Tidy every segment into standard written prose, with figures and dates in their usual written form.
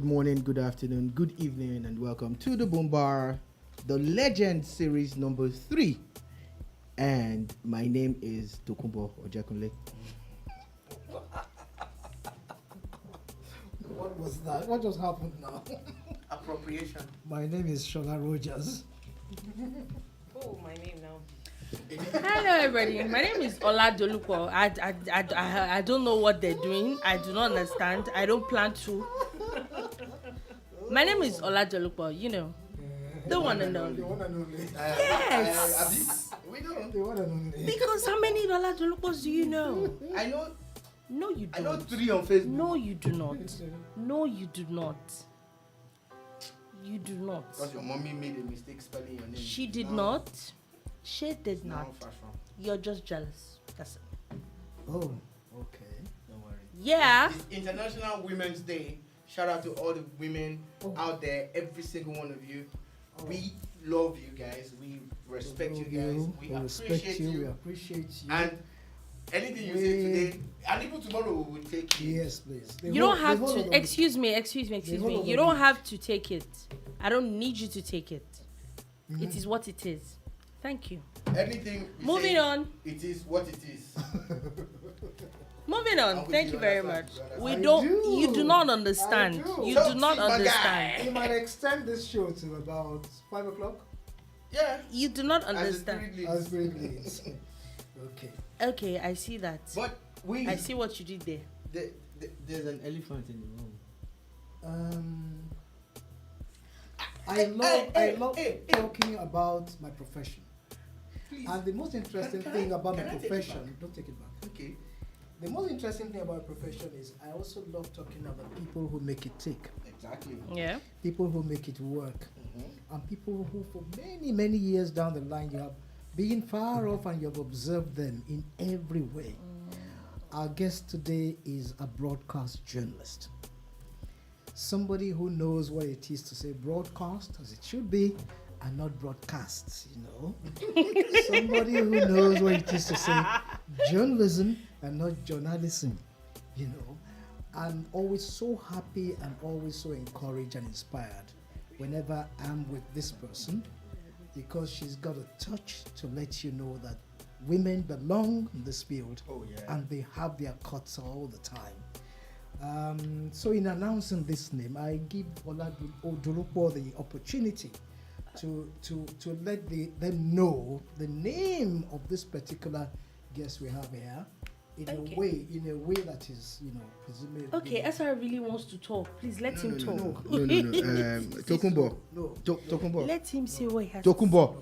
good morning, good afternoon, good evening, and welcome to the Boombar, the Legend Series number 3. And my name is Tokumbo Ojekunle. What was that? What just happened now? Appropriation. My name is Shola Rogers. Oh, my name now. Hello, everybody. My name is Ola Dolupo. I don't know what they're doing. I do not understand. I don't plan to. My name is Ola Dolupo. You know, the one and only. The one and only. Yes. We don't. The one and only. Because how many Ola Dolupos do you know? I know. No, you I know don't. 3 on Facebook. No, you do not. No, you do not. You do not. Because your mommy made a mistake spelling your name. She did Now- not. She did now not. fashion. You're just jealous. That's it. Oh, okay. Don't worry. Yeah. It's International Women's Day. Shout out to all the women out there, every single one of you. We love you guys. We respect you guys. We appreciate We you. appreciate you. And anything you say today, and even tomorrow we will take you. Yes, please. You don't have to. Excuse me. You don't have to take it. I don't need you to take it. Mm-hmm. It is what it is. Thank you. Anything you Moving say, on. It is what it is. Moving on. And Thank you very much. understand. We I don't. do. You do not understand. I do. You Talk do not to my understand. You might extend this show to about 5 o'clock. Yeah. You do not As the understand. spirit As leads. great leads. Okay. Okay, I see that. But I see what you did there. There's an elephant in the room. I love talking about my profession. Please. And the most interesting Can thing I- about my can I take it profession, back? don't take it back. Okay. The most interesting thing about my profession is I also love talking about people who make it tick, Exactly. Yeah. people who make it work, Mm-hmm. and people who for many, many years down the line you have been far off and you have observed them in every way. Our guest today is a broadcast journalist. Somebody who knows what it is to say broadcast as it should be and not broadcasts, you know. Somebody who knows what it is to say journalism and not journalism, you know. I'm always so happy and always so encouraged and inspired whenever I'm with this person, because she's got a touch to let you know that women belong in this field. Oh, yeah. And they have their cuts all the time. So in announcing this name, I give Ola Dolupo the opportunity to let them know the name of this particular guest we have here in a way that is, you know, presumably. Okay, SR really wants to talk. Please let him talk. No. Tokumbo. No. Tokumbo. Let him say what he has Tokumbo.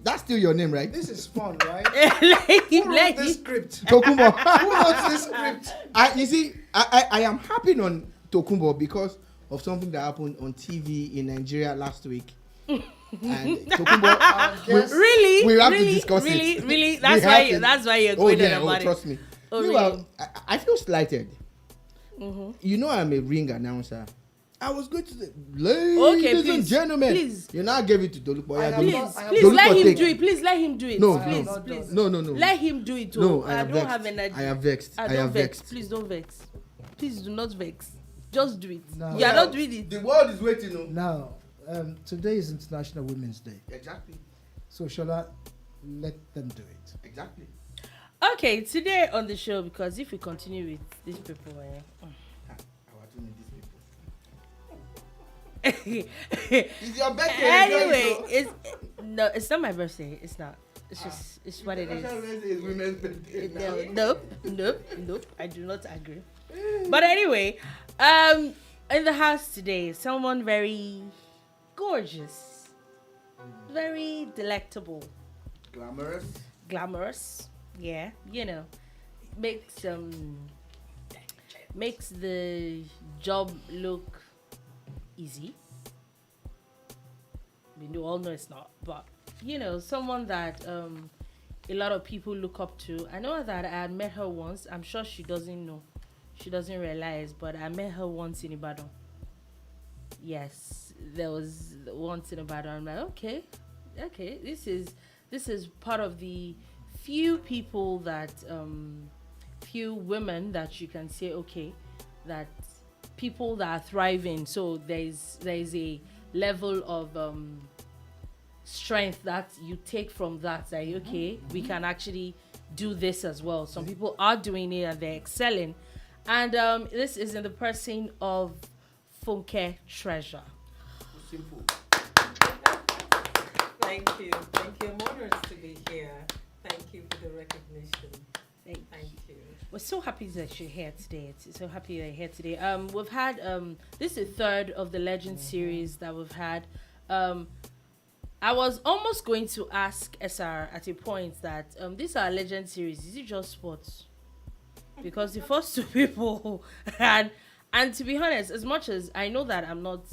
That's still your name, right? This is fun, right? let him. Who Let wrote this him. script? Tokumbo. Who wrote this script? You see, I am happy on Tokumbo because of something that happened on TV in Nigeria last week. And Tokumbo, Really? we have really? to discuss really? it. Really? We That's have why. to. That's why you're Oh going yeah, on about it. trust me. Oh, Meanwhile, really? I feel slighted. Mm-hmm. You know I'm a ring announcer. I was going to say, ladies and please, gentlemen, please. you now gave it to Dolupo. I Yeah, am Please, not- I have please Dolupo let him take. do it. Please let him do it. No, please, no. please. No. Let him do it. No, Oh, I am don't vexed. have energy. I am vexed. I don't am vex. vexed. Please don't vex. Please do not vex. Just do it. No. You are not doing it. The world is waiting. Now, today is International Women's Day. Exactly. So, Shola, let them do it. Exactly. Okay, today on the show, because if we continue with these people, It's your birthday. anyway, it's not my birthday. It's not. It's just it's what it National is. Women's Day is women's birthday. No, nope. I do not agree. But anyway, in the house today, someone very gorgeous, very delectable, glamorous. Yeah, you know, makes the job look easy. We all know it's not, but you know, someone that a lot of people look up to. I know that I had met her once. I'm sure she doesn't know. She doesn't realize, but I met her once in Ibadan. Yes, there was once in Ibadan. I'm like, okay, this is part of the few people that few women that you can say, okay, that people that are thriving. So there's a level of strength that you take from that. Like, okay, we can actually do this as well. Some people are doing it and they're excelling. And this is in the person of Funke Treasure. Simple. Thank you. I'm honored to be here. Thank you for the recognition. Thank you. We're so happy that you're here today. So happy that you're here today. We've had this is the third of the Legend series that we've had. I was almost going to ask SR at a point that this our Legend series, is it just sports? Because the first two people and to be honest, as much as I know that I'm not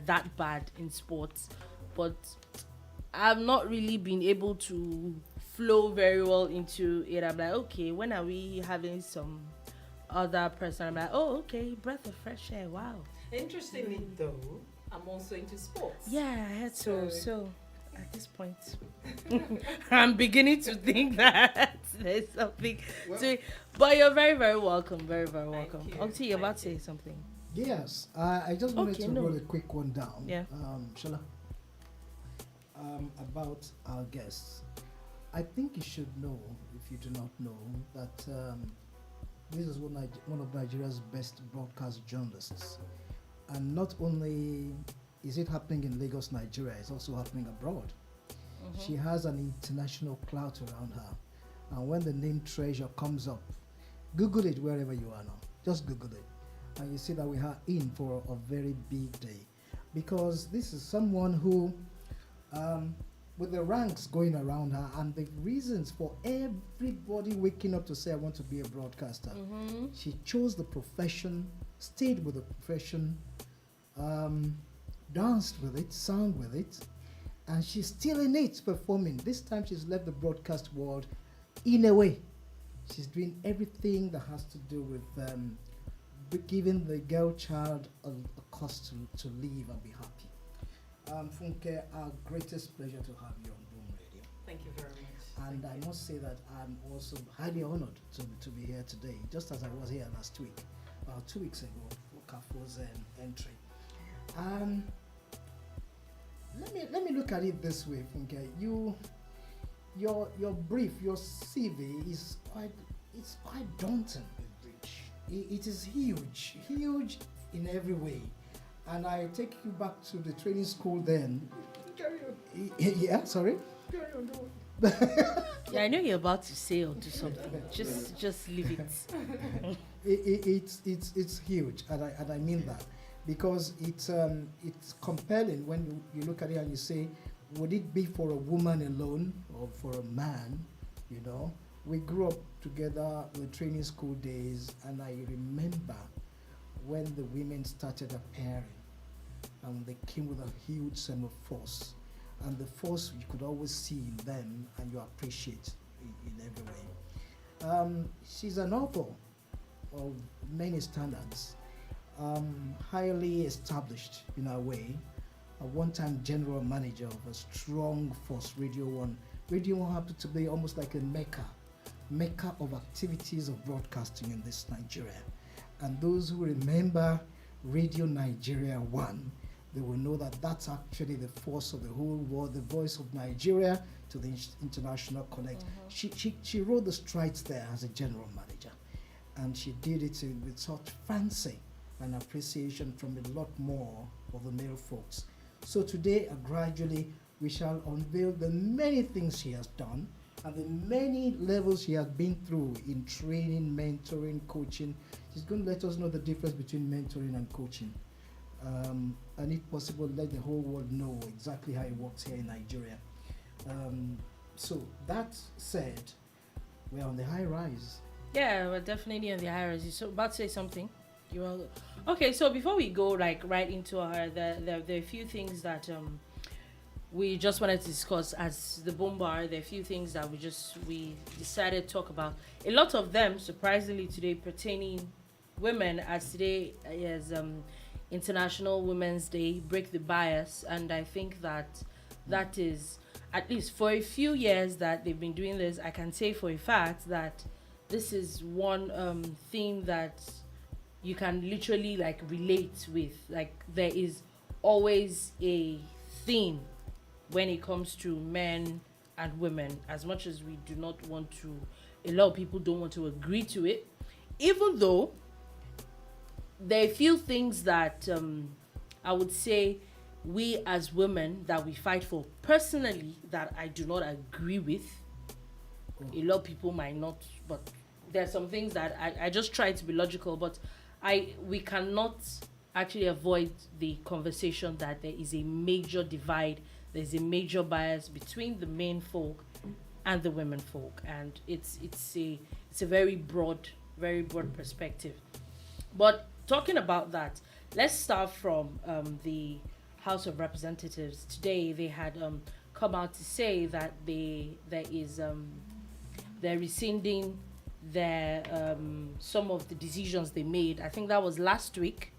that bad in sports, but I've not really been able to flow very well into it. I'm like, okay, when are we having some other person? I'm like, oh, okay, breath of fresh air. Wow. Interestingly, though, I'm also into sports. Yeah, I had so at this point, I'm beginning to think that there's something to it. But you're very, very welcome. Very, very welcome. Octi, you're about to say something. Yes, I just wanted to roll a quick one down. Yeah. Shala. About our guests. I think you should know, if you do not know, that this is one of Nigeria's best broadcast journalists. And not only is it happening in Lagos, Nigeria, it's also happening abroad. Mm-hmm. She has an international clout around her. And when the name Treasure comes up, Google it wherever you are now. Just Google it. And you see that we are in for a very big day. Because this is someone who, with the ranks going around her and the reasons for everybody waking up to say, I want to be a broadcaster. Mm-hmm. She chose the profession, stayed with the profession, danced with it, sang with it, and she's still in it performing. This time she's left the broadcast world in a way. She's doing everything that has to do with giving the girl child a cause to live and be happy. Funke, our greatest pleasure to have you on Boom Radio. Thank you very much. And I must say that I'm also highly honored to be here today, just as I was here last week, 2 weeks ago, for Kafo's entry. Let me look at it this way, Funke. Your brief, your CV is quite daunting. It is huge in every way. And I take you back to the training school then. Carry on. Yeah, sorry? Carry on. Yeah, I know you're about to say or do something. Just leave it. It's huge, and I mean that, because it's compelling when you look at it and you say, would it be for a woman alone or for a man? You know, we grew up together with training school days, and I remember when the women started appearing, and they came with a huge sense of force, and the force you could always see in them, and you appreciate in every way. She's an author of many standards, highly established in her way, a one-time general manager of a strong force, Radio 1. Radio 1 happened to be almost like a mecca of activities of broadcasting in this Nigeria. And those who remember Radio Nigeria 1, they will know that that's actually the force of the whole world, the voice of Nigeria to the international connect. Mm-hmm. She rode the strides there as a general manager, and she did it with such fancy and appreciation from a lot more of the male folks. So today, gradually, we shall unveil the many things she has done and the many levels she has been through in training, mentoring, coaching. She's going to let us know the difference between mentoring and coaching. And if possible, let the whole world know exactly how it works here in Nigeria. So that said, we're on the high rise. Yeah, we're definitely on the high rise. So about to say something? You want? Okay, so before we go right into her, there are a few things that we just wanted to discuss as the Boombar. There are a few things that we decided to talk about. A lot of them, surprisingly, today pertaining women, as today is International Women's Day. Break the bias, and I think that is, at least for a few years that they've been doing this, I can say for a fact that this is one theme that you can literally like relate with. Like there is always a theme when it comes to men and women, as much as we do not want to, a lot of people don't want to agree to it, even though there are a few things that I would say we as women that we fight for personally that I do not agree with. A lot of people might not, but there are some things that I just try to be logical, but we cannot actually avoid the conversation that there is a major divide, there's a major bias between the men folk and the women folk, and it's a very broad perspective. But talking about that, let's start from the House of Representatives. Today they had come out to say that they're rescinding their some of the decisions they made. I think that was last week,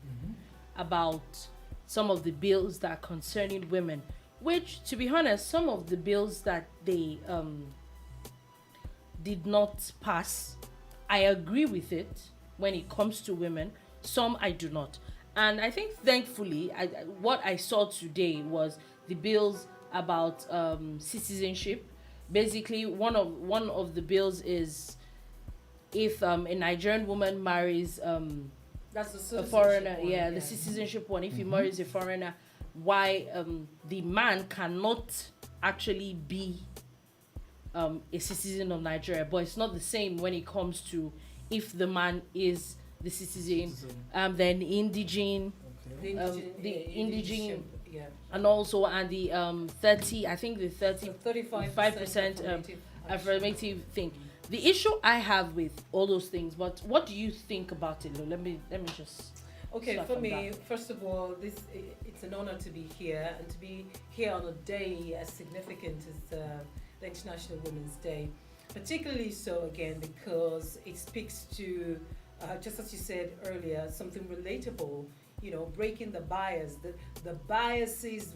about some of the bills that are concerning women, which, to be honest, some of the bills that they did not pass, I agree with it when it comes to women. Some I do not. And I think thankfully what I saw today was the bills about citizenship. Basically one of the bills is if a Nigerian woman marries That's a foreigner, one, the citizenship one, if he marries a foreigner, why the man cannot actually be a citizen of Nigeria. But it's not the same when it comes to if the man is the citizen, then indigene, the indigene, and also the 30, I think the 35% affirmative thing. The issue I have with all those things, but what do you think about it, Lou? Let me just. Okay, for me, first of all, it's an honor to be here, and to be here on a day as significant as the International Women's Day. Particularly so, again, because it speaks to, just as you said earlier, something relatable, breaking the bias, the biases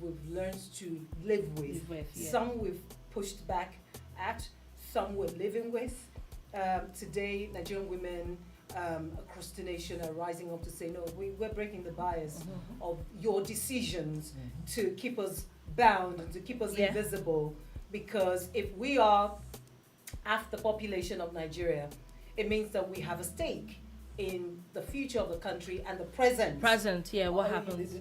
we've learned to live with. Some we've pushed back at, some we're living with. Today, Nigerian women across the nation are rising up to say, no, we're breaking the bias of your decisions to keep us bound and to keep us invisible. Because if we are half the population of Nigeria, it means that we have a stake in the future of the country and the present. What happens?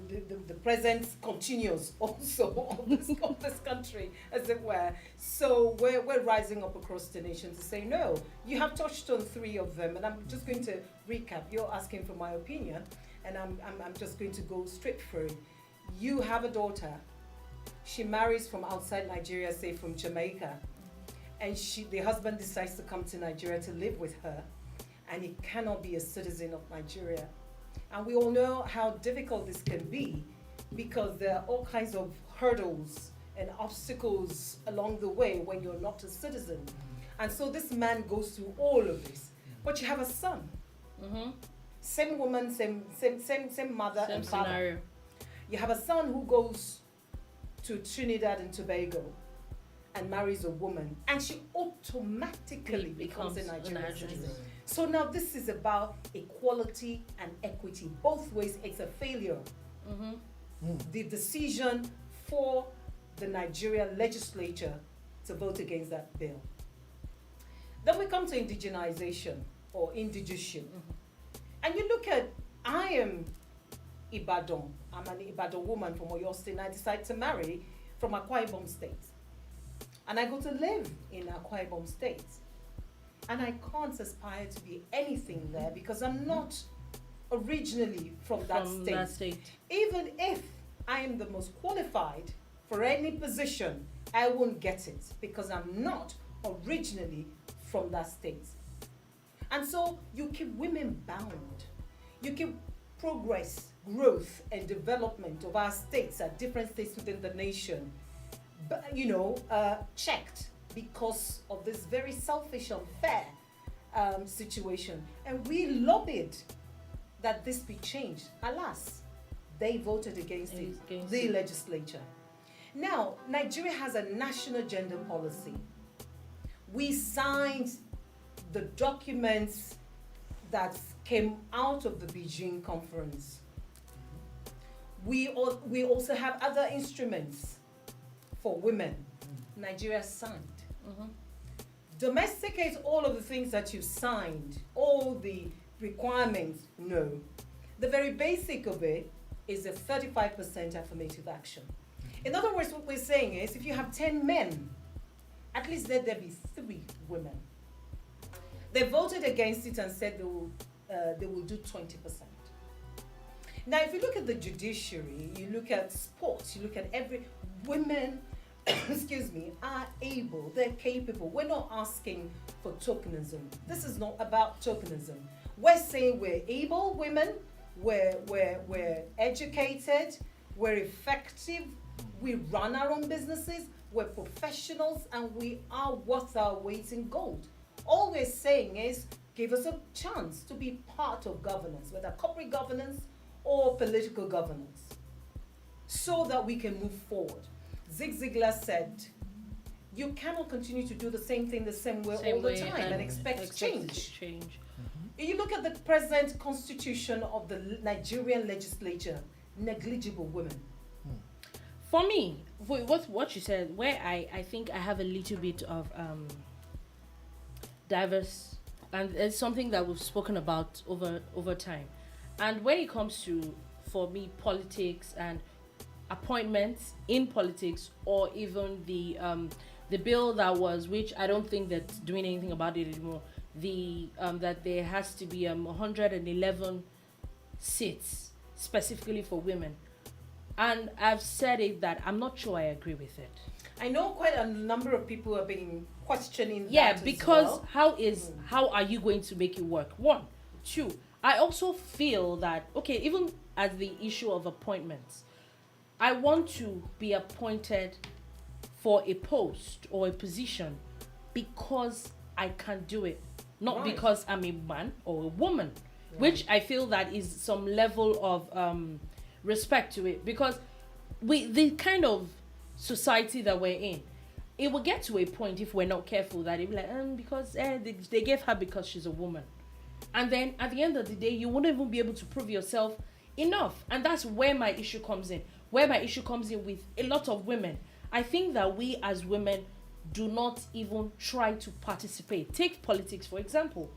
The present continues also of this country, as it were. So we're rising up across the nation to say, no, you have touched on three of them, and I'm just going to recap. You're asking for my opinion, and I'm just going to go straight through. You have a daughter. She marries from outside Nigeria, say from Jamaica, and the husband decides to come to Nigeria to live with her, and he cannot be a citizen of Nigeria. And we all know how difficult this can be, because there are all kinds of hurdles and obstacles along the way when you're not a citizen. And so this man goes through all of this. But you have a son. Same woman, same mother and father. Scenario. You have a son who goes to Trinidad and Tobago and marries a woman, and she automatically becomes a Nigerian citizen. So now this is about equality and equity. Both ways, it's a failure. The decision for the Nigerian legislature to vote against that bill. Then we come to indigenization or indigestion. And you look at, I am Ibadan. I'm an Ibadan woman from Oyo State, and I decide to marry from Akwa Ibom State. And I go to live in Akwa Ibom State. And I can't aspire to be anything there because I'm not originally from that state. Even if I am the most qualified for any position, I won't get it because I'm not originally from that state. And so you keep women bound. You keep progress, growth, and development of our states at different states within the nation, checked because of this very selfish, unfair situation. And we lobbied that this be changed. Alas, they voted against the legislature. Now, Nigeria has a national gender policy. We signed the documents that came out of the Beijing conference. We also have other instruments for women. Nigeria signed. Domesticate all of the things that you've signed, all the requirements, no. The very basic of it is a 35% affirmative action. In other words, what we're saying is, if you have 10 men, at least let there be 3 women. They voted against it and said they will do 20%. Now, if you look at the judiciary, you look at sports, you look at women, excuse me, are able, they're capable. We're not asking for tokenism. This is not about tokenism. We're saying we're able women, we're educated, we're effective, we run our own businesses, we're professionals, and we are worth our weight in gold. All we're saying is, give us a chance to be part of governance, whether corporate governance or political governance, so that we can move forward. Zig Ziglar said, you cannot continue to do the same thing the same way all the time and expect change. If you look at the present constitution of the Nigerian legislature, negligible women. For me, what you said, where I think I have a little bit of diverse, and it's something that we've spoken about over time. And when it comes to, for me, politics and appointments in politics, or even the bill that was, which I don't think that's doing anything about it anymore, that there has to be 111 seats specifically for women. And I've said it that I'm not sure I agree with it. I know quite a number of people have been questioning that. Yeah, because as well. How are you going to make it work? 1, 2. I also feel that, okay, even as the issue of appointments, I want to be appointed for a post or a position because I can do it, not because I'm a man or a woman, which I feel that is some level of respect to it, because the kind of society that we're in, it will get to a point, if we're not careful, that it'll be like, because they gave her because she's a woman. And then at the end of the day, you won't even be able to prove yourself enough. And that's where my issue comes in. Where my issue comes in with a lot of women. I think that we as women do not even try to participate. Take politics, for example.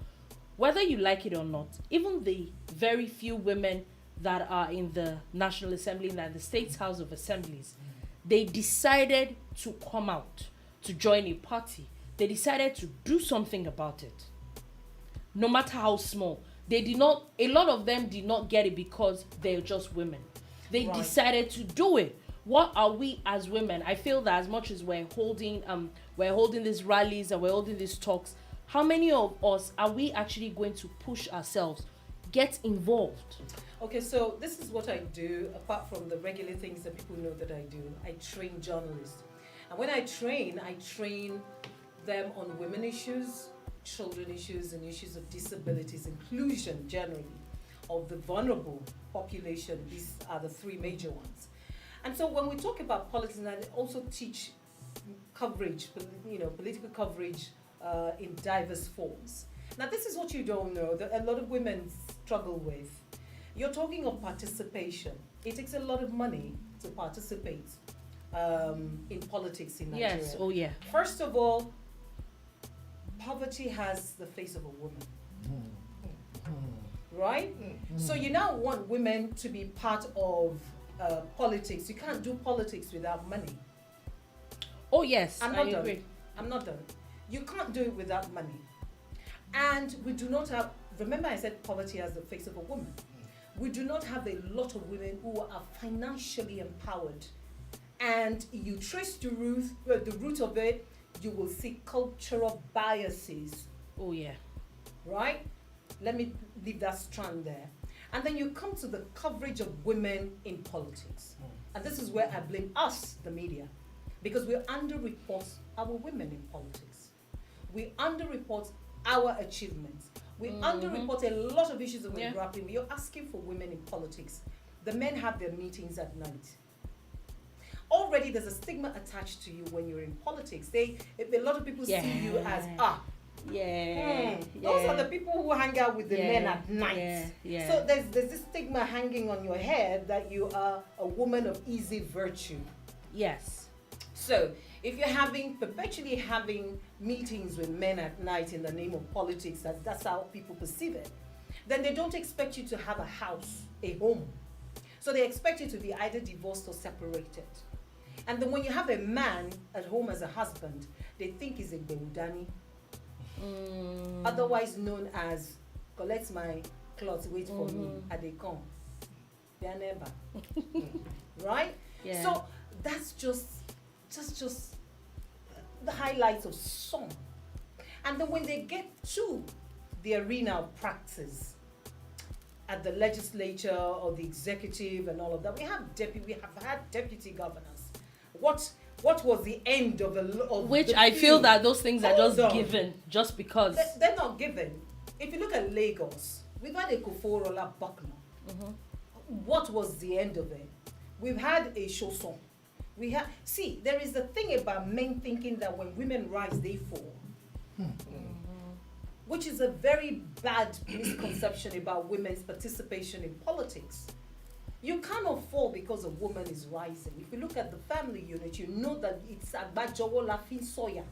Whether you like it or not, even the very few women that are in the National Assembly and the State's House of Assemblies, they decided to come out to join a party. They decided to do something about it. No matter how small. A lot of them did not get it because they're just women. They decided to do it. What are we as women? I feel that as much as we're holding these rallies and we're holding these talks, how many of us are we actually going to push ourselves, get involved? Okay, so this is what I do, apart from the regular things that people know that I do. I train journalists. And when I train them on women issues, children issues, and issues of disabilities, inclusion generally, of the vulnerable population. These are the 3 major ones. And so when we talk about politics, I also teach coverage, political coverage in diverse forms. Now, this is what you don't know, that a lot of women struggle with. You're talking of participation. It takes a lot of money to participate in politics in Nigeria. Yes, oh yeah. First of all, poverty has the face of a woman. Right? So you now want women to be part of politics. You can't do politics without money. Oh yes, I'm not done. You can't do it without money. And we do not have, remember I said poverty has the face of a woman. We do not have a lot of women who are financially empowered. And you trace the root of it, you will see cultural biases. Oh yeah. Right? Let me leave that strand there. And then you come to the coverage of women in politics. And this is where I blame us, the media, because we underreport our women in politics. We underreport our achievements. We underreport a lot of issues that we're grappling with. You're asking for women in politics. The men have their meetings at night. Already there's a stigma attached to you when you're in politics. A lot of people see you as, Yeah. Those are the people who hang out with the men at night. So there's this stigma hanging on your head that you are a woman of easy virtue. Yes. So if you're perpetually having meetings with men at night in the name of politics, that's how people perceive it, then they don't expect you to have a house, a home. So they expect you to be either divorced or separated. And then when you have a man at home as a husband, they think he's a Beudani, otherwise known as collect my clothes, wait for me, and they come. They are never. Right? Yeah. So that's just the highlights of some. And then when they get to the arena of practice at the legislature or the executive and all of that, we have had deputy governors. What was the end of which the I feel field? that those things are Hold just on. given just because. They're not given. If you look at Lagos, we've had a Koforola Buckner. What was the end of it? We've had a Shoson. There is a thing about men thinking that when women rise, they fall. Which is a very bad misconception about women's participation in politics. You cannot fall because a woman is rising. If you look at the family unit, you know that it's Agbajowo Lafin Soya,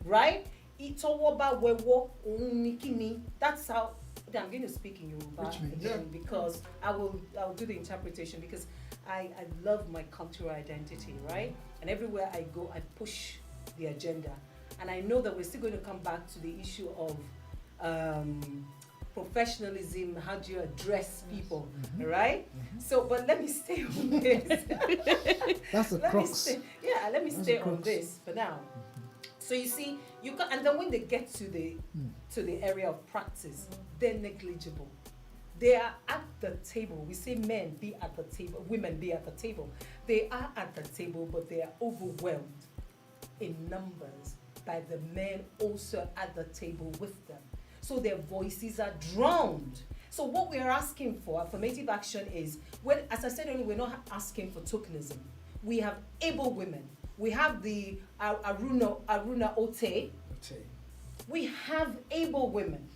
right? Itowoba Wewo Onikini. That's how. I'm going to speak in Yoruba again because I'll do the interpretation because I love my cultural identity, right? And everywhere I go, I push the agenda. And I know that we're still going to come back to the issue of professionalism, how do you address people, right? So, but let me stay on this. That's the crux. Let me stay on this for now. So you see, and then when they get to the area of practice, they're negligible. They are at the table. We say men be at the table, women be at the table. They are at the table, but they are overwhelmed in numbers by the men also at the table with them. So their voices are drowned. So what we are asking for, affirmative action, is, as I said earlier, we're not asking for tokenism. We have able women. We have the Aruna Ote. We have able women.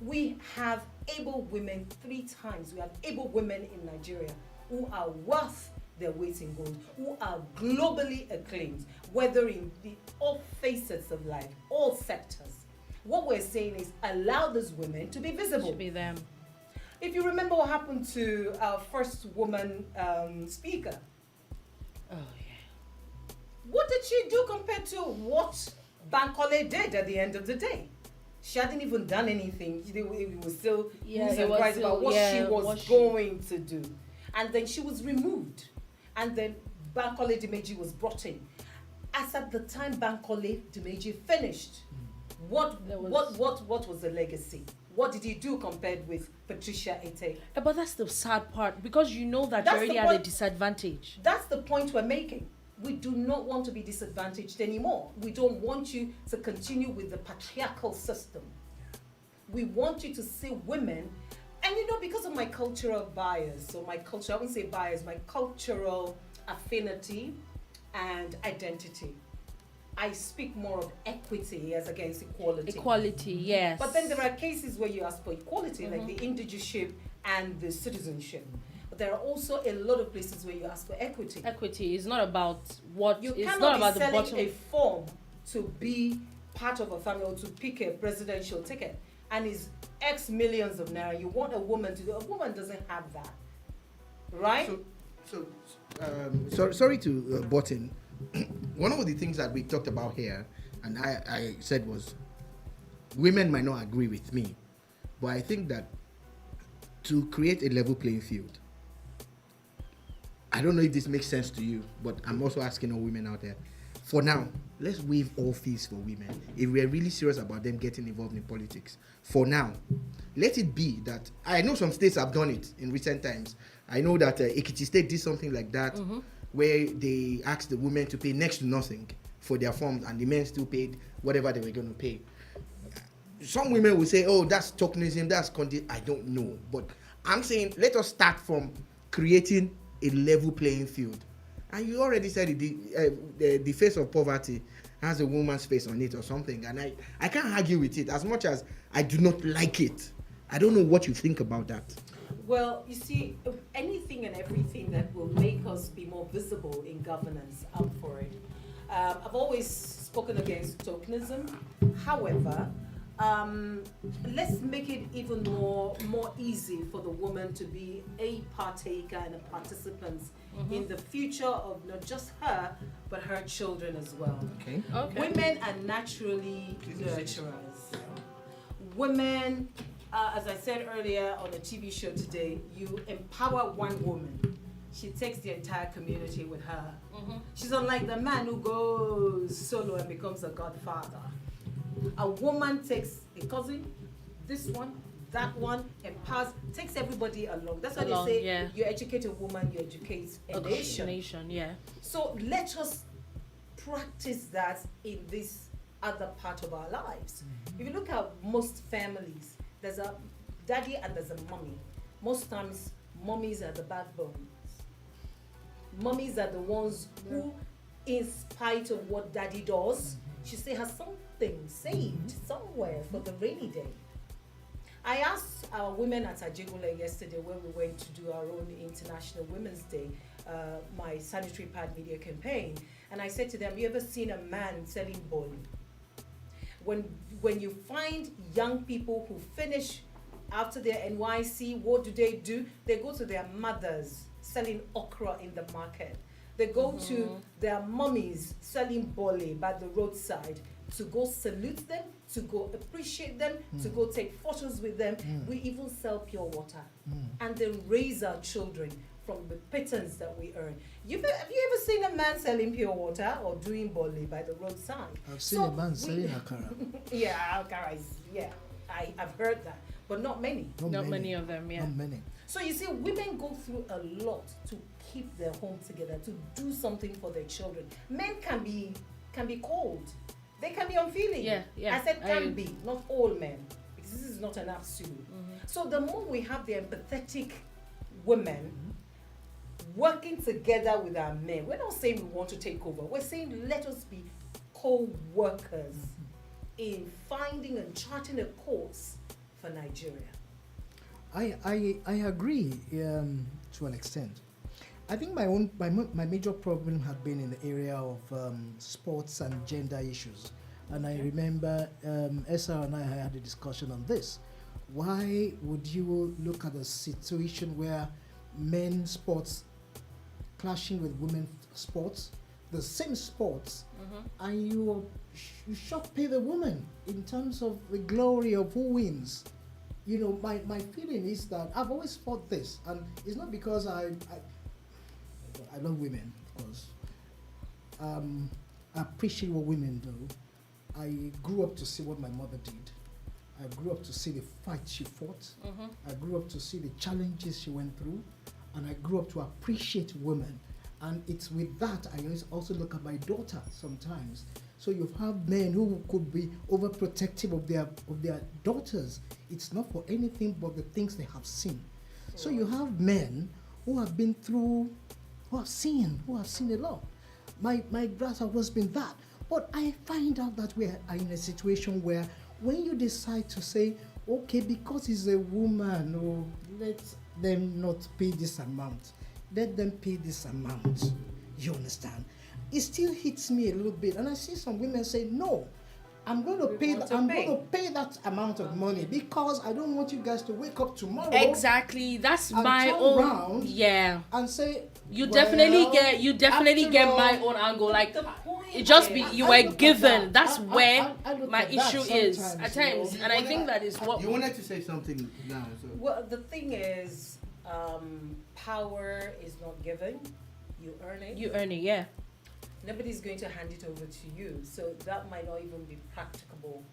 We have able women 3 times. We have able women in Nigeria who are worth their weight in gold, who are globally acclaimed, whether in all facets of life, all sectors. What we're saying is allow those women to be visible. Should be them. If you remember what happened to our first woman speaker. Oh, yeah. What did she do compared to what Bankole did at the end of the day? She hadn't even done anything. It was still surprised about what she was going to do. And then she was removed. And then Bankole Dimeji was brought in. As at the time Bankole Dimeji finished, what was the legacy? What did he do compared with Patricia Ete? But that's the sad part, because you know that you're already at a disadvantage. That's the point we're making. We do not want to be disadvantaged anymore. We don't want you to continue with the patriarchal system. We want you to see women, and because of my cultural bias, or I wouldn't say bias, my cultural affinity and identity, I speak more of equity as against equality. Equality, yes. But then there are cases where you ask for equality, like the indigenship and the citizenship. But there are also a lot of places where you ask for equity. Equity is not about what you it's cannot not be about the selling bottom. a form to be part of a family or to pick a presidential ticket, and is X millions of naira. You want a woman to do. A woman doesn't have that, right? Sorry to butt in. One of the things that we talked about here, and I said, was women might not agree with me, but I think that to create a level playing field, I don't know if this makes sense to you, but I'm also asking all women out there, for now, let's waive all fees for women. If we're really serious about them getting involved in politics, for now, let it be that, I know some states have done it in recent times. I know that Ekiti State did something like that, where they asked the women to pay next to nothing for their forms, and the men still paid whatever they were going to pay. Some women will say, oh, that's tokenism, that's I don't know. But I'm saying, let us start from creating a level playing field. And you already said it, the face of poverty has a woman's face on it or something, and I can't argue with it as much as I do not like it. I don't know what you think about that. Well, you see, anything and everything that will make us be more visible in governance, I'm for it. I've always spoken against tokenism. However, let's make it even more easy for the woman to be a partaker and a participant in the future of not just her, but her children as well. Okay. Women are naturally nurturers. Women, as I said earlier on a TV show today, you empower one woman. She takes the entire community with her. She's unlike the man who goes solo and becomes a godfather. A woman takes a cousin, this one, that one, empowers, takes everybody along. That's why they say you educate a woman, you educate a nation. Yeah. So let us practice that in this other part of our lives. If you look at most families, there's a daddy and there's a mommy. Most times, mommies are the backbones. Mummies are the ones who, in spite of what daddy does, she still has something saved somewhere for the rainy day. I asked our women at Ajigule yesterday when we went to do our own International Women's Day, my sanitary pad media campaign, and I said to them, you ever seen a man selling ball? When you find young people who finish after their NYC, what do? They go to their mothers selling okra in the market. They go to their mummies selling bole by the roadside to go salute them, to go appreciate them, to go take photos with them. We even sell pure water and then raise our children from the pittance that we earn. Have you ever seen a man selling pure water or doing bole by the roadside? I've seen a man selling akara. Yeah, akara is, I've heard that, but not many. Not many of them, yeah. Not many. So you see, women go through a lot to keep their home together, to do something for their children. Men can be cold. They can be unfeeling. Yeah. I said can be, not all men, because this is not an absolute. So the more we have the empathetic women working together with our men, we're not saying we want to take over. We're saying let us be co-workers in finding and charting a course for Nigeria. I agree to an extent. I think my major problem had been in the area of sports and gender issues, and I remember Esther and I had a discussion on this. Why would you look at a situation where men's sports clashing with women's sports, the same sports, and you should pay the woman in terms of the glory of who wins? You know, my feeling is that I've always thought this, and it's not because I love women, of course. I appreciate what women do. I grew up to see what my mother did. I grew up to see the fight she fought. I grew up to see the challenges she went through, and I grew up to appreciate women. And it's with that I also look at my daughter sometimes. So you have men who could be overprotective of their daughters. It's not for anything but the things they have seen. So you have men who have been through, who have seen a lot. My brother has always been that. But I find out that we are in a situation where when you decide to say, okay, because he's a woman, let them not pay this amount. Let them pay this amount. You understand? It still hits me a little bit, and I see some women say, "No, I'm going to pay that amount of money because I don't want you guys to wake up tomorrow." Exactly, that's my own. Yeah, and say you definitely get my own angle. Like it just be you were given. That's where my issue is at times, and I think that is what you wanted to say something now. So. Well, the thing is, power is not given; you earn it. You earn it, yeah. Nobody's going to hand it over to you, so that might not even be practicable,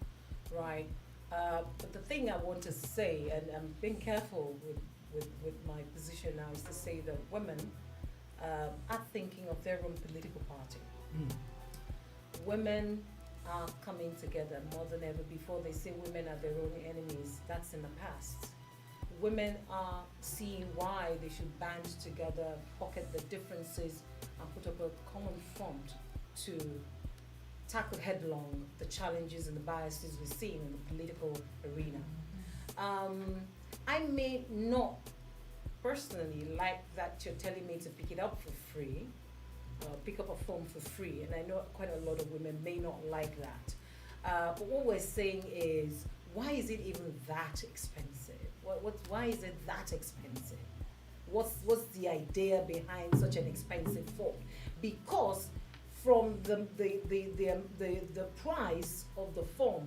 right? But the thing I want to say, and I'm being careful with my position now, is to say that women are thinking of their own political party. Women are coming together more than ever before. They say women are their own enemies. That's in the past. Women are seeing why they should band together, pocket the differences, and put up a common front to tackle headlong the challenges and the biases we're seeing in the political arena. I may not personally like that you're telling me to pick it up for free, pick up a form for free, and I know quite a lot of women may not like that. But what we're saying is, why is it even that expensive? Why is it that expensive? What's the idea behind such an expensive form? Because from the price of the form,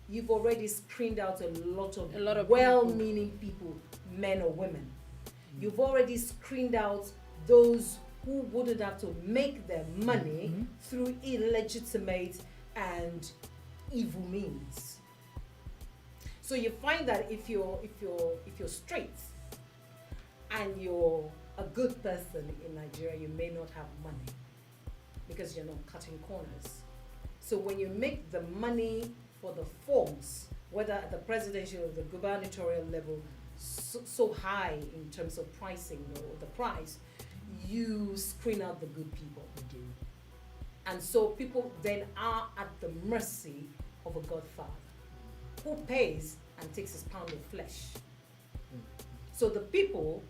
you've already screened out a lot of well-meaning people, men or women. You've already screened out those who wouldn't have to make their money through illegitimate and evil means. So you find that if you're straight and you're a good person in Nigeria, you may not have money because you're not cutting corners. So when you make the money for the forms, whether at the presidential or the gubernatorial level, so high in terms of pricing or the price, you screen out the good people. And so people then are at the mercy of a godfather who pays and takes his pound of flesh. So the people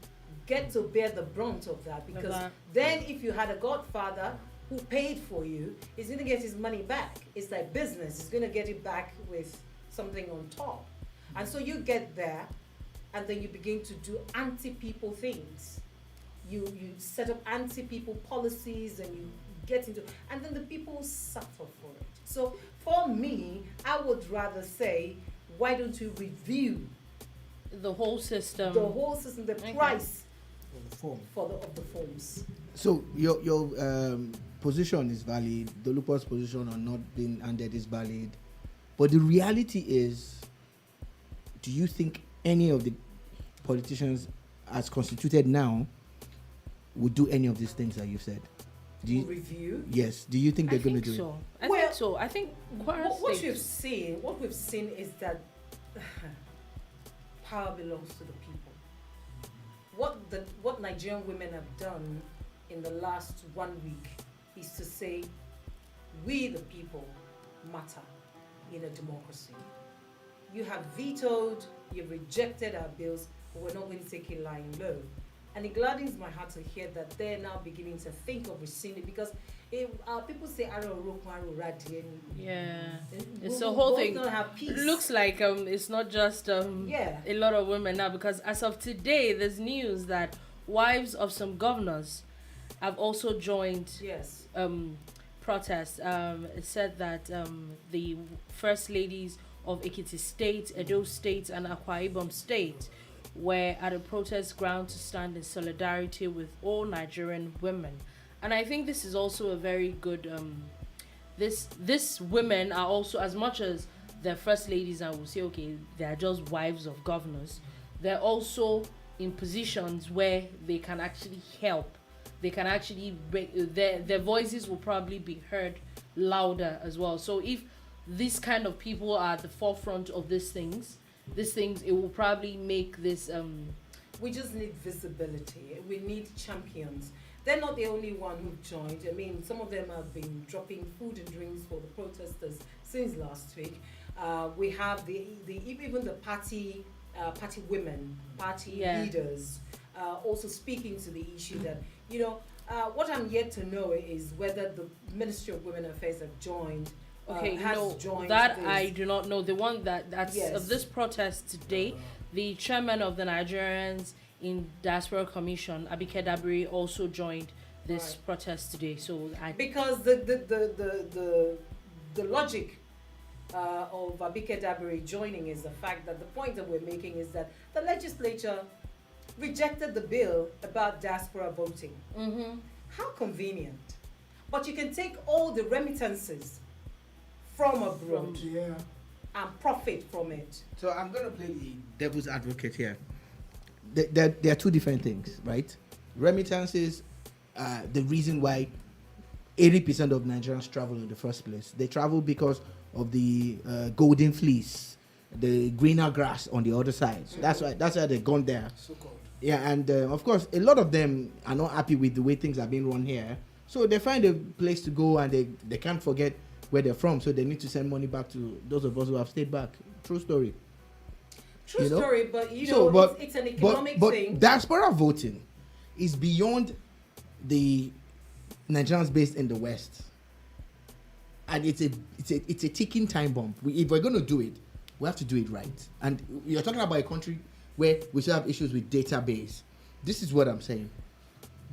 get to bear the brunt of that, because then if you had a godfather who paid for you, he's going to get his money back. It's like business. He's going to get it back with something on top. And so you get there, and then you begin to do anti-people things. You set up anti-people policies, and you get into, and then the people suffer for it. So for me, I would rather say, why don't you review the whole system? The price of the forms. So your position is valid. Dolupo's position on not being handed is valid, but the reality is, do you think any of the politicians, as constituted now, would do any of these things that you've said? Do you review? Yes. Do you think they're going to do so. it? I think so. I think what we've seen is that power belongs to the people. What Nigerian women have done in the last 1 week is to say, we the people matter in a democracy. You have vetoed, you've rejected our bills, but we're not going to take it lying low. And it gladdens my heart to hear that they're now beginning to think of rescinding, because people say it's a whole thing. It looks like it's not just a lot of women now, because as of today there's news that wives of some governors have also joined protests. It said that the first ladies of Ekiti State, Edo State and Akwa Ibom State were at a protest ground to stand in solidarity with all Nigerian women. And I think this is also a very good, this women are also, as much as they're first ladies and we'll say, okay, they're just wives of governors, they're also in positions where they can actually help. They can actually, their voices will probably be heard louder as well. So if these kind of people are at the forefront of these things, it will probably make this. We just need visibility. We need champions. They're not the only one who joined. I mean, some of them have been dropping food and drinks for the protesters since last week. We have even the party women, leaders, also speaking to the issue that, what I'm yet to know is whether the Ministry of Women Affairs have joined. Joined that this. I do not know. The one that's of this protest today, the chairman of the Nigerians in Diaspora Commission, Abike Dabiri, also joined this protest today. So because the logic of Abike Dabiri joining is the fact that the point that we're making is that the legislature rejected the bill about diaspora voting. How convenient! But you can take all the remittances from abroad and profit from it. So I'm going to play the devil's advocate here. There are two different things, right? Remittances are the reason why 80% of Nigerians travel in the first place. They travel because of the golden fleece, the greener grass on the other side. So that's why they've gone there. So-called. Yeah, and of course, a lot of them are not happy with the way things are being run here. So they find a place to go, and they can't forget where they're from, so they need to send money back to those of us who have stayed back. True story. True story, but it's an economic but thing. Diaspora voting is beyond the Nigerians based in the West, and it's a ticking time bomb. If we're going to do it, we have to do it right. And you're talking about a country where we still have issues with database. This is what I'm saying.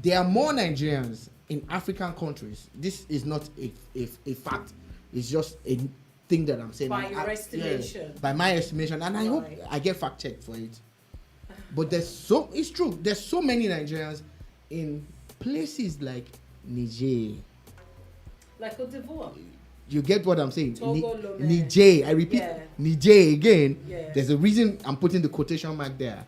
There are more Nigerians in African countries. This is not a fact. It's just a thing that I'm saying. By your estimation. Yeah, by my estimation. And I hope I get fact checked for it. But it's true. There's so many Nigerians in places like Niger. Like Cote d'Ivoire. You get what I'm saying? Togo, Lomé. Niger. I repeat, Niger again. Yeah. There's a reason I'm putting the quotation mark there.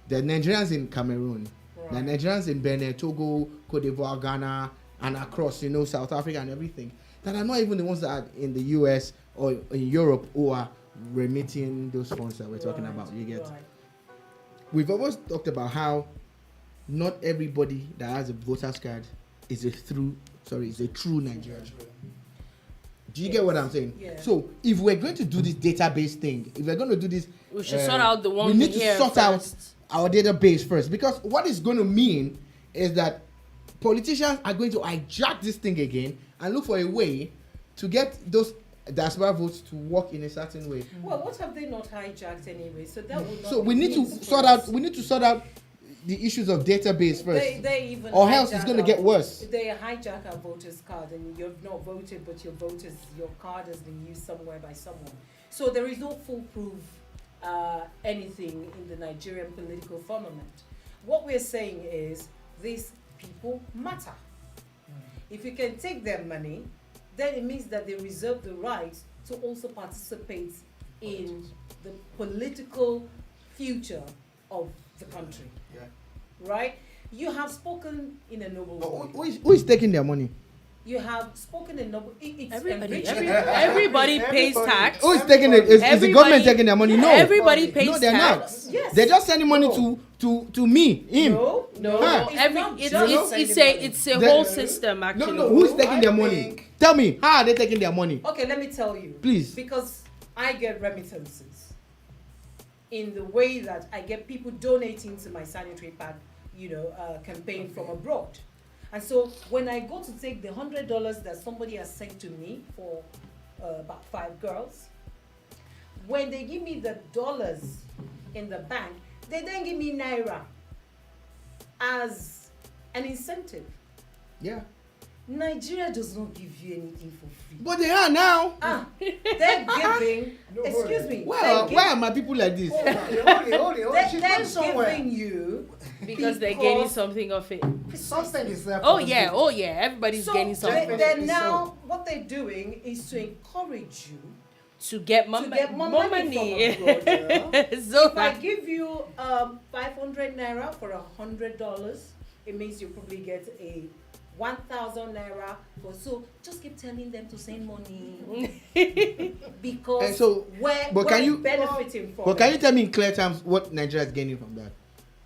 There are Nigerians in Cameroon. There are Nigerians in Benin, Togo, Cote d'Ivoire, Ghana, and across, South Africa and everything, that are not even the ones that are in the US or in Europe who are remitting those funds that we're talking about. You get? Right. We've always talked about how not everybody that has a voter's card is a true Nigerian. Do you get what I'm saying? Yeah. So if we're going to do this database thing, if we're going to do this, We should sort out the one we need to here sort first. out our database first, because what it's going to mean is that politicians are going to hijack this thing again and look for a way to get those diaspora votes to work in a certain way. Well, what have they not hijacked anyway? So that would not. So be we need to means sort for us. out. We need to sort out the issues of database first, They even or else it's hijack going to our- get worse. They hijack our voters' card, and you've not voted, but your card has been used somewhere by someone. So there is no foolproof anything in the Nigerian political firmament. What we're saying is these people matter. If you can take their money, then it means that they reserve the right to also participate in the political future of the country. Yeah. Right? You have spoken in a noble way. Who is taking their money? You have spoken in noble. It's Everybody enriching. everybody pays tax. Who is taking it? Is the Everybody- government taking their money? No. Everybody pays No, they're tax. not. Yes. They're just sending money to me, him. No. Huh. It's Every not it's just it's sending it's a The- whole system No, actually. no. Who's taking I their money? think- Tell me, how are they taking their money? Okay, let me tell you. Please. Because I get remittances in the way that I get people donating to my sanitary pad, campaign from abroad. And so when I go to take the $100 that somebody has sent to me for about 5 girls, when they give me the dollars in the bank, they then give me naira as an incentive. Yeah. Nigeria does not give you anything for free. But they are now. They're giving. No, excuse me. Well, they're why are my people like this? Hold it. She's they're going somewhere. giving you Because they're gaining something off it. Something is there. Oh yeah, everybody's So gaining something. they're Definitely now what they're doing is to encourage you To get more to get more money from abroad. So If I give you 500 naira for $100, it means you probably get a 1,000 naira for. So just keep telling them to send money because And so, we're can you- benefiting from. But can it. you tell me in clear terms what Nigeria is gaining from that?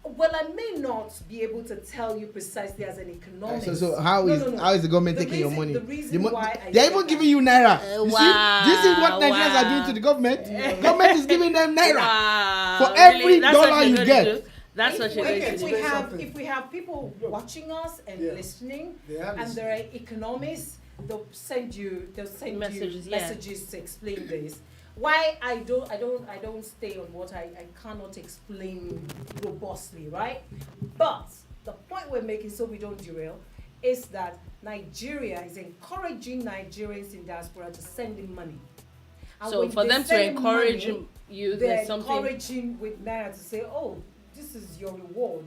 Well, I may not be able to tell you precisely as an economist. So how is the government The taking your reason- money? the reason why I they're said even that- giving you naira. You wow, see, this is what Nigerians are doing to the government. Government is giving them naira. Wow, For every That's what dollar you're you gonna get. do? That's what you're going to If do. we Say have something. if we have people watching us and Yeah. listening, They are and there are economists, they'll send you Messages, yeah. messages to explain this. Why I don't stay on what I cannot explain robustly, right? But the point we're making, so we don't derail, is that Nigeria is encouraging Nigerians in diaspora to send in money. And So when for they them to send encourage money, you, they're there's something. encouraging with naira to say, oh, this is your reward,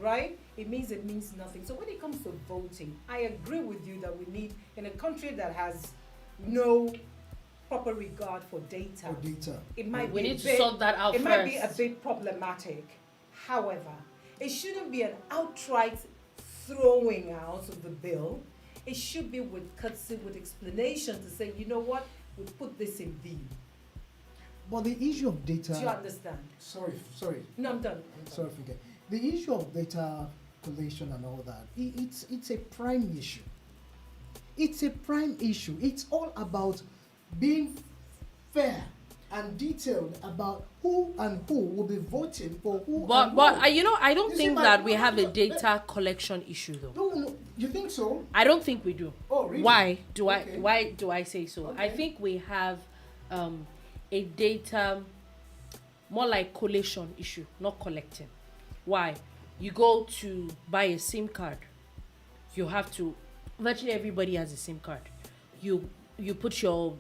right? It means nothing. So when it comes to voting, I agree with you that we need, in a country that has no proper regard for data, For data. it might We be need a to bit, sort that out it first. might be a bit problematic. However, it shouldn't be an outright throwing out of the bill. It should be with courtesy, with explanation to say, you know what, we put this in view. But the issue of data. Do you understand? Sorry. No, I'm done. Sorry, forget. The issue of data collation and all that, it's a prime issue. It's a prime issue. It's all about being fair and detailed about who will be voting for who. But I don't You see, think my- that we no, have no, a data collection issue though. No, you think so? I don't think we do. Oh, really? Why Okay. do I say so? I Okay. think we have a data more like collation issue, not collecting. Why? You go to buy a SIM card, you have to, virtually everybody has a SIM card. You put your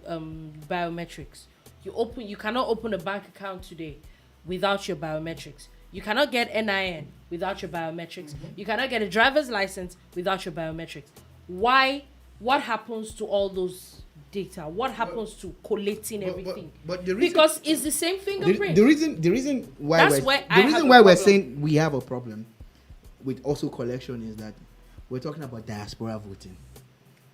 biometrics. You cannot open a bank account today without your biometrics. You cannot get NIN without your biometrics. You cannot get a driver's license without your biometrics. Why? What happens to all those data? What happens to collating everything? But the reason, Because it's the same fingerprint. the reason why That's we're, where the I have reason a why we're problem. saying we have a problem with also collection is that we're talking about diaspora voting.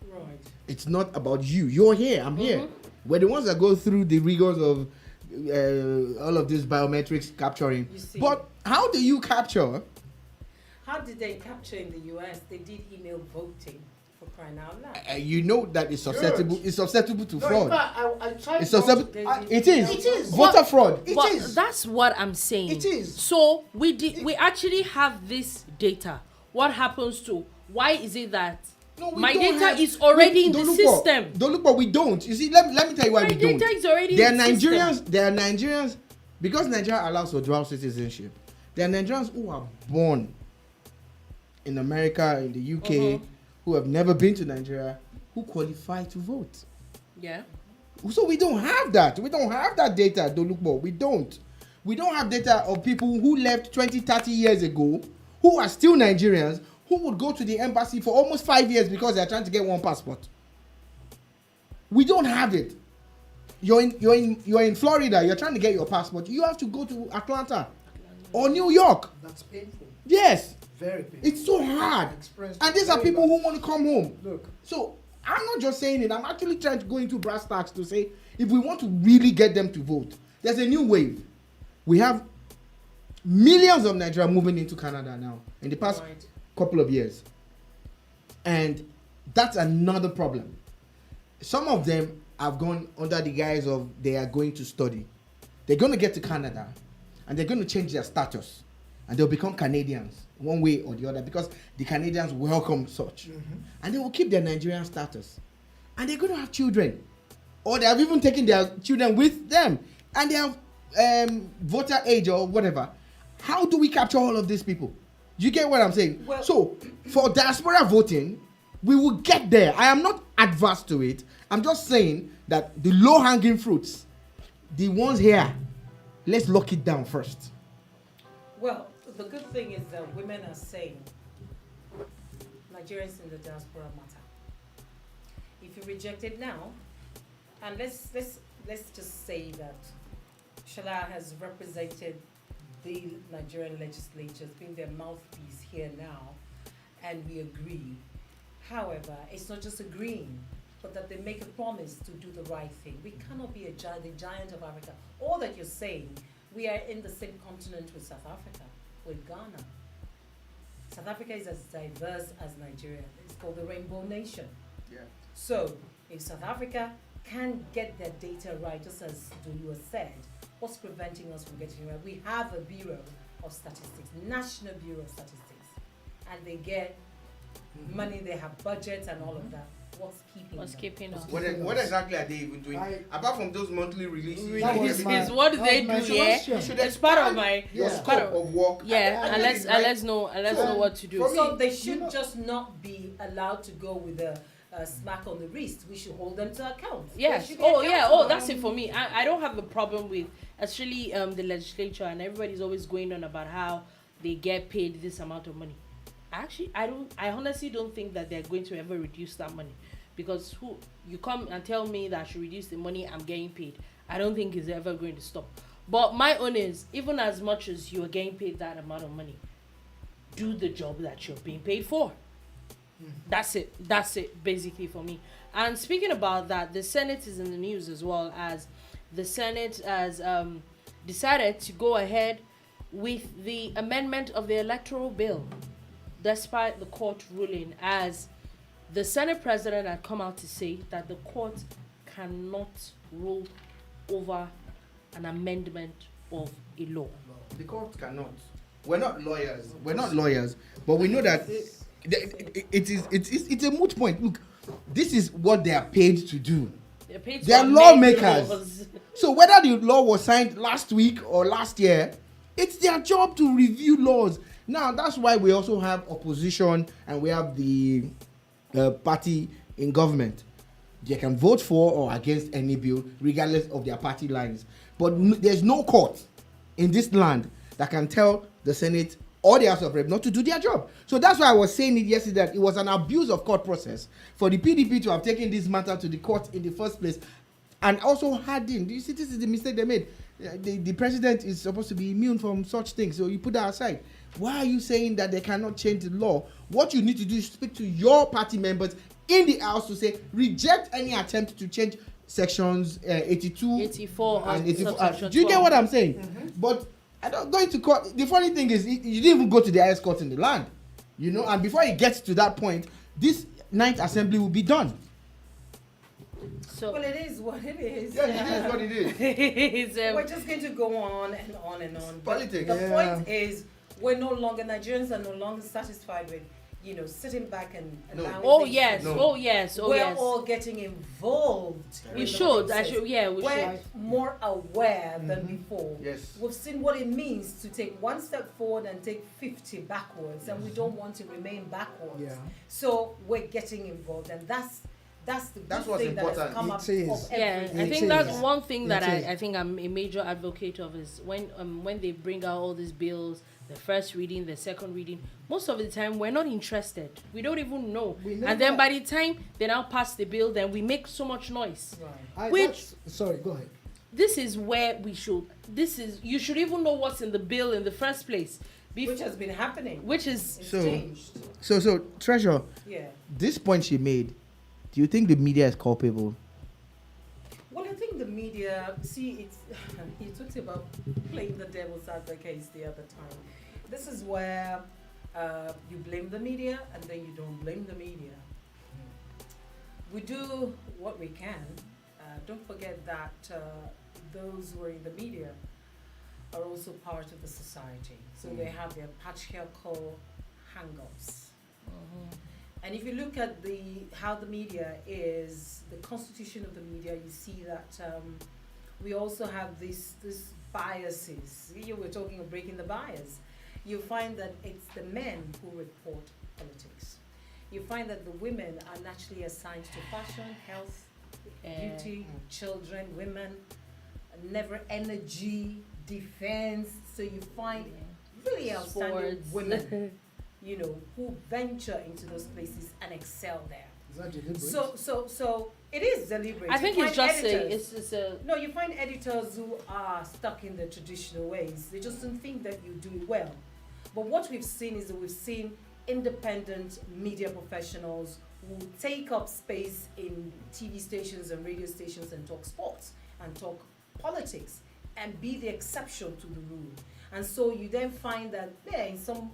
Right. It's not about you. You're here. I'm here. We're the ones that go through the rigors of all of this biometrics capturing. You see. But how do you capture? How did they capture in the US? They did email voting, for crying out loud. You know that it's susceptible. Good. It's susceptible to No, in fraud. fact, I tried It's not to- susceptible. It is. It is. Voter fraud. It But is. that's what I'm saying. It is. So we actually have this data. What happens to? Why is it that No, we my don't data have- is already in don't the look what- system? Don't look, but we don't. You see, let me tell you why My we don't. data is already There are in the system. Nigerians. There are Nigerians because Nigeria allows for dual citizenship. There are Nigerians who are born in America, in the UK, who have never been to Nigeria, who qualify to vote. Yeah. So we don't have that. We don't have that data, Dolukbo. We don't. We don't have data of people who left 20, 30 years ago, who are still Nigerians, who would go to the embassy for almost 5 years because they're trying to get one passport. We don't have it. You're in Florida, you're trying to get your passport. You have to go to Atlanta or New York. That's painful. Yes. Very painful. It's so hard. I experienced And it these are very people bad. who want to come home. Look, So I'm not just saying it. I'm actually trying to go into brass tacks to say if we want to really get them to vote, there's a new wave. We have millions of Nigerians moving into Canada now in the past Right. couple of years. And that's another problem. Some of them have gone under the guise of they are going to study. They're going to get to Canada and they're going to change their status and they'll become Canadians one way or the other because the Canadians welcome such. And they will keep their Nigerian status. And they're going to have children. Or they have even taken their children with them. And they have voter age or whatever. How do we capture all of these people? Do you get what I'm saying? Well- So, for diaspora voting, we will get there. I am not adverse to it. I'm just saying that the low-hanging fruits, the ones here, let's lock it down first. Well, the good thing is that women are saying Nigerians in the diaspora matter. If you reject it now, and let's just say that Shala has represented the Nigerian legislature, has been their mouthpiece here now, and we agree. However, it's not just agreeing, but that they make a promise to do the right thing. We cannot be the giant of Africa. All that you're saying, we are in the same continent with South Africa, with Ghana. South Africa is as diverse as Nigeria. It's called the Rainbow Nation. Yeah. So, if South Africa can get their data right, just as Dolu has said, what's preventing us from getting it right? We have a Bureau of Statistics, National Bureau of Statistics, and they get money, they have budgets and all of that. What's keeping them? us? What exactly are they even doing? Apart from those monthly releases, That was my- What do that they was my do? Yeah, suggestion. should it's part of my your Yeah. scope of work. yeah. I And think let's know what to do. for me- So they should you know- just not be allowed to go with a smack on the wrist. We should hold them to account. They Yes. should be Oh yeah. accountable. Oh, that's it for me. I don't have a problem with actually the legislature and everybody's always going on about how they get paid this amount of money. I honestly don't think that they're going to ever reduce that money, because who you come and tell me that I should reduce the money I'm getting paid, I don't think is ever going to stop. But my own is, even as much as you are getting paid that amount of money, do the job that you're being paid for. That's it basically for me. And speaking about that, the Senate is in the news as well, as the Senate has decided to go ahead with the amendment of the Electoral bill, despite the court ruling, as the Senate president had come out to say that the court cannot roll over an amendment of a law. The court cannot. We're not lawyers. But we know that it's a moot point. Look, this is what they are paid to do. They are lawmakers. So whether the law was signed last week or last year, it's their job to review laws. Now that's why we also have opposition and we have the party in government. They can vote for or against any bill regardless of their party lines. But there's no court in this land that can tell the Senate or the House of Rep not to do their job. So that's why I was saying it yesterday, that it was an abuse of court process for the PDP to have taken this matter to the court in the first place and also hardened. Do you see, this is the mistake they made. The president is supposed to be immune from such things, so you put that aside. Why are you saying that they cannot change the law? What you need to do is speak to your party members in the House to say reject any attempt to change sections 82, 84 and 84. subsection Do you get 12. what I'm saying? But I don't going to court. The funny thing is, you didn't even go to the highest court in the land, you know. And before it gets to that point, this 9th assembly will be done. So Well, it is what it is. Yes, it is what it is. it's, We're just going to go on and on and on. But Politics. the Yeah. point is, Nigerians are no longer satisfied with, sitting back and No. allowing oh things yes, to- No. oh yes, oh We're yes. all getting involved. We in the should. process. We We're should. more aware than before. Yes. We've seen what it means to take one step forward and take 50 backwards, and we don't want to remain backwards. Yeah. So we're getting involved, and that's the That's good what's thing that has important. come It up is. of Yeah, everything. I It think that's is. one thing that It is. I think I'm a major advocate of is when they bring out all these bills, the first reading, the second reading, most of the time we're not interested. We don't even know. We And never- then by the time they now pass the bill, then we make so much noise. Right. Sorry, go ahead. This is where you should even know what's in the bill in the first place. Which has been happening. Which is It's So- changed. So Treasure, Yeah. this point she made, do you think the media is culpable? Well, I think the media, see, he talked about playing the devil's advocate the other time. This is where you blame the media and then you don't blame the media. We do what we can. Don't forget that those who are in the media are also part of the society. So they have their patriarchal hang-ups. And if you look at how the media is, the constitution of the media, you see that we also have this biases. You were talking of breaking the bias. You find that it's the men who report politics. You find that the women are naturally assigned to fashion, health, beauty, children, women, never energy, defense. So you find really outstanding sports. women, who venture into those places and excel there. Is that deliberate? So it is deliberate. I think You it's find just editors- it's a No, you find editors who are stuck in the traditional ways. They just don't think that you do it well. But what we've seen is that we've seen independent media professionals who take up space in TV stations and radio stations and talk sports and talk politics and be the exception to the rule. And so you then find that in some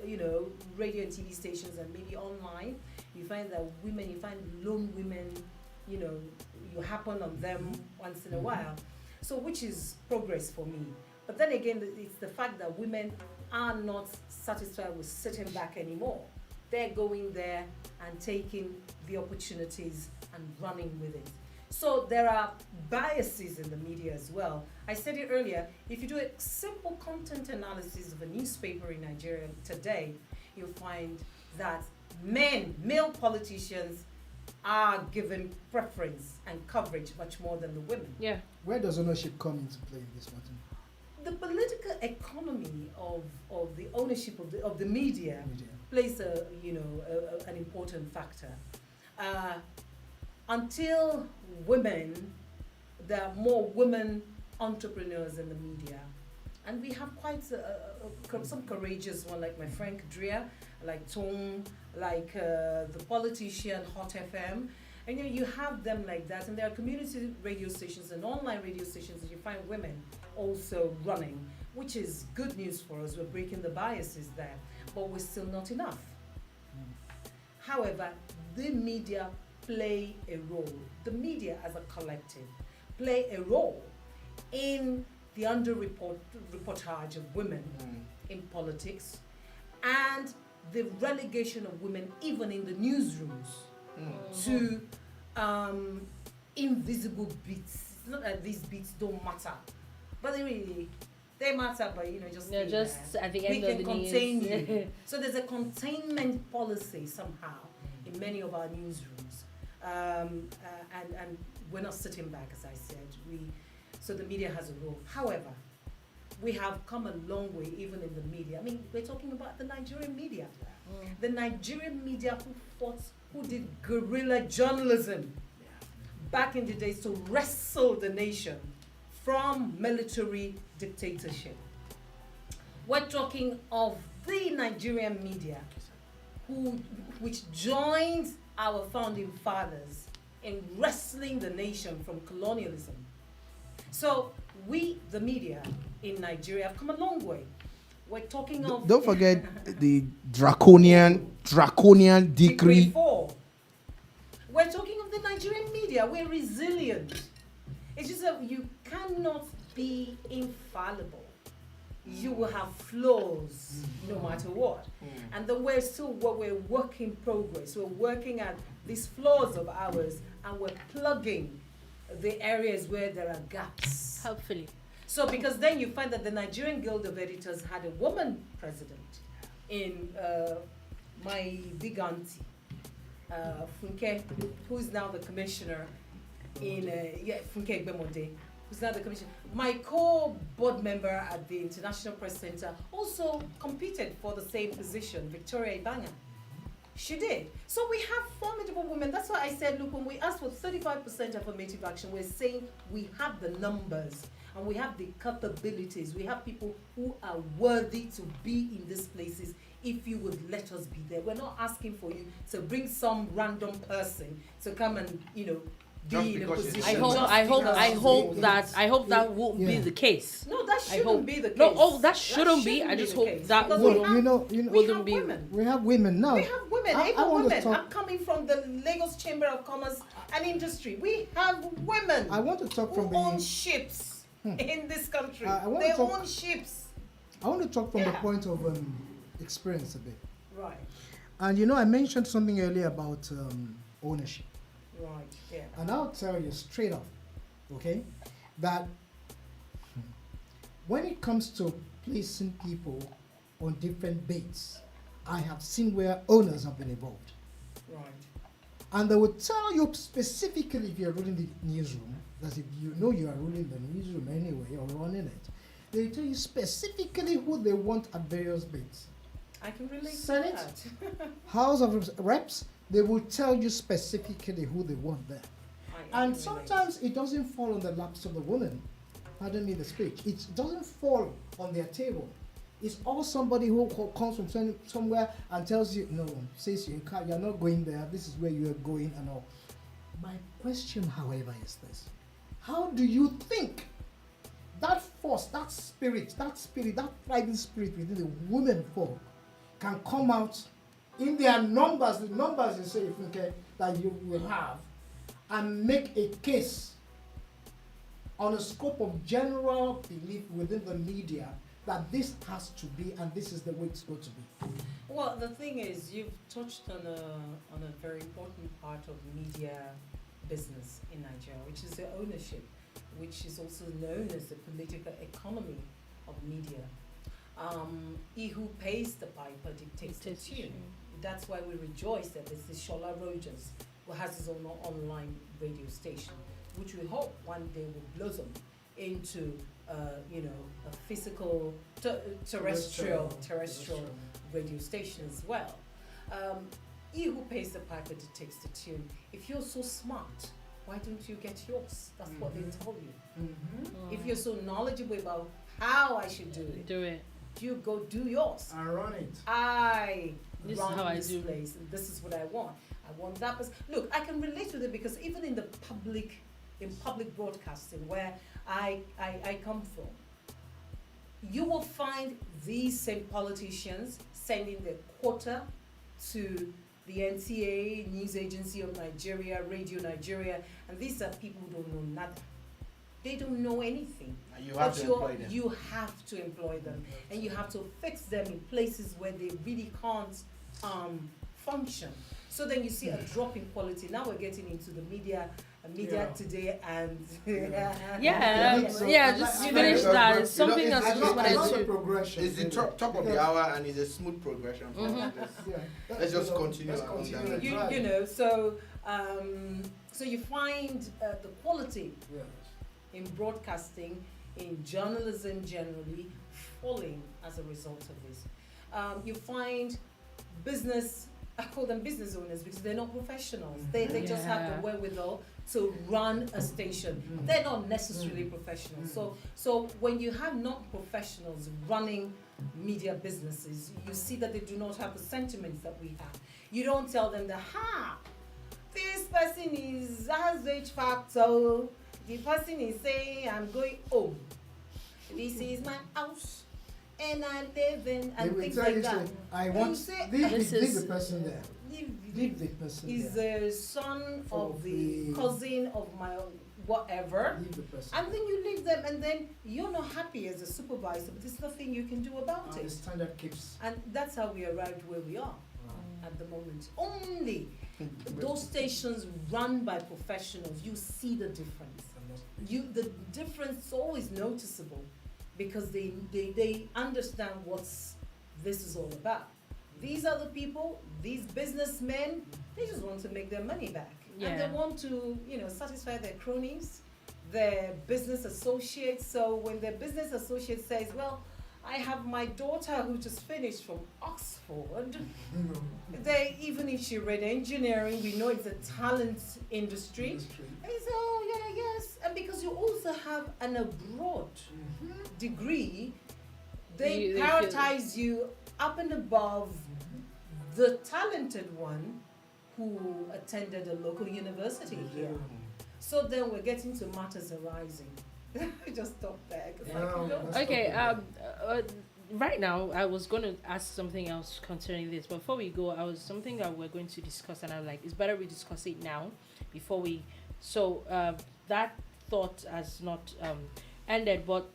radio and TV stations and maybe online, you find that you find lone women, you happen on them once in a while. So which is progress for me. But then again, it's the fact that women are not satisfied with sitting back anymore. They're going there and taking the opportunities and running with it. So there are biases in the media as well. I said it earlier, if you do a simple content analysis of a newspaper in Nigeria today, you'll find that male politicians are given preference and coverage much more than the women. yeah. Where does ownership come into play in this matter? The political economy of the ownership of the media Media. plays an important factor. Until there are more women entrepreneurs in the media, and we have quite some courageous one like my friend Drea, like Tom, like the politician Hot FM, and you have them like that, and there are community radio stations and online radio stations that you find women also running, which is good news for us. We're breaking the biases there, but we're still not enough. However, the media play a role. The media as a collective play a role in the reportage of women in politics and the relegation of women even in the newsrooms to invisible beats. It's not that these beats don't matter, but they matter, but just Yeah, stay just there. at the We end can of the contain news. you. So there's a containment policy somehow in many of our newsrooms, and we're not sitting back, as I said. So the media has a role. However, we have come a long way even in the media. I mean, we're talking about the Nigerian media. The Nigerian media who did guerrilla journalism back in the days to wrestle the nation from military dictatorship. We're talking of the Nigerian media which joined our founding fathers in wrestling the nation from colonialism. So we, the media in Nigeria, have come a long way. We're talking of... Don't forget the draconian Decree decree. 4. We're talking of the Nigerian media. We're resilient. It's just that you cannot be infallible. You will have flaws no matter what. And then we're work in progress. We're working at these flaws of ours and we're plugging the areas where there are gaps. Hopefully. So because then you find that the Nigerian Guild of Editors had a woman president in my big auntie, Funke, who is now the commissioner in, Funke Bemode, who's now the commissioner. My co-board member at the International Press Center also competed for the same position, Victoria Ibanga. She did. So we have formidable women. That's why I said, look, when we ask for 35% affirmative action, we're saying we have the numbers and we have the capabilities. We have people who are worthy to be in these places if you would let us be there. We're not asking for you to bring some random person to come and, Just be in a because it's position. I hope that won't be Yeah. the case. No, that I shouldn't hope- be the case. No, that shouldn't be. I just the hope case, that because would- we have- you know, we wouldn't have be- women. we have women now. We have women, I even want to women. talk- I'm coming from the Lagos Chamber of Commerce and Industry. We have women I want to talk who from own the. ships in this country. I want They to talk- own ships. I want to talk from the Yeah. point of experience a bit. Right, And I mentioned something earlier about ownership. right, yeah. And I'll tell you straight up, okay, that when it comes to placing people on different baits, I have seen where owners have been involved. Right. And they will tell you specifically if you're ruling the newsroom, that if you know you are ruling the newsroom anyway or running it, they tell you specifically who they want at various baits. I can relate Senate? to that. House of Reps, they will tell you specifically who they want there. I And can sometimes it doesn't fall on the laps of the woman. Pardon me the speech. It doesn't fall on their table. It's all somebody who comes from somewhere and tells you, no, says you can't, you're not going there, this is where you're going and all. My question, however, is this. How do you think that force, that spirit, that fighting spirit within the women folk can come out in their numbers, the numbers you say, okay, that you will have, and make a case on a scope of general belief within the media that this has to be and this is the way it's going to be? Well, the thing is, you've touched on a very important part of media business in Nigeria, which is the ownership, which is also known as the political economy of media. He who pays the piper dictates the tune. That's why we rejoice that there's this Shola Rogers who has his own online radio station, which we hope one day will blossom into a physical terrestrial radio station as well. He who pays the piper dictates the tune. If you're so smart, why don't you get yours? That's what they tell you. If you're so knowledgeable about how I should do it, you go do yours. I run it. This is Run how I this do. place, and this is what I want. I want that person. Look, I can relate with it because even in public broadcasting where I come from, you will find these same politicians sending their quota to the NTA, News Agency of Nigeria, Radio Nigeria, and these are people who don't know nothing. They don't know anything. And you have But to employ them. you have to employ them, and you have to fix them in places where they really can't function. So then you see a drop in quality. Now we're getting into the media today, and Just finish that. It's something else I just wanted the to. progression. It's the top of the hour, and it's a smooth progression. Let's just continue. So you find the quality in broadcasting, in journalism generally, falling as a result of this. You find I call them business owners because they're not professionals. They just have the wherewithal to run a station. They're not necessarily professionals. So when you have non-professionals running media businesses, you see that they do not have the sentiments that we have. You don't tell them that, this person has H factor. The person is saying, I'm going home. This is my house. And I live in, and things like that. I want leave the person there. Leave the person there. Is the son of the cousin of my whatever. Leave the person. And then you leave them, and then you're not happy as a supervisor, but there's nothing you can do about The it. standard keeps. And that's how we arrived where we are at the moment. Only those stations run by professionals, you see the difference. The difference is always noticeable because they understand what this is all about. These are the people, these businessmen, they just want to make their money back. And they want to, satisfy their cronies, their business associates. So when their business associate says, well, I have my daughter who just finished from Oxford. Even if she read engineering, we know it's a talent industry. And you say, yes. And because you also have an abroad degree, they prioritize you up and above the talented one who attended a local university here. So then we're getting to matters arising. Just stop there. Right now, I was going to ask something else concerning this. Before we go, something that we're going to discuss, and I'm like, it's better we discuss it now before we. So that thought has not ended. But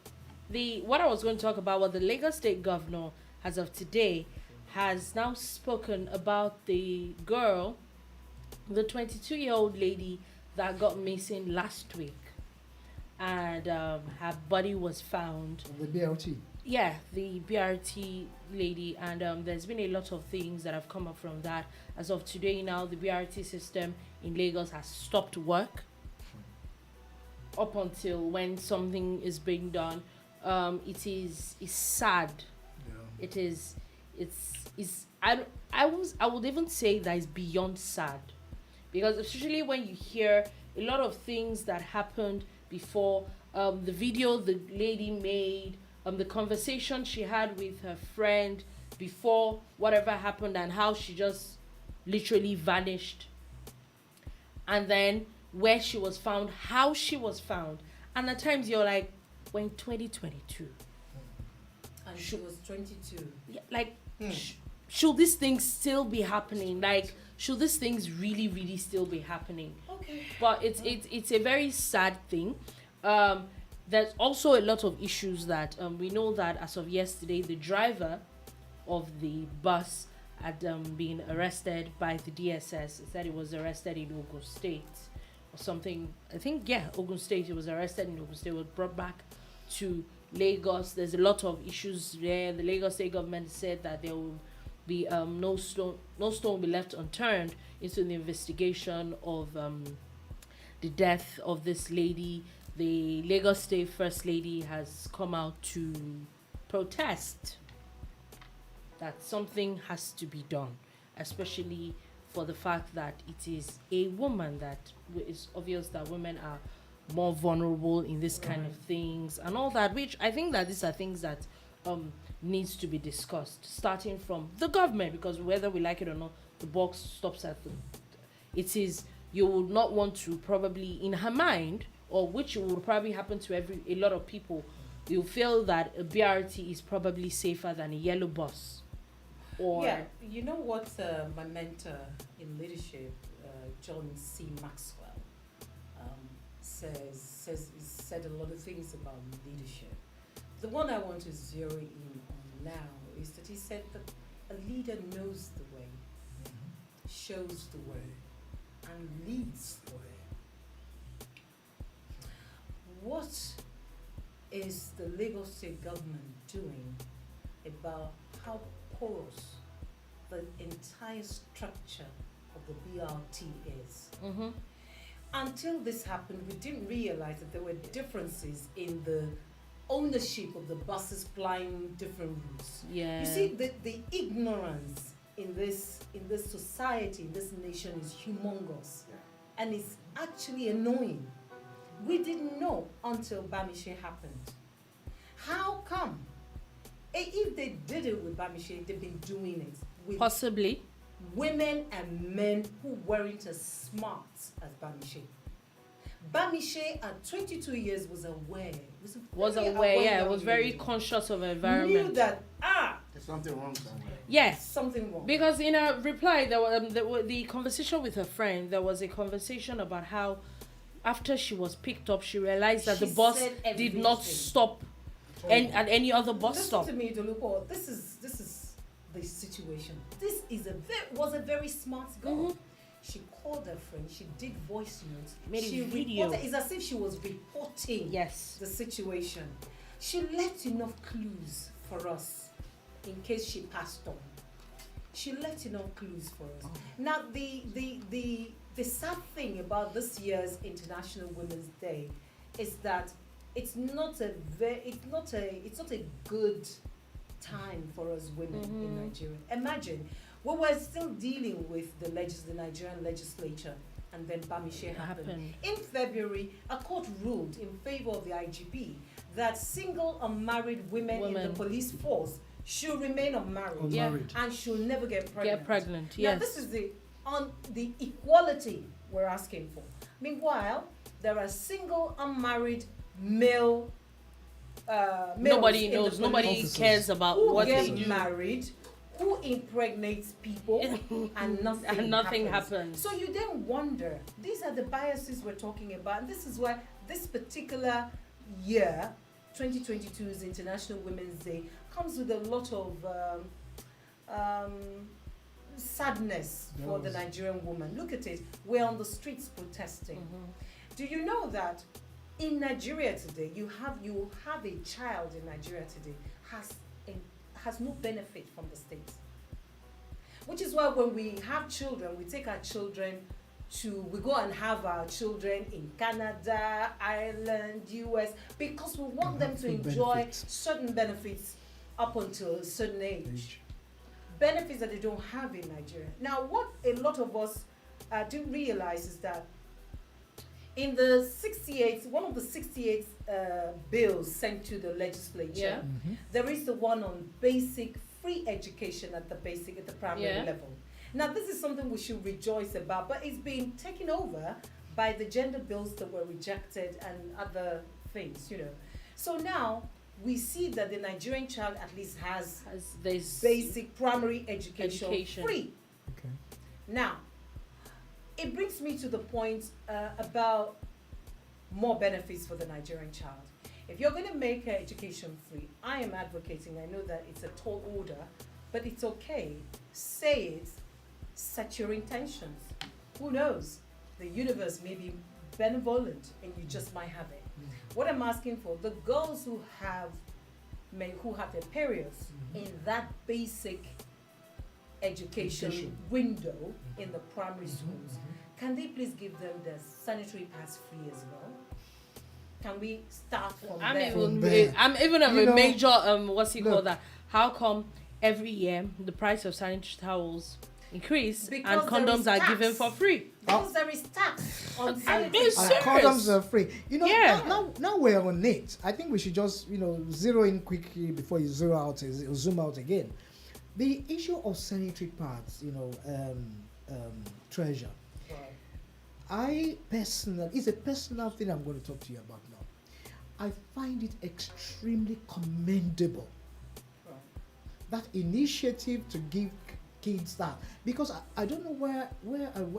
what I was going to talk about was the Lagos State Governor, as of today, has now spoken about the girl, the 22-year-old lady that got missing last week. And her body was found. The BLT. Yeah, the BRT lady, and there's been a lot of things that have come up from that. As of today now, the BRT system in Lagos has stopped work up until when something is being done. It's sad. Yeah. I would even say that it's beyond sad, because especially when you hear a lot of things that happened before, the video the lady made, the conversation she had with her friend before whatever happened, and how she just literally vanished, and then where she was found, how she was found, and at times you're like, we're in 2022 and she was 22. Should these things still be happening? Should these things really, really still be happening? Okay. But it's a very sad thing. There's also a lot of issues that we know that as of yesterday, the driver of the bus had been arrested by the DSS. It said he was arrested in Ogun State or something. I think, Ogun State. He was arrested in Ogun State, was brought back to Lagos. There's a lot of issues there. The Lagos State government said that there will be no stone will be left unturned into the investigation of the death of this lady. The Lagos State First Lady has come out to protest that something has to be done, especially for the fact that it is a woman, that it's obvious that women are more vulnerable in this kind of things and all that, which I think that these are things that needs to be discussed, starting from the government, because whether we like it or not, the box stops at you would not want to probably, in her mind, or which will probably happen to a lot of people, you feel that a BRT is probably safer than a yellow bus. Or yeah, you know what my mentor in leadership, John C. Maxwell, said a lot of things about leadership. The one I want to zero in on now is that he said that a leader knows the way, shows the way, and leads the way. What is the Lagos State government doing about how porous the entire structure of the BRT is? Mm-hmm. Until this happened, we didn't realize that there were differences in the ownership of the buses plying different routes. Yeah. You see, the ignorance in this society, in this nation is humongous, and it's actually annoying. We didn't know until Bamishe happened. How come? If they did it with Bamishe, they've been doing it with Possibly. women and men who weren't as smart as Bamishe. Bamishe at 22 years was aware. Was very aware, yeah. young Was very lady. conscious of Knew environment. that There's something wrong somewhere. Yes. something wrong. Because in a reply, there was the conversation with her friend. There was a conversation about how, after she was picked up, she realized that She the bus said did not everything. stop at any other bus Listen stop. to me, Dolupo. This is the situation. This is was a very smart girl. Mhm. She called her friend. She did voice notes. Made a she video. reported. It's as if she was reporting Yes. the situation. She left enough clues for us in case she passed on. She left enough clues for us. Now the sad thing about this year's International Women's Day is that it's not a good time for us women in Mhm. Nigeria. Imagine we were still dealing with the Nigerian legislature, and then Bamishe happened. In February, a court ruled in favor of the IGP that single unmarried women in the police force should remain unmarried, and should never get pregnant. Get pregnant. Now, Yes. this is the equality we're asking for. Meanwhile, there are single unmarried males Nobody in the knows. police Nobody officers cares about who what get they do. married, who impregnates people, and nothing happens. So you then wonder, these are the biases we're talking about, and this is why this particular year, 2022's International Women's Day, comes with a lot of sadness for the Nigerian woman. Look at it. We're on the streets protesting. Do you know that in Nigeria today, you have a child in Nigeria today has no benefit from the state. Which is why when we have children, we take our children we go and have our children in Canada, Ireland, US, because we want them to enjoy certain benefits up until a certain age. Benefits that they don't have in Nigeria. Now, what a lot of us didn't realize is that in the 68, one of the 68 bills sent to the legislature, there is the one on basic free education at the primary level. Now, this is something we should rejoice about, but it's been taken over by the gender bills that were rejected and other things, So now we see that the Nigerian child at least has this basic primary education free. Okay. Now, it brings me to the point about more benefits for the Nigerian child. If you're going to make education free, I am advocating, I know that it's a tall order, but it's okay. Say it, set your intentions. Who knows? The universe may be benevolent and you just might have it. What I'm asking for, the girls who have their periods in that basic education window in the primary schools, can they please give them the sanitary pads free as well? Can we start from there? I'm even a major called that? How come every year the price of sanitary towels increase and condoms are given for free? Because there is tax on sanitary being pads. serious. Condoms are free. Now we're on it. I think we should just zero in quickly before you zoom out again. The issue of sanitary pads, Treasure. I personally, it's a personal thing I'm going to talk to you about now. I find it extremely commendable that initiative to give kids that, because I don't know where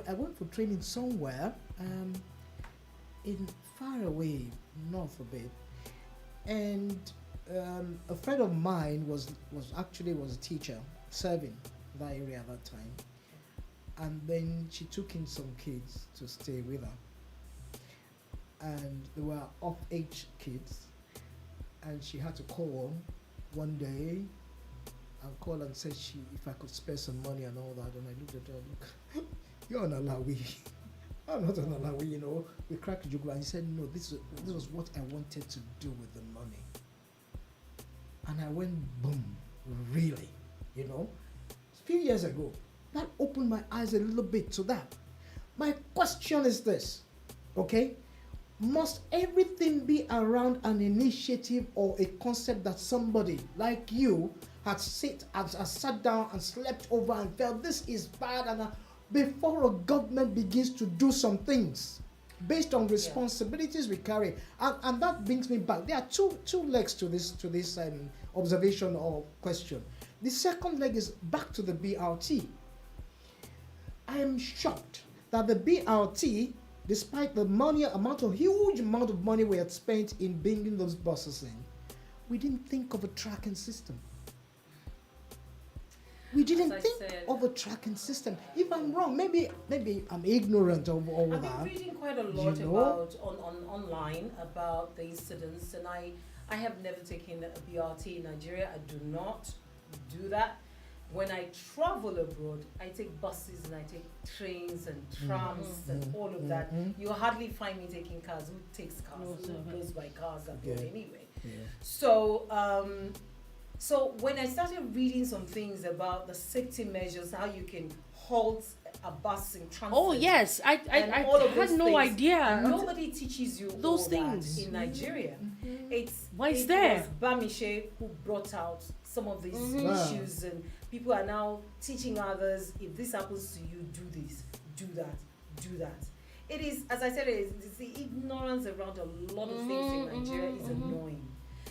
I went for training somewhere in far away north a bit, and a friend of mine was a teacher serving that area at that time, and then she took in some kids to stay with her, and they were off-age kids, and she had to call one day and call and said if I could spare some money and all that, and I looked at her, look, you're an Alawi. I'm not an Alawi, you know. We cracked the jugular, and he said, no, this was what I wanted to do with the money. And I went, boom, really, you know. A few years ago, that opened my eyes a little bit to that. My question is this, okay? Must everything be around an initiative or a concept that somebody like you has sat down and slept over and felt this is bad, and before a government begins to do some things based on responsibilities we carry, and that brings me back. There are two legs to this observation or question. The second leg is back to the BRT. I am shocked that the BRT, despite the huge amount of money we had spent in bringing those buses in, we didn't think of a tracking system. We didn't think of a tracking system. If I'm wrong, maybe I'm ignorant of all that. I've been reading quite a lot about online about the incidents, and I have never taken a BRT in Nigeria. I do not do that. When I travel abroad, I take buses and I take trains and trams and all of that. You hardly find me taking cars. Who takes cars? Who goes by cars abroad anyway? Yeah. So when I started reading some things about the safety measures, how you can halt a bus in transit. Oh yes, I had no idea. Nobody teaches you those all things that in Nigeria. It was Bamishe who brought out some of these issues, and people are now teaching others, if this happens to you, do this, do that, do that. It is, as I said, it's the ignorance around a lot of things in Nigeria is annoying.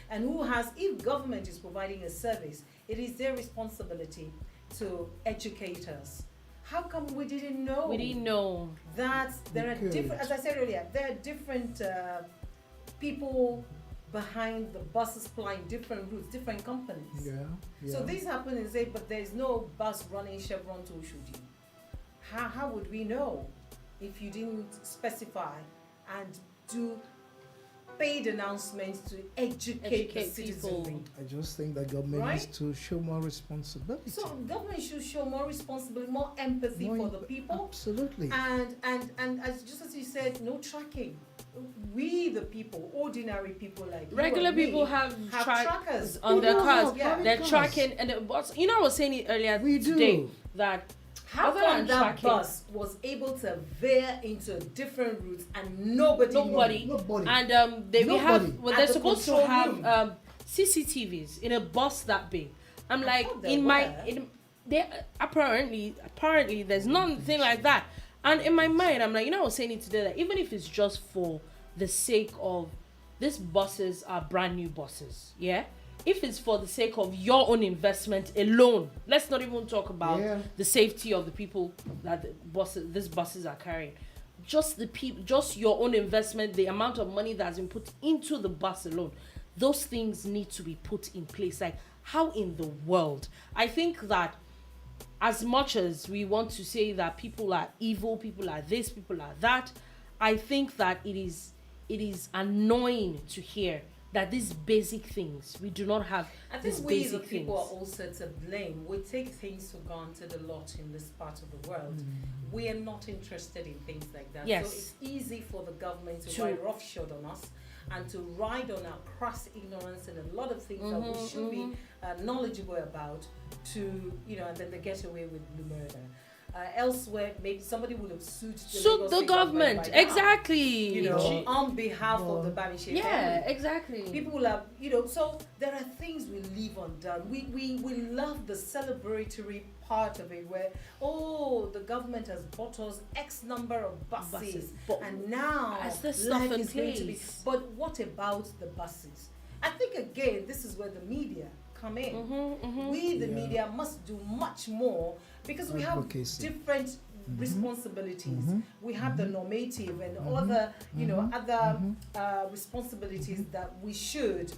And if government is providing a service, it is their responsibility to educate us. How come we didn't know? We didn't know that there are different, as I said earlier, there are different people behind the buses flying different routes, different companies. Yeah. So this happened and say, but there's no bus running Chevron to Oshodi. How would we know if you didn't specify and do paid announcements to educate the citizenry? I just think that government needs to show more responsibility. So government should show more responsibility, more empathy for the people. Absolutely. And as you said, no tracking. We the people, ordinary people like regular people have trackers on their cars. They're tracking, and I was saying it earlier today that how come that bus was able to veer into different routes and nobody and they're supposed to have CCTVs in a bus that big. I'm like, apparently there's nothing like that. And in my mind, I'm like, I was saying it today that even if it's just for the sake of these buses are brand new buses, if it's for the sake of your own investment alone, let's not even talk about the safety of the people that these buses are carrying. Just your own investment, the amount of money that's been put into the bus alone, those things need to be put in place. Like, how in the world? I think that as much as we want to say that people are evil, people are this, people are that, I think that it is annoying to hear that these basic things, we do not have. I think we the people are also to blame. We take things for granted a lot in this part of the world. We are not interested in things like that. Yes. So it's easy for the government to ride roughshod on us and to ride on our crass ignorance and a lot of things that we should be knowledgeable about to, and then they get away with murder. Elsewhere, maybe somebody would have sued the government. Exactly. On behalf of the Bamishe family. Yeah, exactly. People will have, so there are things we leave undone. We love the celebratory part of it where, the government has bought us X number of buses and now as the life is going to be. But what about the buses? I think, again, this is where the media come in. We, the media, must do much more because we have different responsibilities. We have the normative and other, other responsibilities that we should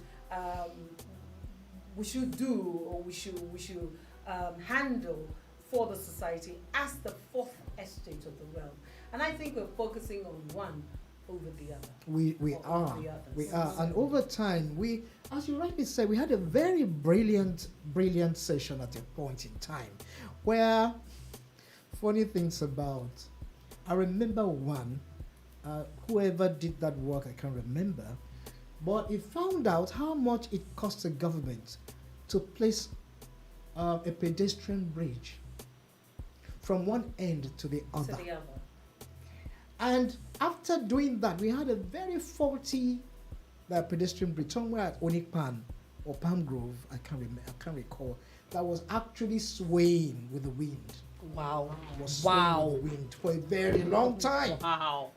do, or we should handle for the society as the fourth estate of the realm. And I think we're focusing on one over the other. We are, and over time, we, as you rightly said, we had a very brilliant session at a point in time, where funny things about, I remember one, whoever did that work, I can't remember, but he found out how much it cost the government to place a pedestrian bridge from one end to the other. And after doing that, we had a very faulty pedestrian bridge somewhere at Onikpan or Palm Grove, I can't recall, that was actually swaying with the wind. Wow. Was swaying with the wind for a very long time. Wow.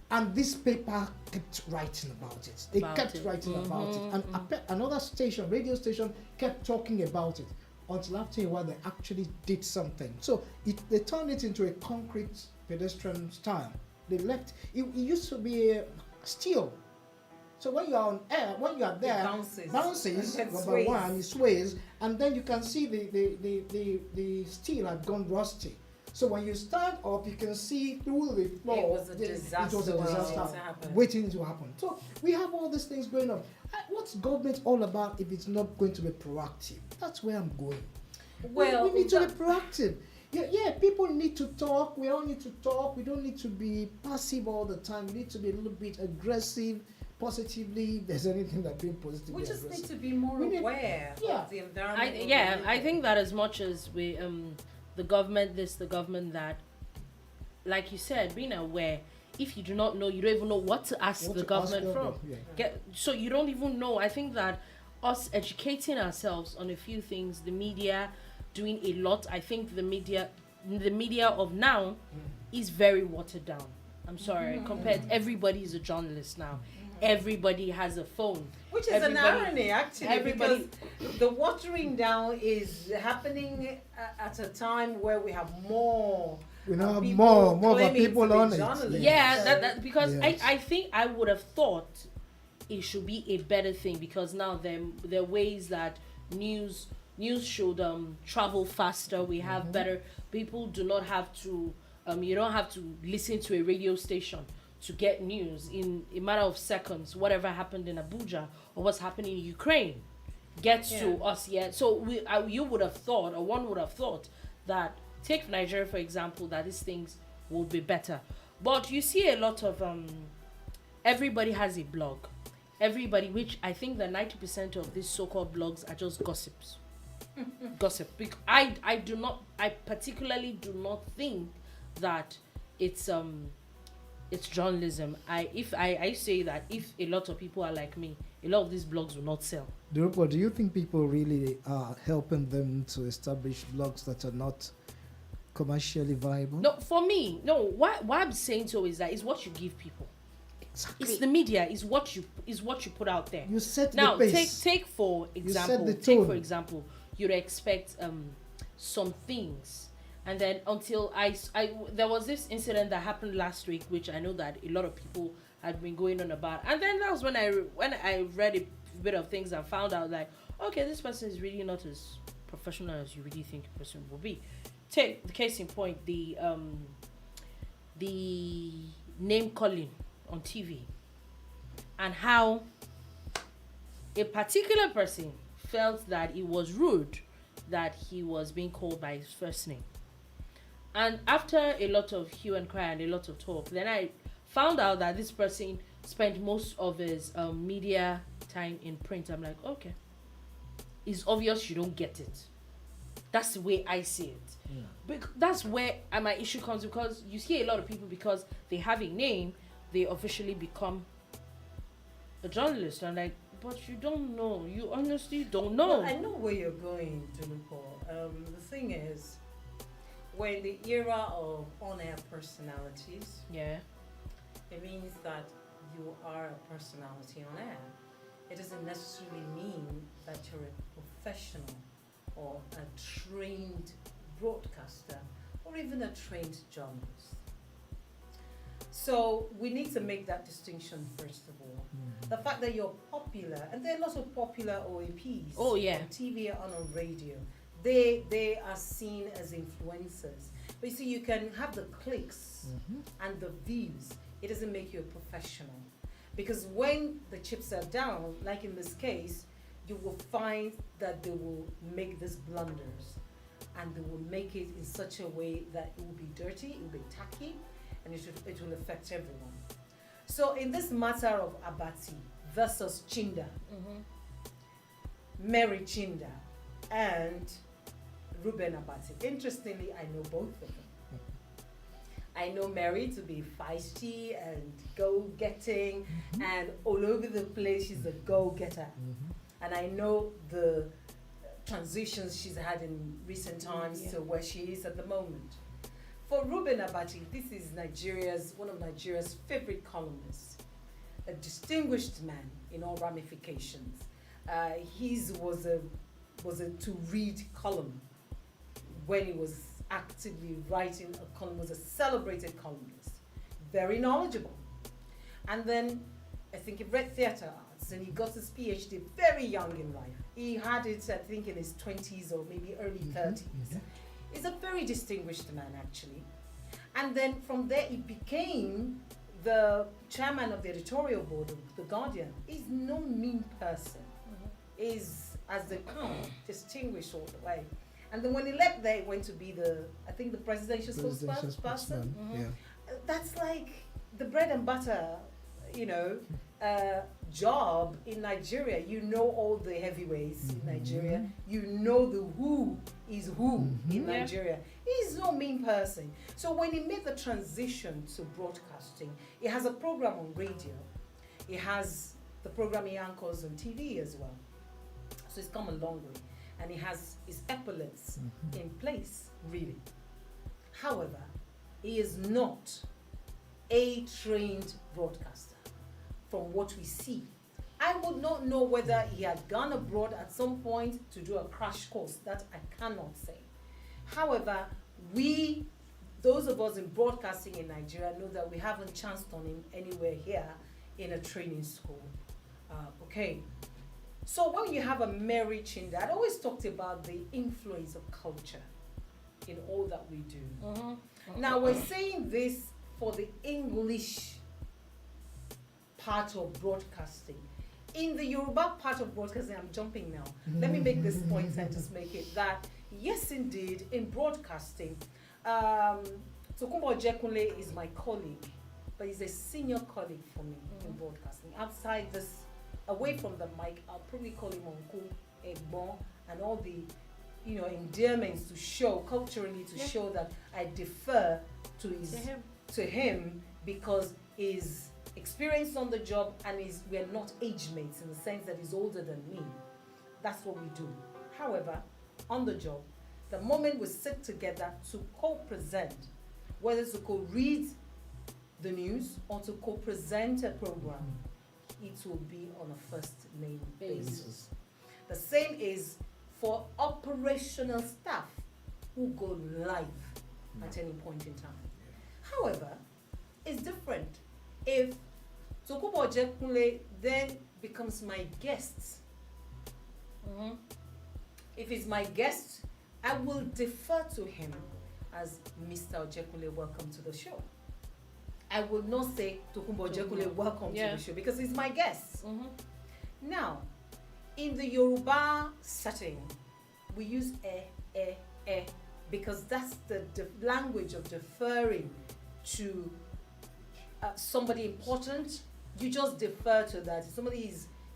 And this paper kept writing about it. They kept writing about it. And another station, radio station, kept talking about it until after a while they actually did something. So they turned it into a concrete pedestrian style. They left, it used to be steel. So when you are on air, when you are there, it bounces number one, it sways, and then you can see the steel had gone rusty. So when you stand up, you can see through the floor. It was a disaster waiting to happen. So we have all these things going on. What's government all about if it's not going to be proactive? That's where I'm going. Well, we need to be proactive. Yeah, people need to talk. We all need to talk. We don't need to be passive all the time. We need to be a little bit aggressive, positively. If there's anything that being positively aggressive. We just need to be more aware of the environment. I think that as much as we, the government this, the government that, like you said, being aware. If you do not know, you don't even know what to ask the government from. So you don't even know. I think that us educating ourselves on a few things, the media doing a lot. I think the media of now is very watered down. I'm sorry, compared, everybody is a journalist now. Everybody has a phone. Which is an irony, actually, because the watering down is happening at a time where we have more. We now have more people on it. Yeah, because I think I would have thought it should be a better thing, because now there are ways that news should travel faster. We have better, people do not have to you don't have to listen to a radio station to get news in a matter of seconds. Whatever happened in Abuja or what's happening in Ukraine gets to us. So you would have thought, or one would have thought, that take Nigeria for example, that these things will be better. But you see a lot of everybody has a blog. Everybody, which I think that 90% of these so-called blogs are just gossips. Gossip. I particularly do not think that it's journalism. I say that if a lot of people are like me, a lot of these blogs will not sell. Do you think people really are helping them to establish blogs that are not commercially viable? No, for me, no. Why I'm saying so is that it's what you give people. Exactly. It's the media. Is what you put out there. You set now, the pace. Take for example. You'd expect some things, and then until there was this incident that happened last week, which I know that a lot of people had been going on about, and then that was when I read a bit of things and found out like, okay, this person is really not as professional as you really think a person will be. Take the case in point, the name calling on TV, and how a particular person felt that it was rude that he was being called by his first name. And after a lot of hue and cry and a lot of talk, then I found out that this person spent most of his media time in print. I'm like, okay, it's obvious you don't get it. That's the way I see it. But that's where my issue comes, because you see a lot of people, because they have a name, they officially become a journalist. I'm like, but you don't know. You honestly don't know. Well, I know where you're going, Junipo. The thing is, we're in the era of on-air personalities. Yeah. It means that you are a personality on air. it doesn't necessarily mean that you're a professional or a trained broadcaster or even a trained journalist. So we need to make that distinction first of all. The fact that you're popular, and there are lots of popular OAPs on TV and on radio, they are seen as influencers. But you see, you can have the clicks and the views. It doesn't make you a professional. Because when the chips are down, like in this case, you will find that they will make these blunders, and they will make it in such a way that it will be dirty, it will be tacky, and it will affect everyone. So in this matter of Abati versus Chinda, Mary Chinda and Ruben Abati, interestingly, I know both of them. I know Mary to be feisty and go-getting and all over the place. She's a go-getter. And I know the transitions she's had in recent times to where she is at the moment. For Ruben Abati, this is one of Nigeria's favorite columnists, a distinguished man in all ramifications. His was a to-read column when he was actively writing a column, was a celebrated columnist, very knowledgeable. And then I think he read theatre arts and he got his PhD very young in life. He had it, I think, in his 20s or maybe early 30s. He's a very distinguished man, actually. And then from there, he became the chairman of the editorial board of The Guardian. He's no mean person. He's, as they come, distinguished all the way. And then when he left there, he went to be the presidential spokesperson. That's like the bread and butter, job in Nigeria. You know all the heavyweights in Nigeria. You know the who is who in Nigeria. He's no mean person. So when he made the transition to broadcasting, he has a program on radio. He has the program he anchors on TV as well. So he's come a long way. And he has his epaulets in place, really. However, he is not a trained broadcaster from what we see. I would not know whether he had gone abroad at some point to do a crash course. That I cannot say. However, those of us in broadcasting in Nigeria know that we haven't chanced on him anywhere here in a training school. So when you have a Mary Chinda, I'd always talked about the influence of culture in all that we do. Now we're saying this for the English part of broadcasting. In the Yoruba part of broadcasting, I'm jumping now. Let me make this point and just make it that, yes indeed, in broadcasting, Tokunbo Jekunle is my colleague, but he's a senior colleague for me in broadcasting. Outside this, away from the mic, I'll probably call him Uncle, Egbon, and all the endearments to show, culturally to show that I defer to him because he's experienced on the job and we're not age mates in the sense that he's older than me. That's what we do. However, on the job, the moment we sit together to co-present, whether to co-read the news or to co-present a program, it will be on a first name basis. The same is for operational staff who go live at any point in time. However, it's different. If Tokunbo Jekunle then becomes my guest, if he's my guest, I will defer to him as Mr. Ojekunle, welcome to the show. I will not say Tokunbo Ojekunle, welcome to the show because he's my guest. Now, in the Yoruba setting, we use because that's the language of deferring to somebody important. You just defer to that.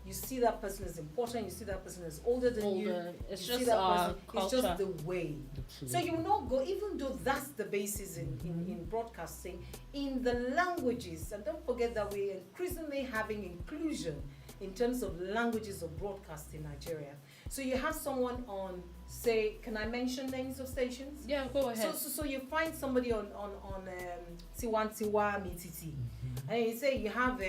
You see that person is important, you see that person is older than you. It's you just see that our person, culture. it's just the way. Absolutely. So you will not go, even though that's the basis in broadcasting, in the languages, and don't forget that we're increasingly having inclusion in terms of languages of broadcast in Nigeria. So you have someone on, say, can I mention names of stations? Yeah, go ahead. So you find somebody on Tiwantiwa Mititi, and you say you have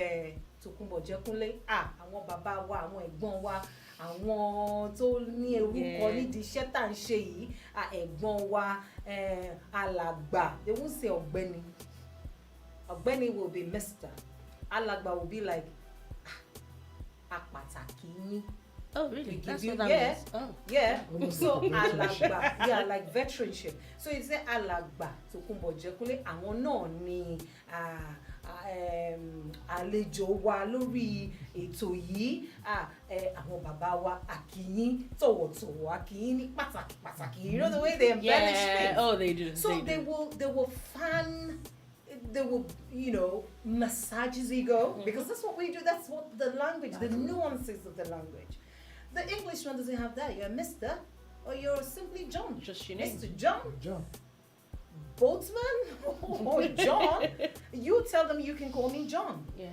Tòkunbọ̀ Jẹ́kúnlé, àwọn bàbá wa, àwọn ẹ̀gbọ́n wa, àwọn tó ní orúkọ nídìí iṣẹ́ tá à ń ṣe yìí, ẹ̀gbọ́n wa, alàgbà, they won't say ọ̀gbẹ́ni. Ọ̀gbẹ́ni will be Mr. Alàgbà will be like, apàtàkì yín. Oh, really? That's what that Yeah. means. Oh. Yeah. So alàgbà, yeah, like veteranship. So you say alàgbà Tòkunbọ̀ Jẹ́kúnlé, àwọn náà ni àlejò wa lórí ètò yìí. Àwọn bàbá wa àkíyín tọ̀wọ̀tọ̀wọ̀, àkíyín ní pàtàkì. You know the way they embellish things. Oh, they do. So they will fan, they will, massage his ego, because that's what we do. That's what the language, the nuances of the language. The English one doesn't have that. You're Mr. or you're simply John. Just your name. Mr. John. John. Boatman or John. You tell them you can call me John. Yeah.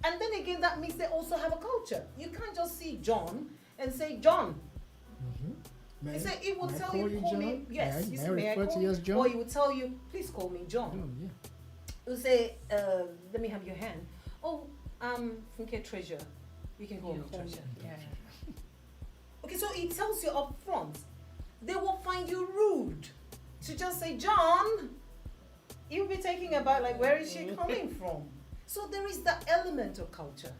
And then again, that means they also have a culture. You can't just see John and say John. He will tell you, call me. Yes, you say, may I call you as John? Or he will tell you, please call me John. Yeah. He will say, let me have your hand. Oh, Funke Treasure. You can call me Treasure. Yeah. Okay, so he tells you up front. They will find you rude to just say, John. You'll be taking about like, where is she coming from? So there is that element of culture.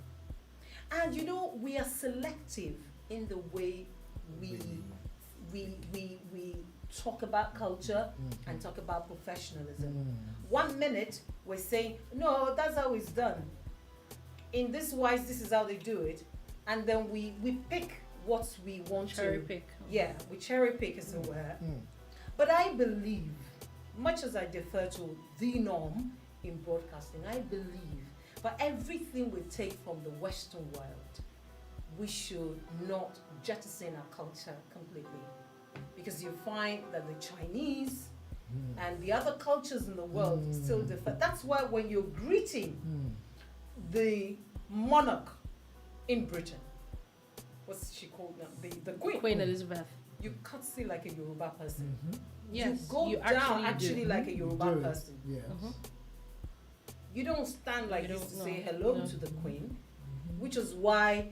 And we are selective in the way we talk about culture and talk about professionalism. 1 minute we're saying, no, that's how it's done. In this wise, this is how they do it. And then we pick what we want Cherry pick. Yeah, we cherry pick as it were. But I believe, much as I defer to the norm in broadcasting, I believe for everything we take from the Western world, we should not jettison our culture completely. Because you find that the Chinese and the other cultures in the world still differ. That's why when you're greeting the monarch in Britain, what's she called now? The Queen. Queen Elizabeth. You can't see like a Yoruba person. Yes, you go you down actually do. like a Yoruba person. Yes. You don't stand like You this don't- to no, say hello no. to the Queen, which is why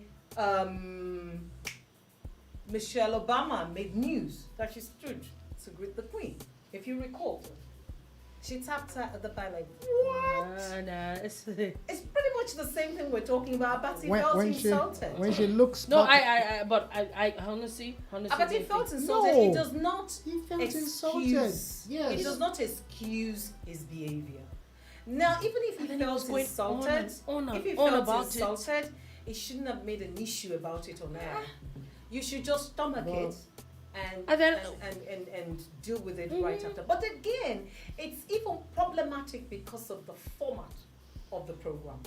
Michelle Obama made news that she stood to greet the Queen. If you recall, she tapped her at the back like, what? No, it's It's pretty much the same thing we're talking about. Abati felt When insulted. she looks no. back, I honestly. Abati don't felt think- insulted. No. It does not he felt insulted. excuse. Yes. It does not excuse his behavior. Now, even if And he then he was felt going insulted, on if he and on felt about insulted, he shouldn't have made an issue about it on air. You should just stomach it And then- and deal with it right after. But again, it's even problematic because of the format of the program.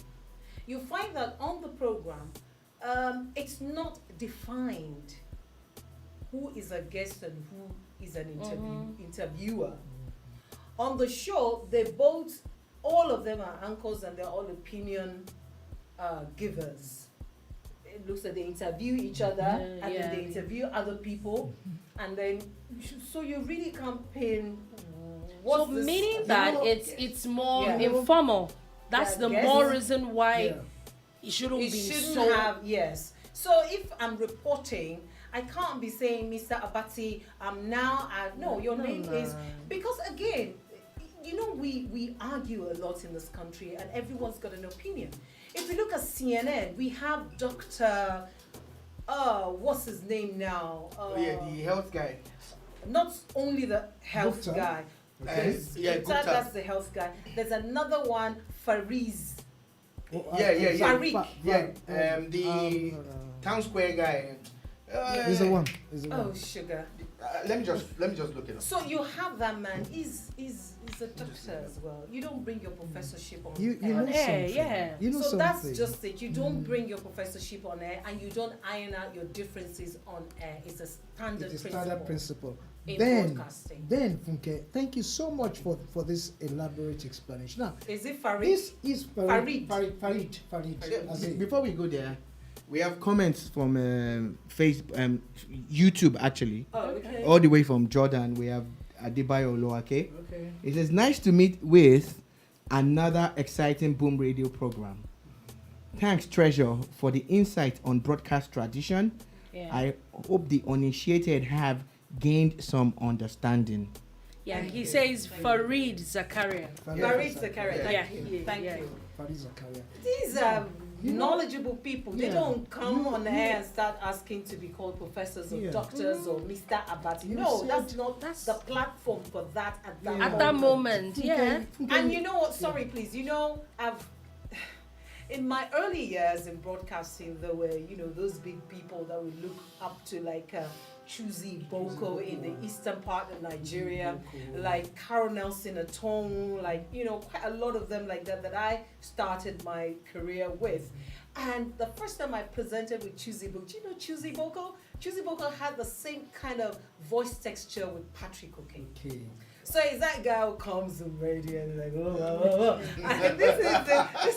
You find that on the program, it's not defined who is a guest and who is an interviewer. On the show, all of them are anchors and they're all opinion givers. It looks like they interview each other and then they interview other people, and then so you really can't pin what's So this, meaning you that know, it's more Yeah. informal. That's Yeah, the yes. more reason why Yeah. it shouldn't it be shouldn't so. have, yes. So if I'm reporting, I can't be saying, Mr. Abati, no, your name is, because again, we argue a lot in this country and everyone's got an opinion. If you look at CNN, we have Dr. What's his name now? the health guy. Not only the health Gupta. guy. Gupta. That's the health guy. There's another one, Fariz. Farik. The town square guy. Is the one. Oh, sugar. Let me just look it up. So you have that man. He's a doctor as well. You don't bring your professorship on You air. know air, something. yeah. You know So something. that's just it. You don't bring your professorship on air, and you don't iron out your differences on air. It's a standard It's a principle. standard principle. in Then, broadcasting. Funke, thank you so much for this elaborate explanation. Now, Is it Farid? this is Farid. Farid. As in- Before we go there, we have comments from Facebook, YouTube actually, Oh, okay. all the way from Jordan. We have Adebayo Oloake. Okay. It says, nice to meet with another exciting Boom Radio program. Thanks, Treasure, for the insight on broadcast tradition. Yeah. I hope the uninitiated have gained some understanding. Yeah, he says Farid Zakaria. Farid Zakaria. Yeah, Thank yeah. you. Farid Zakaria. These are knowledgeable people. They Yeah. don't come on air and start asking to be called professors or Yeah. doctors or Mr. Abati. You No, said- that's not the platform for that at that Yeah. moment. At that moment, yeah. And you know what? Sorry, please. You know, in my early years in broadcasting, there were, those big people that we look up to, like Chuzi Boko in the eastern part of Nigeria, like Carol Nelson Atong, like, quite a lot of them like that I started my career with. And the first time I presented with Chuzi Boko, do you know Chuzi Boko? Chuzi Boko had the same kind of voice texture with Patrick O'Kane. Okay. So is that guy who comes on radio and like, oh. And this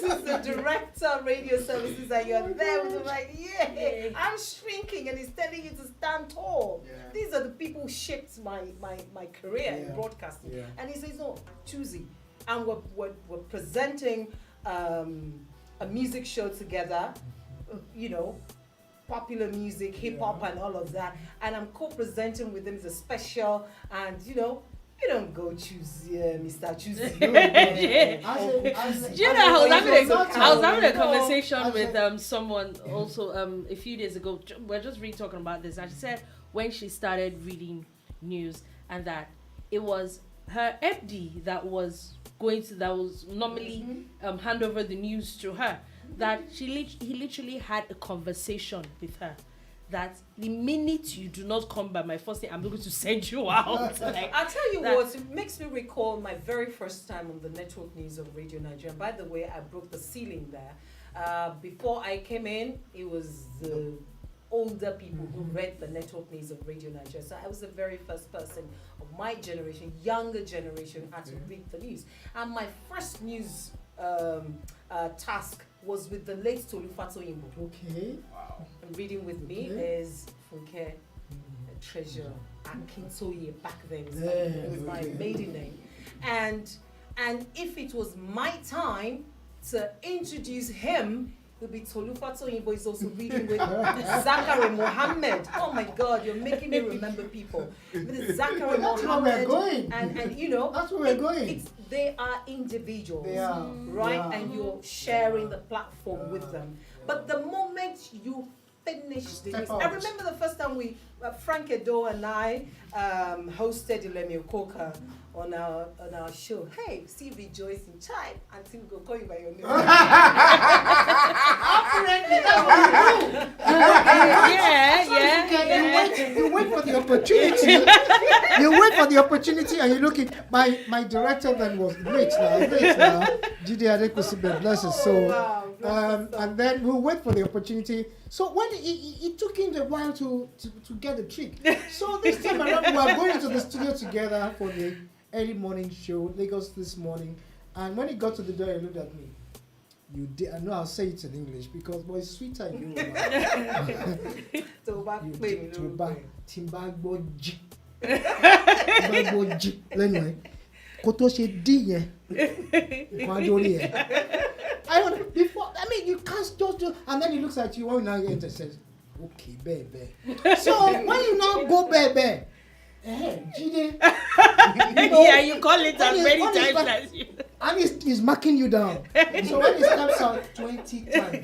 is the director of radio services, and you're there with him like, yeah, I'm shrinking, and he's telling you to stand tall. Yeah. These are the people who shaped my career in broadcasting. Yeah. And he says, no, choosy. And we're presenting a music show together, popular music, hip hop, and all of that. And I'm co-presenting with him as a special, and you don't go choose Mr. Choose. Do you know, I was having a conversation with someone also a few days ago. We're just really talking about this. And she said when she started reading news, and that it was her FD that was normally hand over the news to her. That he literally had a conversation with her. That the minute you do not come by my first name, I'm going to send you out. Like, I'll tell you what, it makes me recall my very first time on the network news of Radio Nigeria. By the way, I broke the ceiling there. Before I came in, it was the older people who read the network news of Radio Nigeria. So I was the very first person of my generation, younger generation, had to read the news. And my first news task was with the late Tolufato Imbo. Okay. And reading with me is Funke Treasure Akintoye back then. It was my maiden name. And if it was my time to introduce him, it would be Tolufato Imbo is also reading with Zachary Mohammed. Oh my God, you're making me remember people. With Zachary That's Mohammed. where we're going. And That's where we're going. They are individuals, They are. right? Yeah. And you're sharing the platform with them. But the moment you finish the news, I remember the first time Frank Edo and I hosted Ilemi Okoka on our show. Hey, Steve Rejoice in Chai, until we go call you by your name. You wait for the opportunity. You wait for the opportunity, and you look at my director then was great now. Jide Adekusibe, bless his soul. And then we'll wait for the opportunity. So when it took him a while to get the trick. So this time around, we are going to the studio together for the early morning show, Lagos This Morning. And when he got to the door, he looked at me. You did. I know I'll say it in English because boy, sweeter you are. Timbagboji. Anyway, koto she di you can't just do, and then he looks at you when you now enter and says, okay, baby. So when you now go baby, Jide, you call it as many times as you. And he's marking you down. So when he steps out 20 times,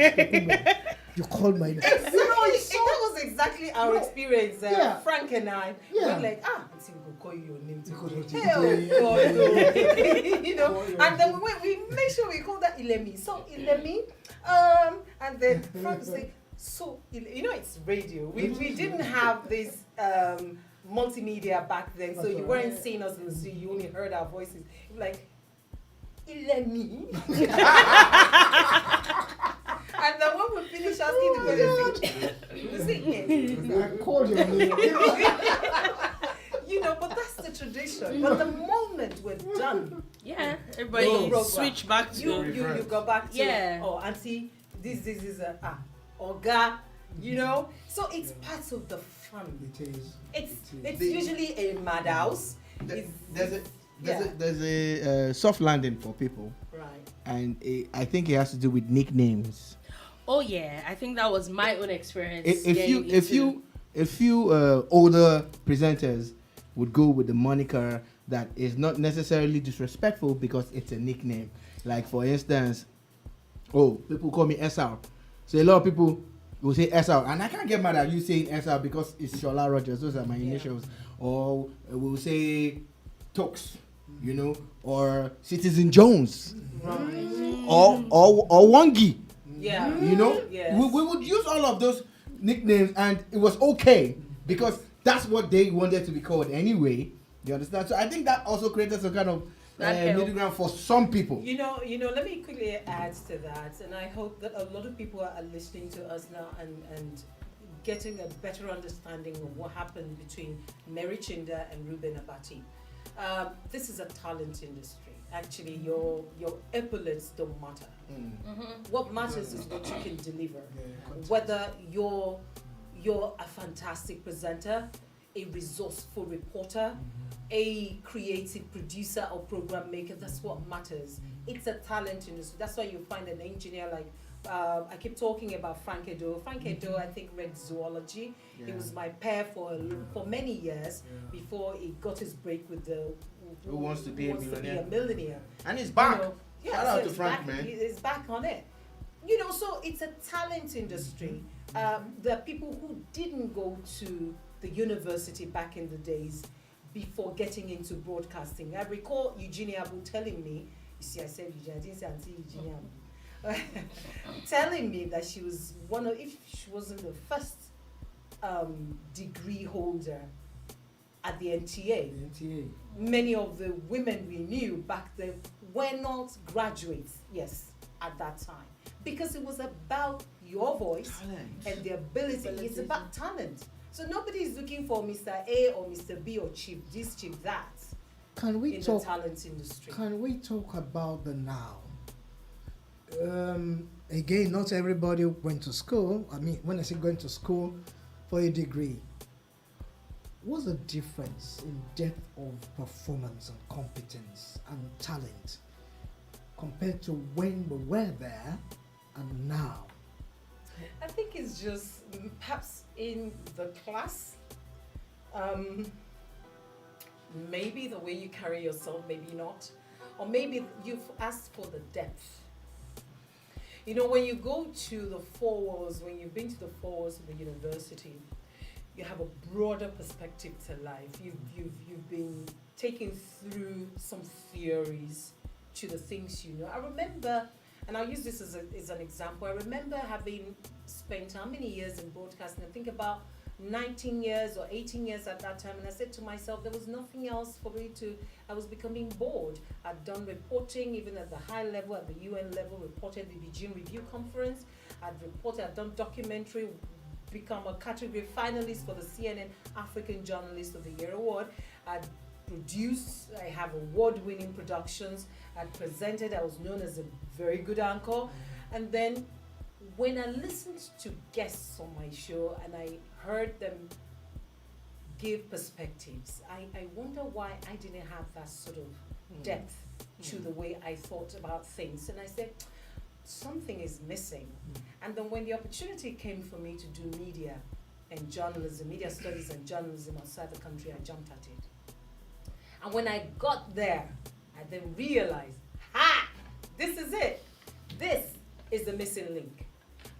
you call my name. That was exactly our experience. Frank and I were like, until we go call you your name. And then we make sure we call that Ilemi. So Ilemi, and then Frank would say, so it's radio. We didn't have this multimedia back then, so you weren't seeing us in the studio. You only heard our voices. You're like, Ilemi. And then when we finish asking the question, we say yes. I called your name. But that's the tradition. But the moment we're done, everybody switch back to you go back to auntie, this is Oga, So it's part of the fun. It is. It's usually a madhouse. There's a soft landing for people, right? And I think it has to do with nicknames. Oh yeah, I think that was my own experience. If you older presenters would go with the moniker that is not necessarily disrespectful because it's a nickname. Like for instance, people call me SR. So a lot of people will say SR, and I can't get mad at you saying SR because it's Shola Rogers. Those are my initials. Or we'll say Tux, or Citizen Jones, or Wangi. Yeah. We would use all of those nicknames, and it was okay because that's what they wanted to be called anyway. You understand? So I think that also created some kind of middle ground for some people. Let me quickly add to that, and I hope that a lot of people are listening to us now and getting a better understanding of what happened between Mary Chinda and Ruben Abati. This is a talent industry. Actually, your epaulets don't matter. What matters is what you can deliver. Whether you're a fantastic presenter, a resourceful reporter, a creative producer or program maker, that's what matters. It's a talent industry. That's why you find an engineer like, I keep talking about Funke Treasure. Funke Treasure, I think, read zoology. He was my pair for many years before he got his break with the Who Wants to Be a Millionaire. And he's back. Shout out to Frank, man. He's back on it. So it's a talent industry. There are people who didn't go to the university back in the days before getting into broadcasting. I recall Eugenia Abu telling me, you see, I said Eugenia, I didn't say Auntie Eugenia Abu, telling me that she was if she wasn't the first degree holder at the NTA. Many of the women we knew back then were not graduates, at that time. Because it was about your voice and the ability. It's about talent. So nobody is looking for Mr. A or Mr. B or chief this, chief that. The talent industry. Can we talk about the now? Again, not everybody went to school. I mean, when I say going to school for a degree, what's the difference in depth of performance and competence and talent compared to when we were there and now? I think it's just perhaps in the class, maybe the way you carry yourself, maybe not, or maybe you've asked for the depth. When you go to the 4 walls, when you've been to the 4 walls of the university, you have a broader perspective to life. You've been taken through some theories to the things you know. I remember, and I'll use this as an example. I remember having spent how many years in broadcasting? I think about 19 years or 18 years at that time. And I said to myself, there was nothing else for me to, I was becoming bored. I'd done reporting, even at the high level, at the UN level, reported the Beijing Review Conference. I'd done documentary, become a category finalist for the CNN African Journalist of the Year Award. I'd produced, I have award-winning productions. I'd presented, I was known as a very good anchor. And then when I listened to guests on my show and I heard them give perspectives, I wonder why I didn't have that sort of depth to the way I thought about things. And I said, something is missing. And then when the opportunity came for me to do media and journalism, media studies and journalism outside the country, I jumped at it. And when I got there, I then realized, this is it. This is the missing link.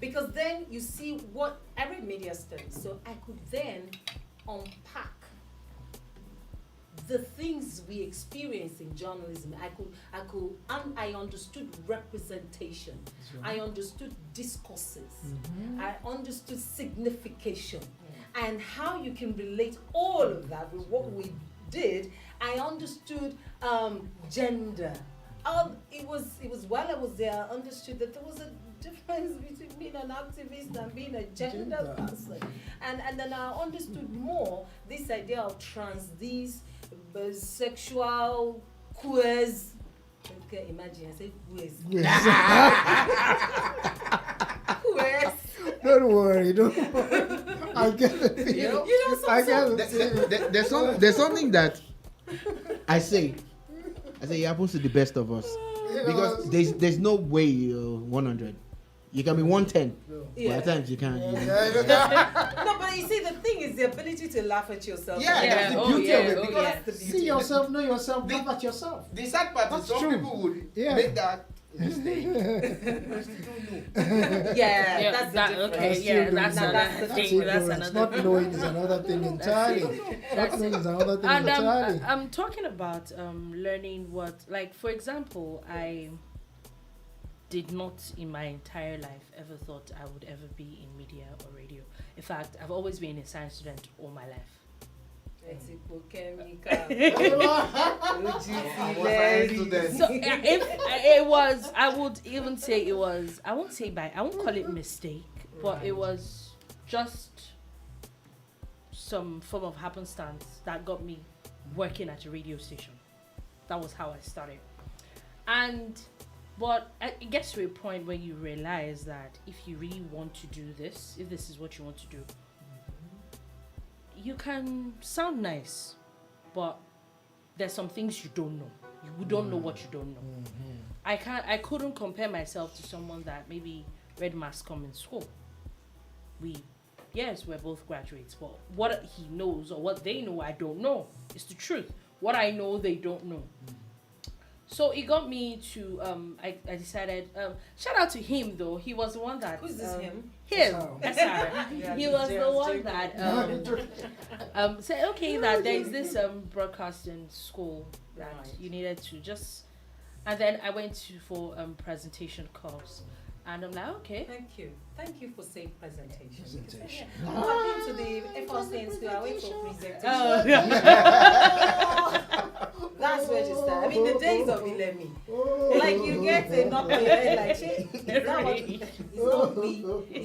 Because then you see what I read media studies, so I could then unpack the things we experience in journalism. I understood representation. Right. I understood discourses. I understood signification, and how you can relate all of that with what we did. I understood gender. It was while I was there, I understood that there was a difference between being an activist and being a gender person. And then I understood more this idea of these bisexual, queers. Okay, imagine I say queers. Queers. Don't worry. I get it. There's something that I say it happens to the best of us. Because there's no way 100. You can be 110. Yeah. But at times you can't. No, but you see, the thing is the ability to laugh at yourself. Yeah, that's the oh, beauty yeah, of it. oh, Because yeah. That's the beauty. See yourself, know yourself, laugh at yourself. the sad part That's is some true. people would Yeah. make that mistake. Yeah, Yeah, that's that, the difference. okay, Still yeah, doing that's that. another That's thing. still That's ignorance. another Not thing. knowing is another thing entirely. Not knowing is another thing And entirely. I'm talking about learning what, like, for example, I did not in my entire life ever thought I would ever be in media or radio. In fact, I've always been a science student all my life. So if it was, I would even say it was, I won't call it mistake, but it was just some form of happenstance that got me working at a radio station. That was how I started. But it gets to a point where you realize that if you really want to do this, if this is what you want to do, you can sound nice, but there's some things you don't know. You don't know what you don't know. I couldn't compare myself to someone that maybe read mass comm in school. We're both graduates, but what he knows or what they know, I don't know. It's the truth. What I know, they don't know. So it got me to I decided shout out to him though. He was the one that Who's this him? SR. He was the one that said okay that there is this broadcasting school that you needed to just, and then I went for presentation course. And I'm like, okay. Thank you for saying presentation. Yeah. I've been to the FRC school. I went for presentation. That's where you start. I mean, the days of Ilemi. Like, you get a knock on your head, like, shit, it's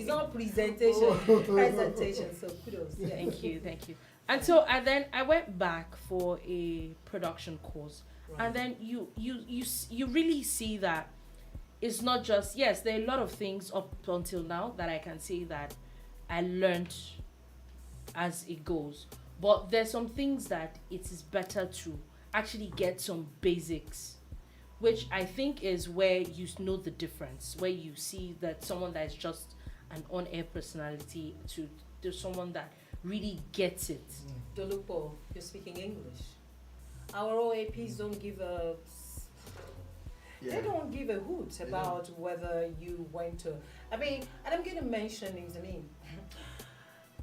not presentation, presentation. So kudos. Yeah. Thank you. And so, and then I went back for a production course. Right. And then you really see that it's not just, yes, there are a lot of things up until now that I can say that I learned as it goes. But there's some things that it is better to actually get some basics, which I think is where you know the difference, where you see that someone that is just an on-air personality to someone that really gets it. Dolupo, you're speaking English. Our OAPs don't give a... They don't give a hoot about whether you went to... I mean, and I'm going to mention names. I mean,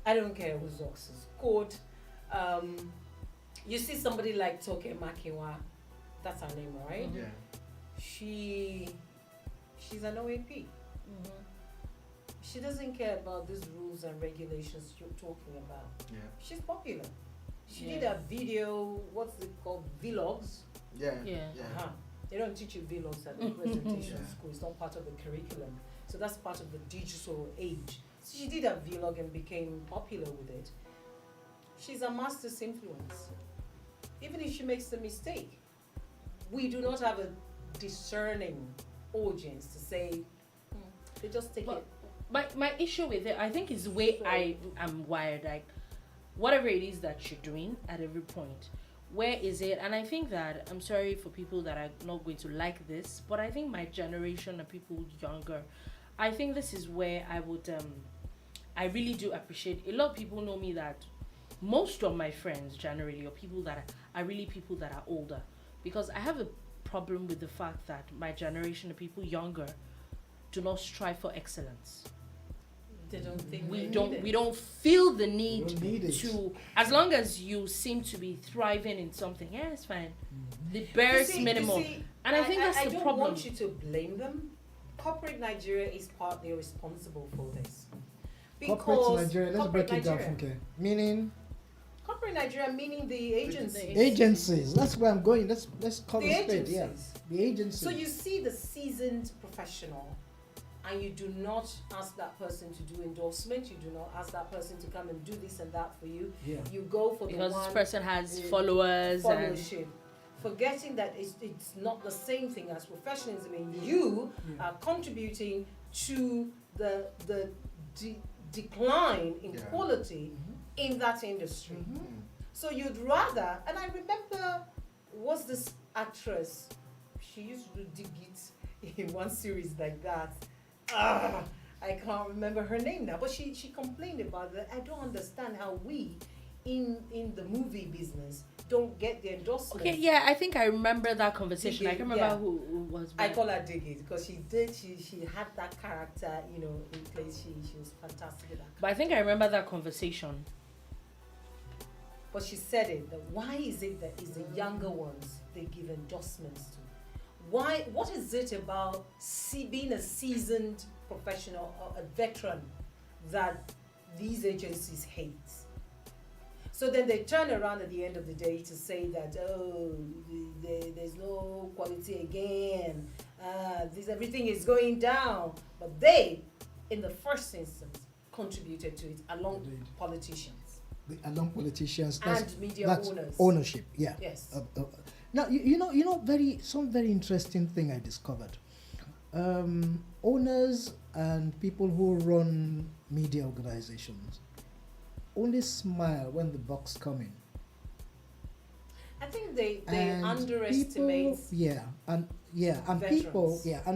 I don't care who's Ox's court. You see somebody like Toke Makiwa. That's her name, right? Yeah. She's an OAP. She doesn't care about these rules and regulations you're talking about. Yeah. She's popular. She did a video, what's it called? Vlogs. Yeah. They don't teach you vlogs at the presentation school. It's not part of the curriculum. So that's part of the digital age. So she did a vlog and became popular with it. She's a master's influence. Even if she makes a mistake, we do not have a discerning audience to say, they just take it. My issue with it, I think, is the way I am wired. Like, whatever it is that you're doing at every point, where is it? And I think that, I'm sorry for people that are not going to like this, but I think my generation and people younger, I think this is where I would, I really do appreciate. A lot of people know me that most of my friends generally are people that are really people that are older, because I have a problem with the fact that my generation of people younger do not strive for excellence. They don't think we don't feel the need to, as long as you seem to be thriving in something, yeah, it's fine. The barest minimum. And I think that's the problem. I don't want you to blame them. Corporate Nigeria is partly responsible for this. Corporate Nigeria, let's break it down, Funke. Meaning? Corporate Nigeria, meaning the agencies. Agencies. That's where I'm going. Let's call it straight. Yeah. The agencies. So you see the seasoned professional, and you do not ask that person to do endorsement. You do not ask that person to come and do this and that for you. Yeah. You go for because the one this person has followers followership. Forgetting that it's not the same thing as professionalism. I mean, you are contributing to the decline in quality in that industry. So you'd rather, and I remember, was this actress, she used to dig it in one series like that. I can't remember her name now, but she complained about that. I don't understand how we in the movie business don't get the endorsement. Okay, yeah, I think I remember that conversation. I can't remember who was. I call her Diggy because she had that character, in place. She was fantastic at that. But I think I remember that conversation. But she said it, that why is it that it's the younger ones they give endorsements to? Why? What is it about being a seasoned professional or a veteran that these agencies hate? So then they turn around at the end of the day to say that, there's no quality again, everything is going down. But they, in the first instance, contributed to it along politicians. Along politicians and media that's owners. Ownership, yeah. Yes. Now some very interesting thing I discovered. Owners and people who run media organizations only smile when the bucks come in. I think they underestimate.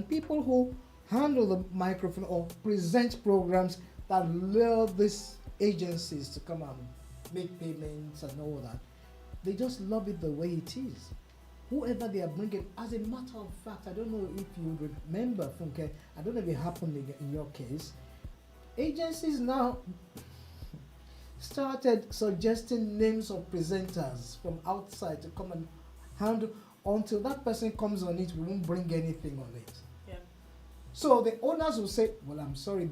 People who handle the microphone or present programs that lure these agencies to come and make payments and all that, they just love it the way it is. Whoever they are bringing, as a matter of fact, I don't know if you remember, Funke, I don't know if it happened in your case, agencies now started suggesting names of presenters from outside to come and handle. Until that person comes on it, we won't bring anything on it. Yeah. So the owners will say, well, I'm sorry,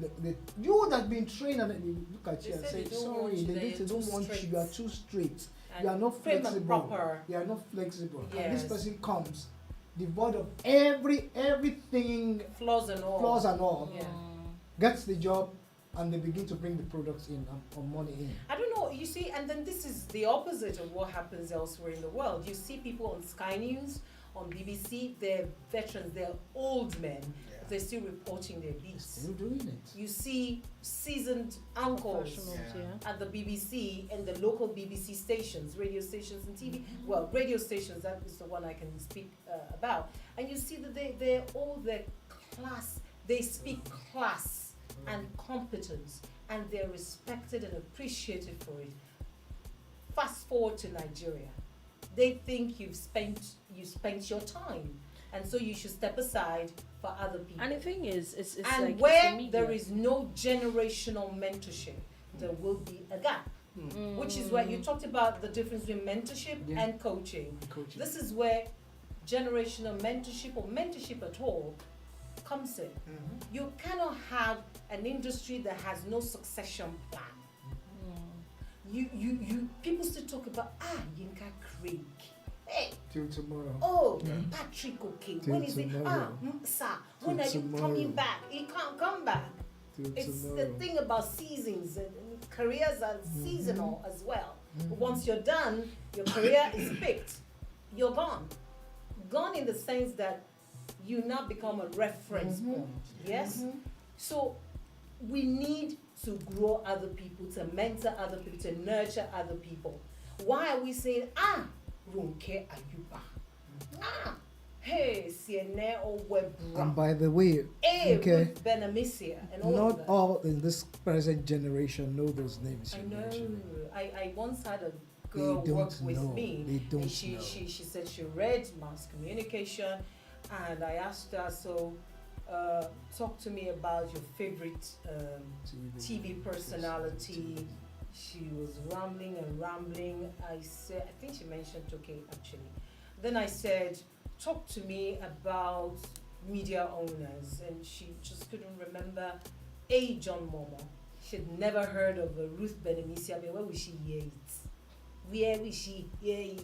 you would have been trained, and then you look at you and say, sorry, they don't want you, you are too straight. You are not flexible. You are not flexible. Yes. And this person comes devoid of everything, flaws and all. Yeah. Gets the job, and they begin to bring the products in or money in. I don't know, you see, and then this is the opposite of what happens elsewhere in the world. You see people on Sky News, on BBC, they're veterans, they're old men, but they're still reporting their beats. Still doing it. You see seasoned uncles at the BBC and the local BBC stations, radio stations and TV. Well, radio stations, that is the one I can speak about. And you see that they're all their class, they speak class and competence, and they're respected and appreciated for it. Fast forward to Nigeria. They think you spent your time, and so you should step aside for other people. And the thing is, it's and like where there is no generational mentorship, there will be a gap. Which is where you talked about the difference between mentorship and coaching. This is where generational mentorship or mentorship at all comes in. You cannot have an industry that has no succession plan. You people still talk about Yinka Craig. Hey, till tomorrow. Oh, Patrick, okay. Till when is tomorrow. it? Sir, when are you coming back? He can't come back. It's the thing about seasons, and careers are seasonal as well. Once you're done, your career is picked. You're gone. Gone in the sense that you now become a reference point. Yes? So we need to grow other people, to mentor other people, to nurture other people. Why are we saying, Runke Ayuba? Hey, Siene or Webra. And by the way, okay, Benamisia and all not of that. all in this present generation know those names. I know. I once had a girl work with me. They don't and she said she read mass communication, and I asked her, so talk to me about your favorite TV personality. She was rambling and rambling. I think she mentioned Toke actually. Then I said, talk to me about media owners, and she just couldn't remember a John Momo. She'd never heard of a Ruth Benamisia. Where will she hear it? Where will she hear it?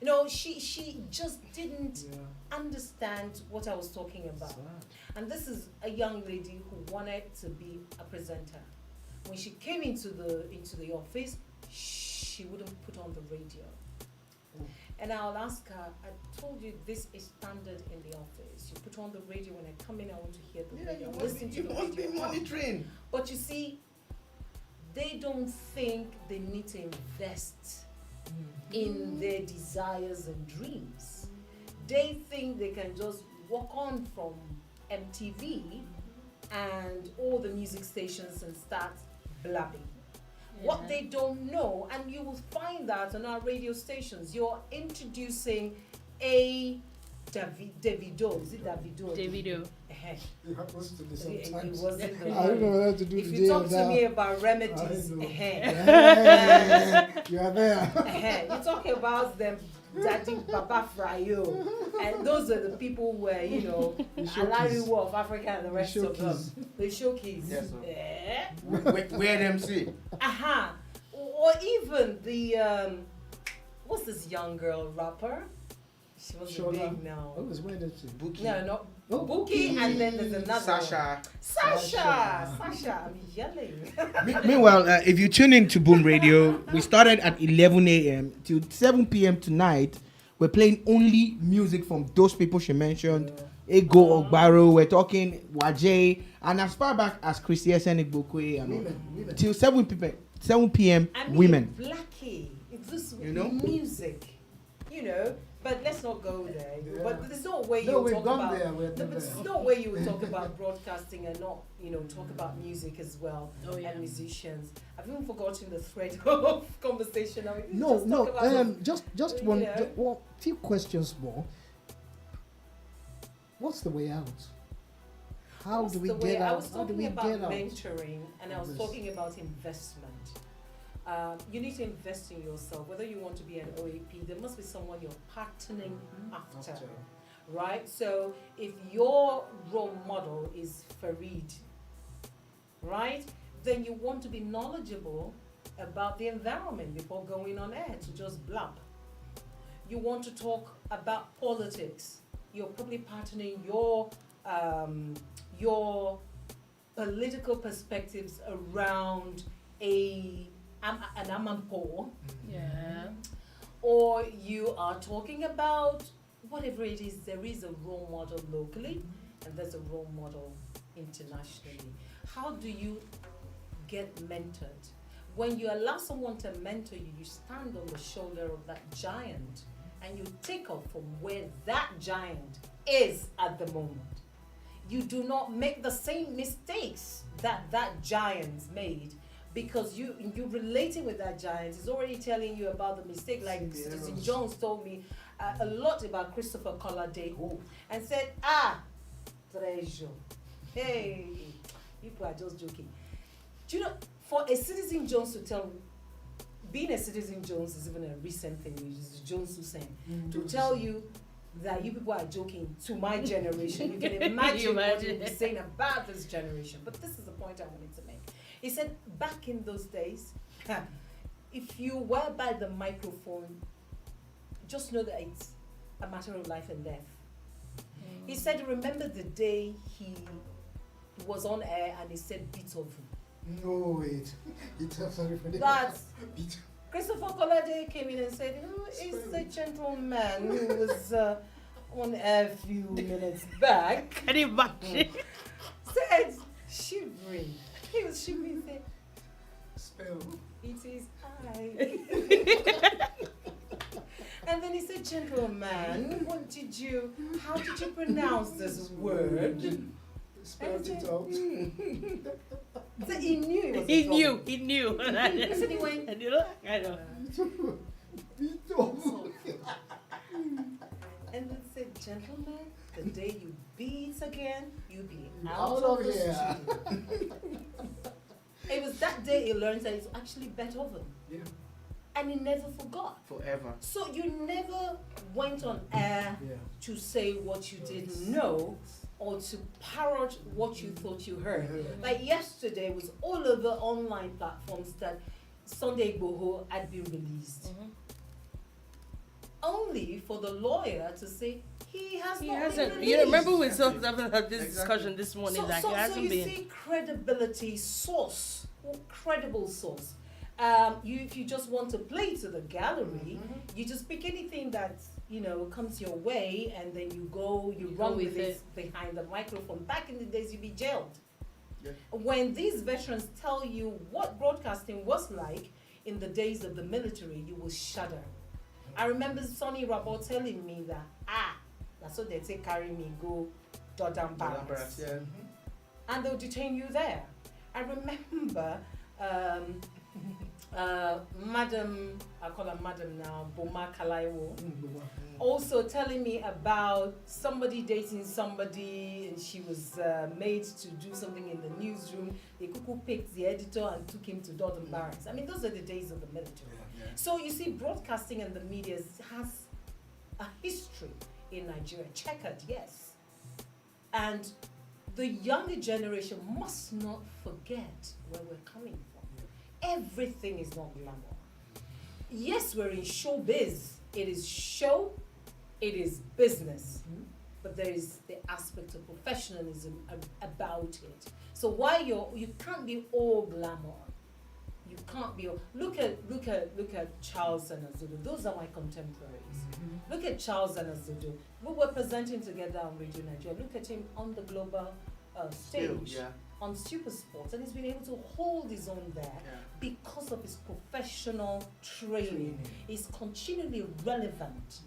You know, she just didn't understand what I was talking about. And this is a young lady who wanted to be a presenter. When she came into the office, she wouldn't put on the radio. And I'll ask her, I told you this is standard in the office. You put on the radio when I come in, I want to hear the radio. Listen to the radio. You must be monitoring. But you see, they don't think they need to invest in their desires and dreams. They think they can just walk on from MTV and all the music stations and start blabbing. What they don't know, and you will find that on our radio stations, you're introducing a Davido. Is it Davido? Davido. It happens to me It sometimes. wasn't the I don't know what to do If today you talk or to that. me about remedies, I know. eh, You are there. you talk about them, Daddy Baba Frayo, and those are the people where, you know, The Alariwo showkeys. of Africa and the rest The of them. showkeys. The showkeys. Yes, sir. Eh? Where them see? Aha. Or even the what's this young girl rapper? She was Shola. big now. I was waiting to. Bookie. No, not Oh, Bookie, and then there's another one. Sasha. Sasha, I'm yelling. Meanwhile, if you tune in to Boom Radio, we started at 11 a.m. till 7 p.m. tonight. We're playing only music from those people she mentioned. Ego Ogbaro, we're talking Waje, and as far back as Christy Esenigboke and all. Women. Till 7 p.m. I mean, women. Blackie. It's this You know? music, you know. But let's not go there. Yeah. But there's no way No, you'll we've talk gone about. there. We've No, been but there. there's no way you would talk about broadcasting and not, you know, talk about music as well Oh, yeah. and musicians. I've even forgotten the thread of conversation. I mean, No, just no. talk about Just you one, know. one few questions more. What's the way out? How what's do we the way- get I out? was How do talking we about get out? mentoring, and I was Yes. talking about investment. You need to invest in yourself. Whether you want to be an OAP, there must be someone you're partnering after. Right? So if your role model is Farid, right, then you want to be knowledgeable about the environment before going on air to just blab. You want to talk about politics. You're probably partnering your political perspectives around an Amanpo, Yeah. or you are talking about whatever it is. There is a role model locally and there's a role model internationally. How do you get mentored? When you allow someone to mentor you, you stand on the shoulder of that giant and you take off from where that giant is at the moment. You do not make the same mistakes that giant made, because you relating with that giant is already telling you about the mistake. Like Citizen Jones told me a lot about Christopher Colade and said, treasure. Hey, people are just joking. Do you know, for a Citizen Jones to tell, being a Citizen Jones is even a recent thing, which is Jones Hussein, to tell you that you people are joking to my generation. You can imagine what you'll be saying about this generation. But this is the point I wanted to make. He said, back in those days, if you were by the microphone, just know that it's a matter of life and death. He said, remember the day he was on air and he said Beethoven. No, wait. Sorry for That's Christopher Colade came in and said, it's the gentleman who was on air a few minutes back. Can you imagine? Said, shivering. He was shivering, said, Spell. it is I. And then he said, gentleman, how did you pronounce this word? Spelled it out. So he knew it was He a knew. problem. He knew. So he went, And you know, I know. and then said, gentlemen, the day you beat again, you be Out out of of the here. studio. It was that day he learned that it's actually Beethoven. Yeah. And he never forgot. Forever. So you never went on air Yeah. to say what you didn't know or to parrot what you thought you heard. Like yesterday was all over online platforms that Sunday Igboho had been released. Only for the lawyer to say he has He not hasn't. been You released. remember we saw having had this Exactly. discussion this morning So, that so, he so hasn't you been. see credibility, source, credible source. If you just want to play to the gallery, you just pick anything that comes your way, and then you You run go with with it behind the microphone. Back in the days, you'd be jailed. Yeah. When these veterans tell you what broadcasting was like in the days of the military, you will shudder. I remember Sonny Rabot telling me that that's what they say, carry me, go Dodam Barracks. Yeah. And they'll detain you there. I remember Madam, I call her Madam now, Boombar also telling me about somebody dating somebody, and she was made to do something in the newsroom. They cuckoo picked the editor and took him to Dodam Barracks. I mean, those are the days of the military. Yeah. So you see, broadcasting and the media has a history in Nigeria, checkered, yes. And the younger generation must not forget where we're coming from. Everything is not glamour. Yes, we're in showbiz. It is show, it is business. But there is the aspect of professionalism about it. So while you can't be all glamour, you can't be all, look at Charles and Azudu. Those are my contemporaries. Look at Charles and Azudu. We were presenting together on Radio Nigeria. Look at him on the global stage, on Super Sports, and he's been able to hold his own there because of his professional training. He's continually relevant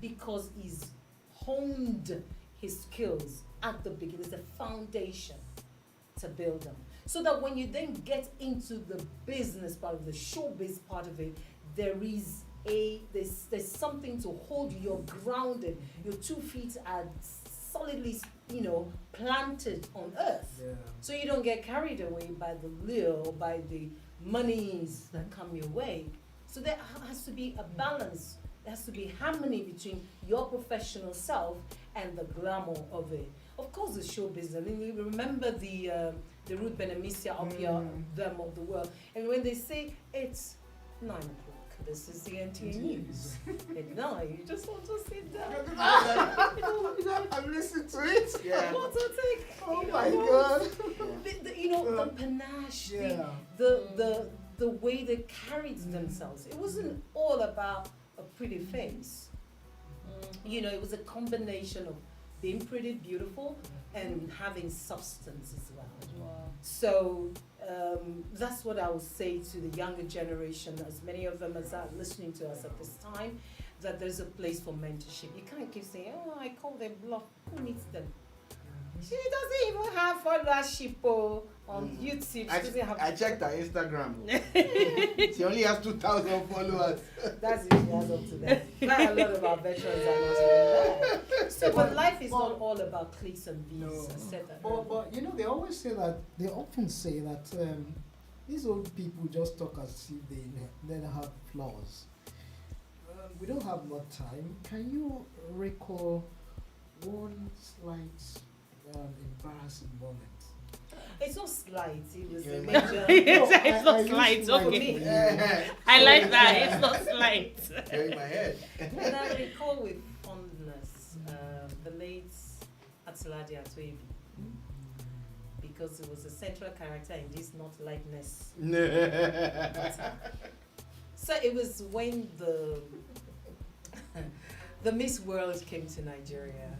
because he's honed his skills at the beginning. It's a foundation to build them. So that when you then get into the business part of the showbiz part of it, there's something to hold you. You're grounded. Your 2 feet are solidly, planted on earth. Yeah. So you don't get carried away by the lure or by the monies that come your way. So there has to be a balance. There has to be harmony between your professional self and the glamour of it. Of course, the show business. I mean, you remember the Ruth Benemesia up here, them of the world. And when they say it's 9 o'clock, this is the NTA News. At 9, you just want to sit down. I'm listening to it. Yeah. I want to take. Oh my God. The panache, the way they carried themselves. It wasn't all about a pretty face. It was a combination of being pretty beautiful and having substance as well. Wow. So that's what I would say to the younger generation, as many of them as are listening to us at this time, that there's a place for mentorship. You can't keep saying, oh, I call them bluff. Who needs them? She doesn't even have followership on YouTube. I checked her Instagram. She only has 2,000 followers. That's if she has up to that. Quite a lot of our veterans are not even there. So, but life is not all about clicks and views. No. I said that. But they always say that, they often say that these old people just talk as if they never have flaws. We don't have much time. Can you recall one slight embarrassing moment? It's not slight. It was a Yeah. major. It's not slight. Okay. I like that. It's not slight. In my head. And I recall with fondness the late Atulade Atoebi, because it was a central character in this not likeness. So it was when the Miss World came to Nigeria,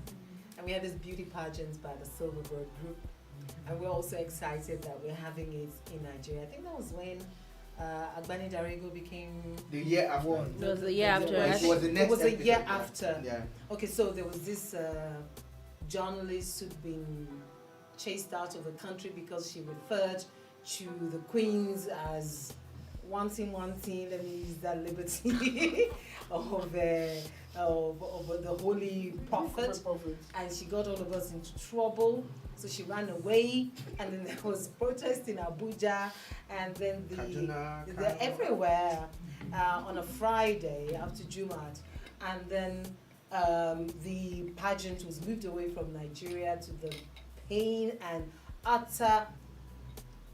and we had this beauty pageant by the Silverbird Group, and we're also excited that we're having it in Nigeria. I think that was when Agbani Darego became The year after. It was the year after. It was the next It was a episode, year yeah. after. Yeah. Okay, so there was this journalist who'd been chased out of the country because she referred to the queens as wanting, let me use that liberty, of the holy prophet. And she got all of us into trouble. So she ran away, and then there was protest in Abuja, and then they're everywhere on a Friday after Jumat, and then the pageant was moved away from Nigeria to the pain and utter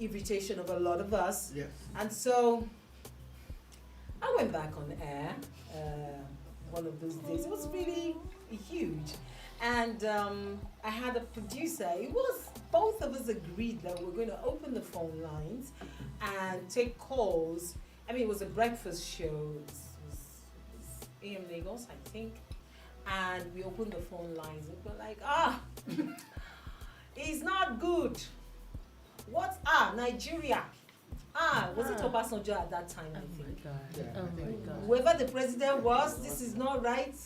irritation of a lot of us. Yes. And so I went back on air one of those days. It was really huge. And I had a producer. Both of us agreed that we're going to open the phone lines and take calls. I mean, it was a breakfast show. It was AM Lagos, I think. And we opened the phone lines and we were like, it's not good. What? Nigeria. Was it Obasanjo at that time, I think? Yeah, Oh my God. Whoever the president was, this is not right.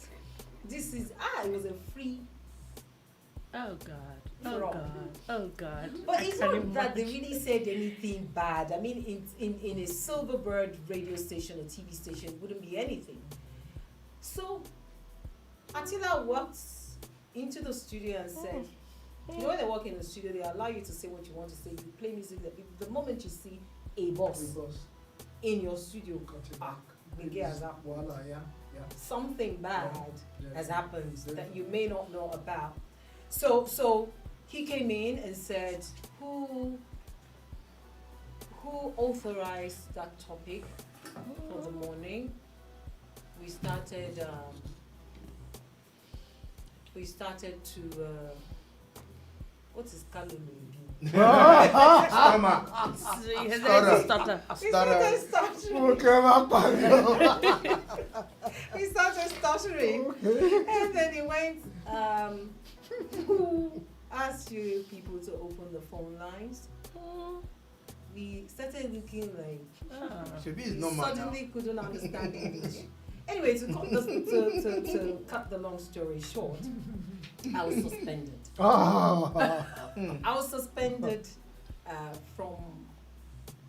This is, it was a free Oh God. Oh Wrong. God. Oh God. But I it's can not that they imagine. really said anything bad. I mean, in a Silverbird radio station or TV station, it wouldn't be anything. So, Attila walked into the studio and said, you know, when they walk in the studio, they allow you to say what you want to say. You play music. The moment you see a boss in your studio, something bad has happened that you may not know about. So he came in and said, who authorized that topic for the morning? We started to what is Kalulu? Stammer. He Stutter. stutter. We started stuttering. We started stuttering. And then he went, who asked you people to open the phone lines? We started looking like Shebi is we normal now. suddenly couldn't understand English. Anyway, to cut the long story short, I was suspended. I was suspended from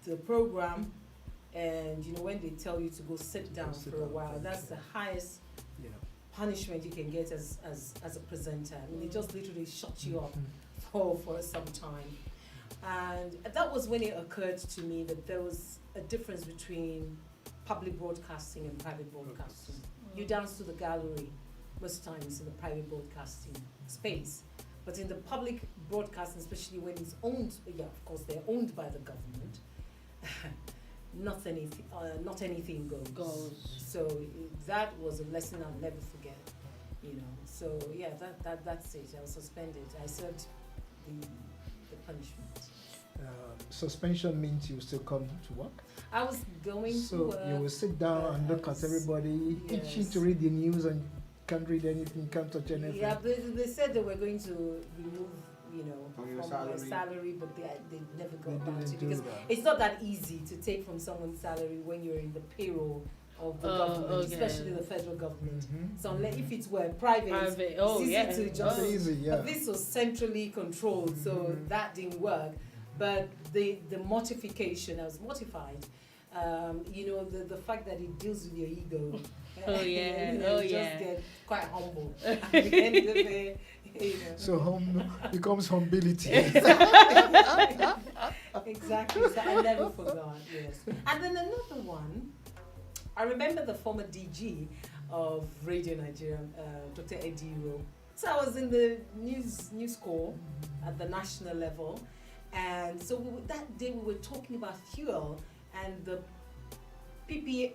the program, and you know when they tell you to go sit down for a while, that's the highest punishment you can get as a presenter. I mean, they just literally shut you up for some time. And that was when it occurred to me that there was a difference between public broadcasting and private broadcasting. You dance to the gallery most times in the private broadcasting space, but in the public broadcasting, especially when it's owned, of course they're owned by the government, not anything goes. So that was a lesson I'll never forget, you know. So yeah, that's it. I was suspended. I served the punishment. Suspension means you still come to work? I was going So to work. you will sit down and look at everybody, teach you to read the news, and you can't read anything, can't touch anything. Yeah, they said they were going to remove, you know, From your my salary. salary, but they never They got about didn't it do because that. it's not that easy to take from someone's salary when you're in the payroll of the government, okay. especially the federal government. Mhm. So unless if it were private, Oh, it's easy yeah. to just. It's easy, yeah. But this was centrally controlled, so Mhm. that didn't work. But the mortification, I was mortified. You know, the fact that it deals with your ego. Oh, yeah. You know, Oh, you yeah. just get quite humble at the end of the day. You know. So becomes humility. Exactly. So I never forgot. Yes. And then another one. I remember the former DG of Radio Nigeria, Dr. Eddie Rowe. So I was in the news corps at the national level, and so that day we were talking about fuel and the PPMC.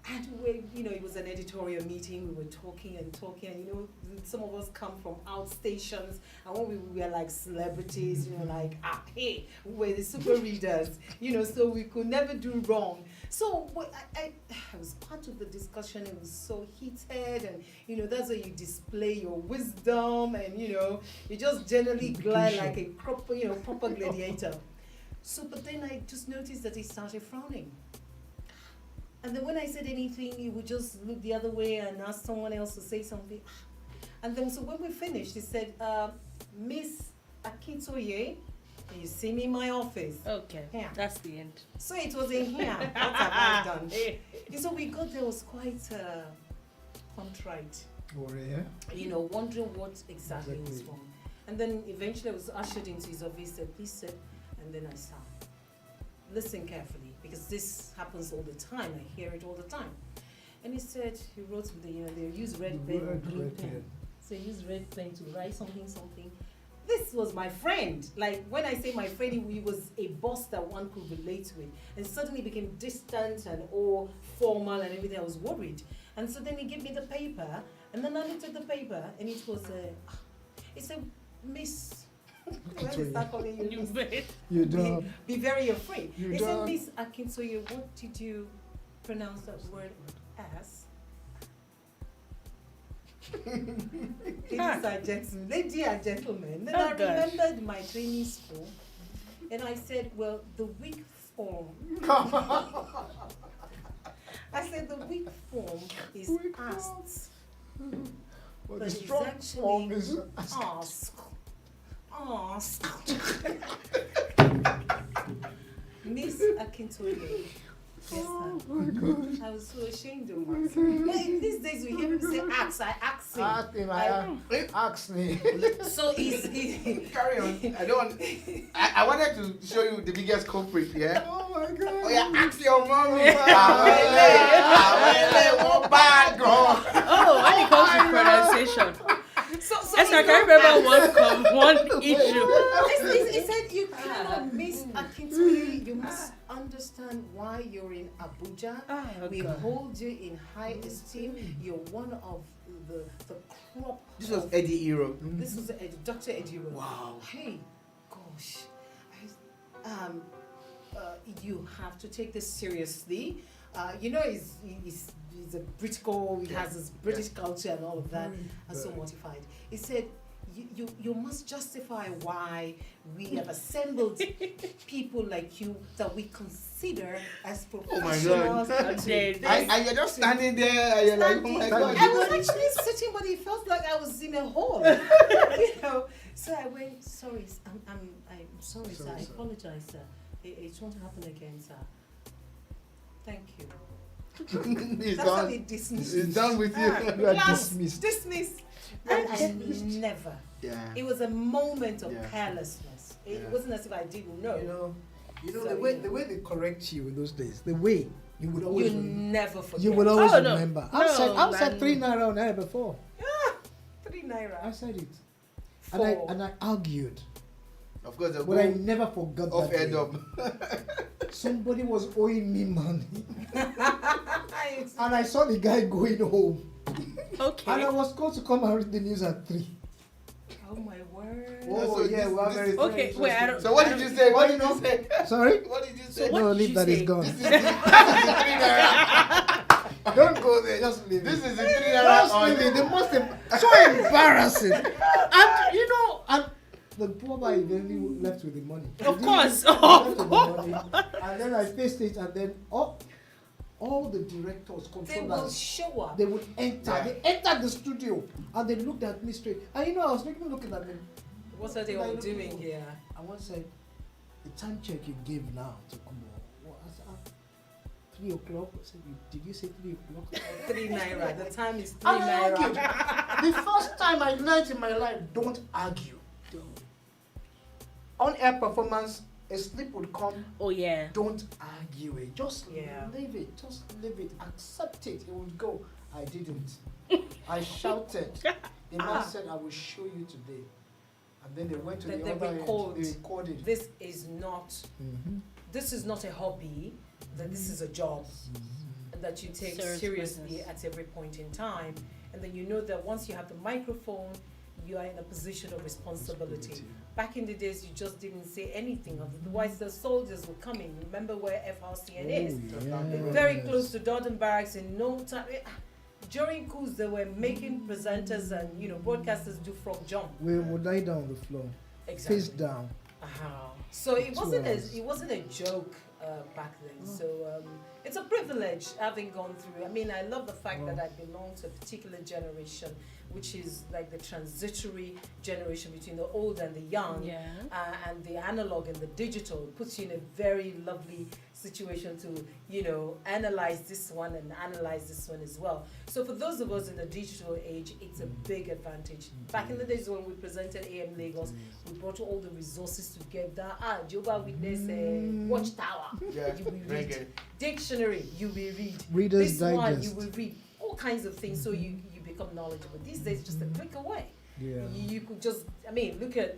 And it was an editorial meeting. We were talking, and you know, some of us come from outstations, and when we were like celebrities, you know, like hey, we were the super readers, you know, so we could never do wrong. So I was part of the discussion. It was so heated, and you know, that's where you display your wisdom, and you know, you just generally glide like a proper gladiator. So, but then I just noticed that he started frowning. And then when I said anything, he would just look the other way and ask someone else to say something. And then, so when we finished, he said, Miss Akintoye, can you see me in my office? Okay, Yeah. that's the end. So it was in here. What have I done? And so we got there, was quite contrite, you know, wondering what exactly was wrong. And then eventually I was ushered into his office, said, please sit. And then I sat. Listen carefully, because this happens all the time. I hear it all the time. And he said, he wrote with they use red pen or blue pen. So he used red pen to write something. This was my friend. Like when I say my friend, he was a boss that one could relate with. And suddenly became distant and all formal and everything. I was worried. And so then he gave me the paper. And then I looked at the paper and it was it said, Miss. When they start calling you Miss, You don't. be very afraid. You They don't. said, Miss Akintoye, what did you pronounce that word as? Ladies and gentlemen. Then Oh, I gosh. remembered my training school, and I said, well, the weak form. I said the weak form is Weak form. asked. But but the it's strong form actually is ask. Ask. Miss Akintoye. Yes, sir. I was so ashamed of myself. But these days we hear people say ask. I ask him. ask him, ask me. So easy. Carry on. I don't want. I wanted to show you the biggest culprit. Yeah. Oh my God. Oh yeah. Ask your mom. What bad girl? Oh, when it comes to pronunciation. So Yes, I can remember one issue. He said you cannot miss Akintoye. You must understand why you're in Abuja. We God. hold you in high esteem. You're one of the crop. This was Eddie Hero. This was Dr. Eddie Rowe. Wow. Hey, gosh. You have to take this seriously. You know, he's a British, he has his British culture and all of that, and so mortified. He said, you must justify why we have assembled people like you that we consider as professionals. And you're just standing there and you're like, oh my God. I was actually sitting, but it felt like I was in a hole. You know. So I went, sorry, I'm sorry, sir. I apologize, sir. It won't happen again, sir. Thank you. It's That's how done. they dismissed. It's done with you. You are Class dismissed. Dismissed. And I never. Yeah. It was a moment of Yeah. carelessness. It Yeah. wasn't as if I didn't know. You know So, the way they correct you in those days, the way you would always You never forget. you will always Oh, no. remember. No, I've said man. 3 naira on air before. 3 naira. I said it, 4. and I argued, Of course, they'll but I go never forgot off that end day. up. Somebody was owing me money, and I saw the guy going home, and I Okay. was called to come and read the news at 3. Oh my word. Oh, so yeah, this- we are this very is- Okay, wait, I don't. So what did you say? What did you say? Sorry? What did you So say? what No, did leave you that. say? It's gone. This is the 3 naira. Don't go there. Just leave This it. is the 3 naira. Just on- leave it. The most so embarrassing. And you know, and the poor guy eventually left with the money. Of He course, left of with the money, and then I faced it, and then all the directors, They will controllers, show up. they would enter. Yeah. They entered the studio, and they looked at me straight. And you know, I was looking at them. What are they all doing here? I once said, the time check you gave now to Kumo. What, I said, 3 o'clock. I said, did you say 3 o'clock? 3 naira. The time is 3 And I argued. naira. The first time I learned in my life, don't argue. On-air performance, a slip would come. Oh yeah. Don't argue it. Just Yeah. leave it. Just leave it. Accept it. It would go. I didn't. I shouted. The man said, I will show you today. And then they went to They the other record. end. They recorded. This is not. Mm-hmm. This is not a hobby. That this is a job. And that you take Serious seriously business. at every point in time. And then you know that once you have the microphone, you are in a position of responsibility. Back in the days, you just didn't say anything. Otherwise, the soldiers were coming. Remember where FRCN is? Very close to Dodden Barracks in no time. During coups, they were making presenters and broadcasters do frog jump. We would lie down on the floor, face down. So it 2 wasn't hours. it wasn't a joke back then. So it's a privilege having gone through. I mean, I love the fact that I belong to a particular generation, which is like the transitory generation between the old and the young. Yeah. And the analog and the digital puts you in a very lovely situation to, analyze this one and analyze this one as well. So for those of us in the digital age, it's a big advantage. Back in the days when we presented AM Lagos, we brought all the resources together. Jehovah Witness, Watchtower, Yeah. you will Very read. good. Dictionary, you will read. Reader's This one, Digest. you will read. All kinds of things, so you become knowledgeable. These days, just a click away. Yeah. You could just, look at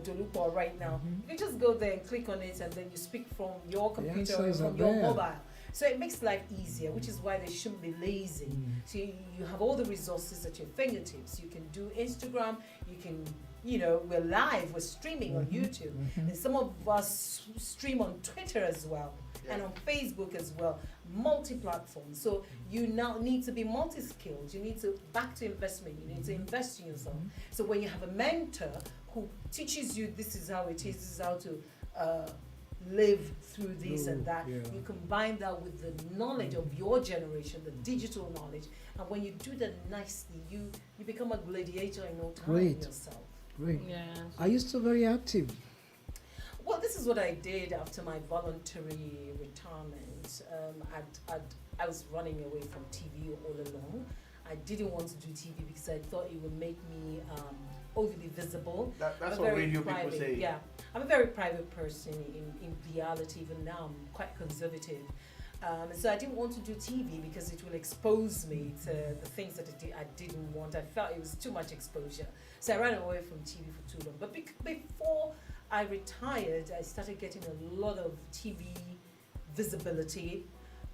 Dolupo right now. You can just go there and click on it, and then you speak from your computer or answers from are your there. mobile. So it makes life easier, which is why they shouldn't be lazy. So you have all the resources at your fingertips. You can do Instagram, you can, we're live, we're streaming on YouTube. And some of us stream on Twitter as well, and on Facebook as well, multi-platform. So you now need to be multi-skilled. You need to, back to investment, you need to invest in yourself. So when you have a mentor who teaches you this is how it is, this is how to live through this and that. Yeah. You combine that with the knowledge of your generation, the digital knowledge, and when you do that nicely, you become a gladiator in no time Great. yourself. Great. Yeah. Are you still very active? Well, this is what I did after my voluntary retirement. I was running away from TV all along. I didn't want to do TV because I thought it would make me overly visible. That's I'm what very radio private, people say. Yeah, I'm a very private person in reality. Even now, I'm quite conservative. So I didn't want to do TV because it will expose me to the things that I didn't want. I felt it was too much exposure. So I ran away from TV for too long. But before I retired, I started getting a lot of TV visibility.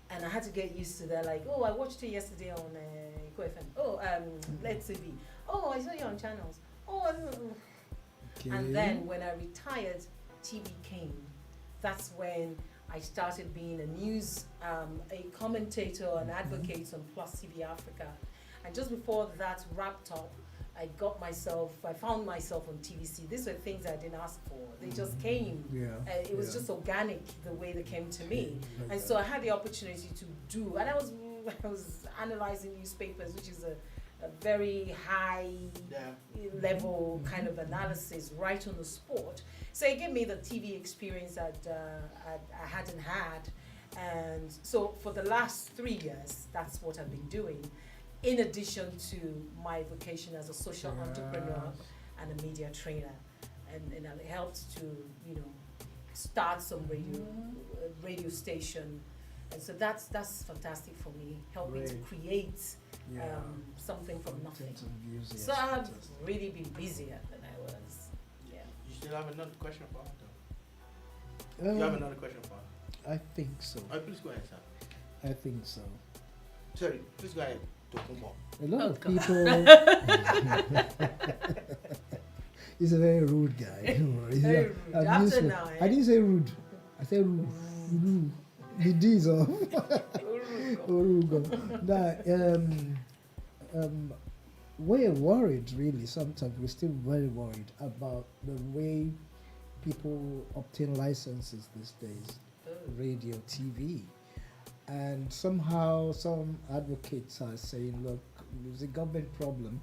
And I had to get used to that. Like, oh, I watched it yesterday on Iko FM. Oh, Let's TV. Oh, I saw you on channels. Oh, Okay. and then when I retired, TV came. That's when I started being a news, a commentator, an advocate on Plus TV Africa. And just before that wrapped up, I found myself on TVC. These were things I didn't ask for. They just came. Yeah. It was just organic the way they came to me. And so I had the opportunity to do, and I was analyzing newspapers, which is a very high level kind of analysis right on the spot. So it gave me the TV experience that I hadn't had. And so for the last 3 years, that's what I've been doing, in addition to my vocation as a social entrepreneur and a media trainer. And it helped to, start some radio station. And so that's fantastic for me, helping to create something from nothing. So I have really been busier than I was. Yeah. You still have another question for her, though? You have another question for her? I think so. Please go ahead, sir. I think so. Sorry, please go ahead. More. A lot Oh, of God. people. He's a very rude guy. Don't worry. Very rude. I didn't After say- now, I didn't say rude. I said rude. Rude. The D's off. We're worried, really. Sometimes we're still very worried about the way people obtain licenses these days, radio, TV. And somehow some advocates are saying, look, there's a government problem,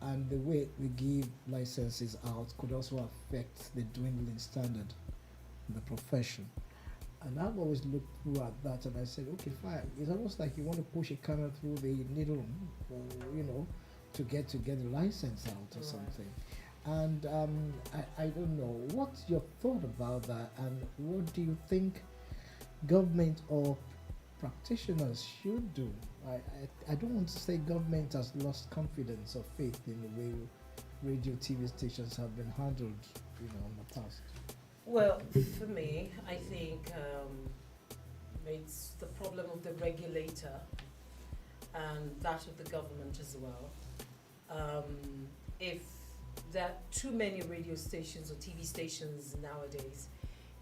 and the way we give licenses out could also affect the dwindling standard in the profession. And I've always looked through at that and I said, okay, fine. It's almost like you want to push a camel through the needle, to get the license out or something. And I don't know. What's your thought about that? And what do you think government or practitioners should do? I don't want to say government has lost confidence or faith in the way radio TV stations have been handled, in the past. Well, for me, I think it's the problem of the regulator and that of the government as well. If there are too many radio stations or TV stations nowadays,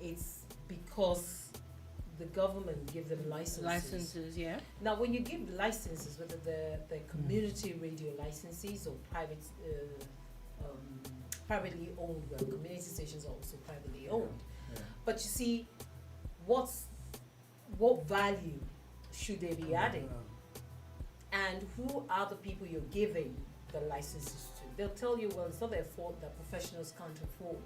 it's because the government give them licenses. Yeah. Now, when you give licenses, whether they're community radio licenses or privately owned, well, community stations are also privately owned. Yeah. But you see, what value should they be adding? And who are the people you're giving the licenses to? They'll tell you, well, it's not their fault that professionals can't afford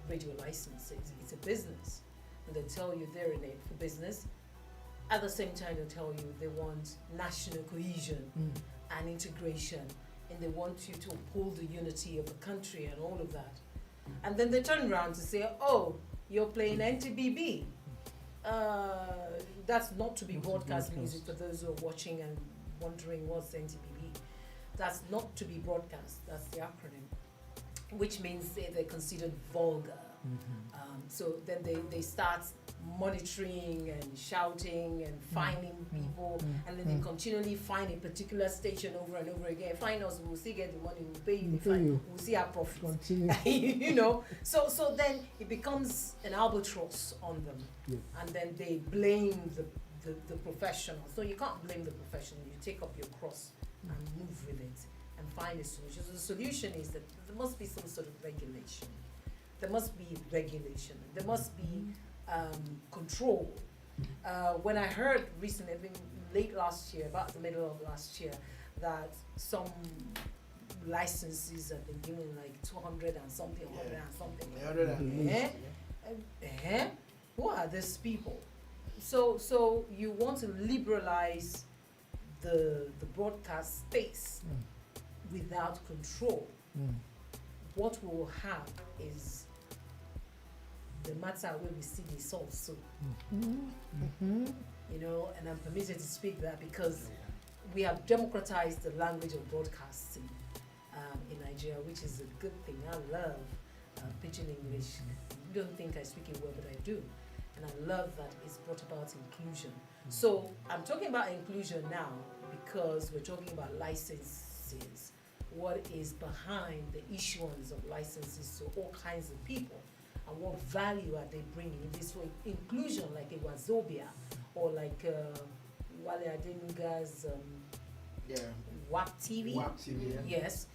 radio licenses. It's a business. And they'll tell you they're in it for business. At the same time, they'll tell you they want national cohesion and integration, and they want you to uphold the unity of the country and all of that. And then they turn around to say, oh, you're playing NTBB. That's not to be broadcast music for those who are watching and wondering what's NTBB. That's not to be broadcast. That's the acronym, which means they're considered vulgar. So then they start monitoring and shouting and fining people, and then they continually fine a particular station over and over again. Fine us, we'll still get the money, we'll pay you the fine, we'll see our profit. Continue. So then it becomes an albatross on them, and then they blame the professional. So you can't blame the professional. You take up your cross and move with it and find a solution. So the solution is that there must be some sort of regulation. there must be regulation, there must be control. When I heard recently, I think late last year, about the middle of last year, that some licenses have been given like 200 and something, 100 and something. Who are these people? So you want to liberalize the broadcast space without control. What we will have is the matter where we see the soul soup. You know, and I'm permitted to speak that because we have democratized the language of broadcasting in Nigeria, which is a good thing. I love pidgin English. You don't think I speak it well, but I do. And I love that it's brought about inclusion. So I'm talking about inclusion now because we're talking about licenses. What is behind the issuance of licenses to all kinds of people? And what value are they bringing? If it's for inclusion, like a Wazobia, or like Wale Adenuga's WAP TV. WAP TV, Yes.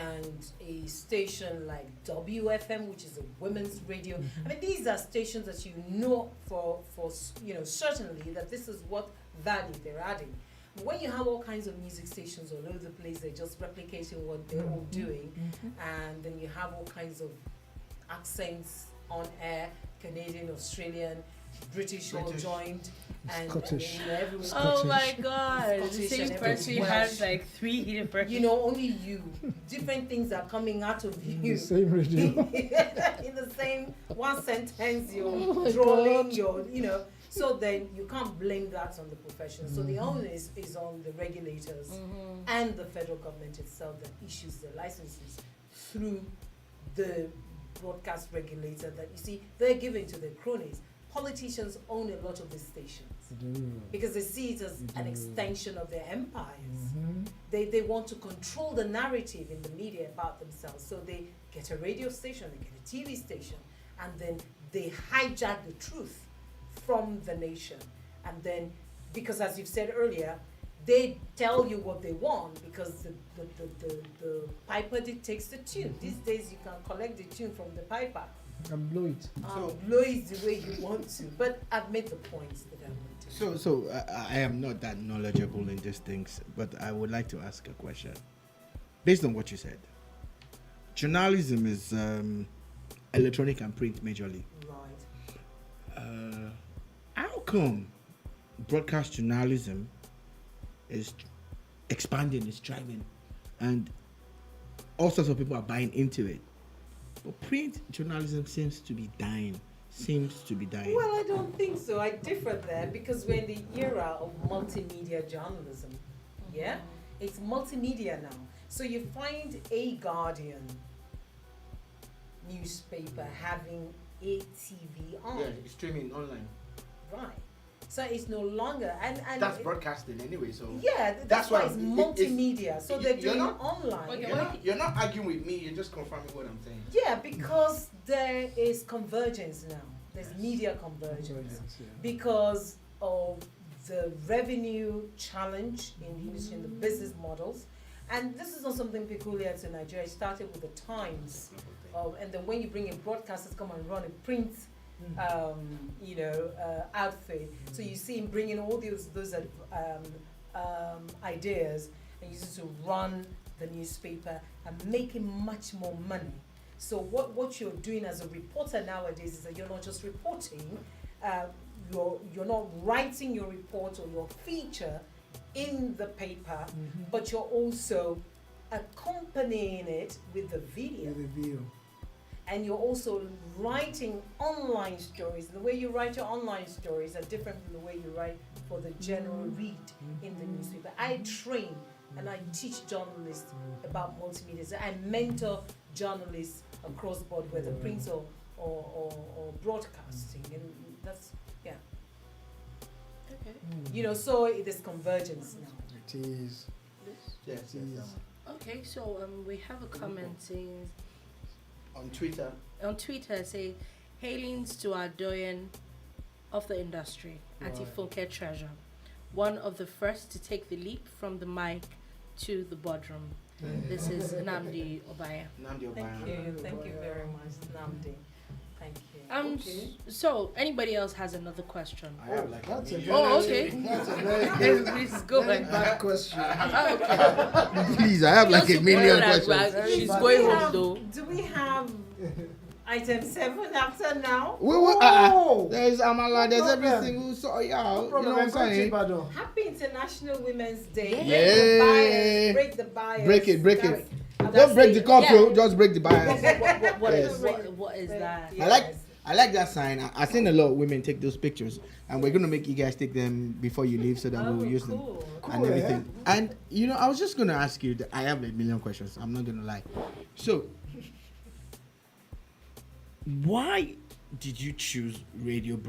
And a station like WFM, which is a women's radio. I mean, these are stations that you know for certainly that this is what value they're adding. But when you have all kinds of music stations all over the place, they're just replicating what they're all doing, and then you have all kinds of accents on air, Canadian, Australian, British all joined, and Scottish. Everyone. Oh my God! The Scottish same and person everything. has like 3 different. You know, only you. Different things are coming out of you. The same radio. In the same one sentence, you're drawing, So then you can't blame that on the profession. So the onus is on the regulators and the federal government itself that issues the licenses through the broadcast regulator that you see they're giving to their cronies. Politicians own a lot of these stations because they see it as an extension of their empires. They want to control the narrative in the media about themselves. So they get a radio station, they get a TV station, and then they hijack the truth from the nation. And then, because as you've said earlier, they tell you what they want because the piper dictates the tune. These days you can collect the tune from the piper. And blow it. Blow it the way you want to. But I've made the points that I want to. So I am not that knowledgeable in these things, but I would like to ask a question. Based on what you said, journalism is electronic and print majorly. Right. How come broadcast journalism is expanding, is thriving, and all sorts of people are buying into it? But print journalism seems to be dying. Well, I don't think so. I differ there because we're in the era of multimedia journalism. Yeah? It's multimedia now. So you find a Guardian newspaper having a TV on. Yeah, streaming online. Right. So it's no longer and That's broadcasting anyway, so yeah, that's why it's multimedia. So they're doing not, online. Okay, you're not arguing with me, you're just confirming what I'm saying. Yeah, because there is convergence now. There's media convergence because of the revenue challenge in the industry, in the business models. And this is not something peculiar to Nigeria. It started with the Times. And then when you bring in broadcasters come and run a print outfit. So you see him bringing all those ideas and using to run the newspaper and making much more money. So what you're doing as a reporter nowadays is that you're not just reporting, you're not writing your report or your feature in the paper, but you're also accompanying it with the video. And you're also writing online stories. The way you write your online stories are different from the way you write for the general read in the newspaper. I train and I teach journalists about multimedia. So I mentor journalists across board, whether print or broadcasting. And that's, Okay. So it is convergence now. It is. Yes. Okay, so we have a comment saying On Twitter. on Twitter say hailings to our doyen of the industry, Auntie Funke Treasure, one of the first to take the leap from the mic to the boardroom. This is Nnamdi Obaya. Nnamdi Obaya. Thank you very much, Nnamdi. Thank you. Okay. So anybody else has another question? I have like That's a Okay. That's a very Everybody's going. bad question. please, I have like a million questions. She's But- going home though. Do we have item 7 after now? Oh! There's Amala, there's problem. everything. Who saw you out? No You problem. know what I'm Go to saying? Ibadan. Happy International Women's Day. Yeah. Break the bias. Break it, break Sorry. it. And Don't break the that's cup, Yeah. yo. Just break the bias. Yes. What is that? I like that sign. I've seen a lot of women take those pictures, and we're gonna make you guys take them before you leave, so that we'll use them Cool. and everything. And you know, I was just gonna ask you. I have a million questions. I'm not gonna lie. So, why did you choose radio?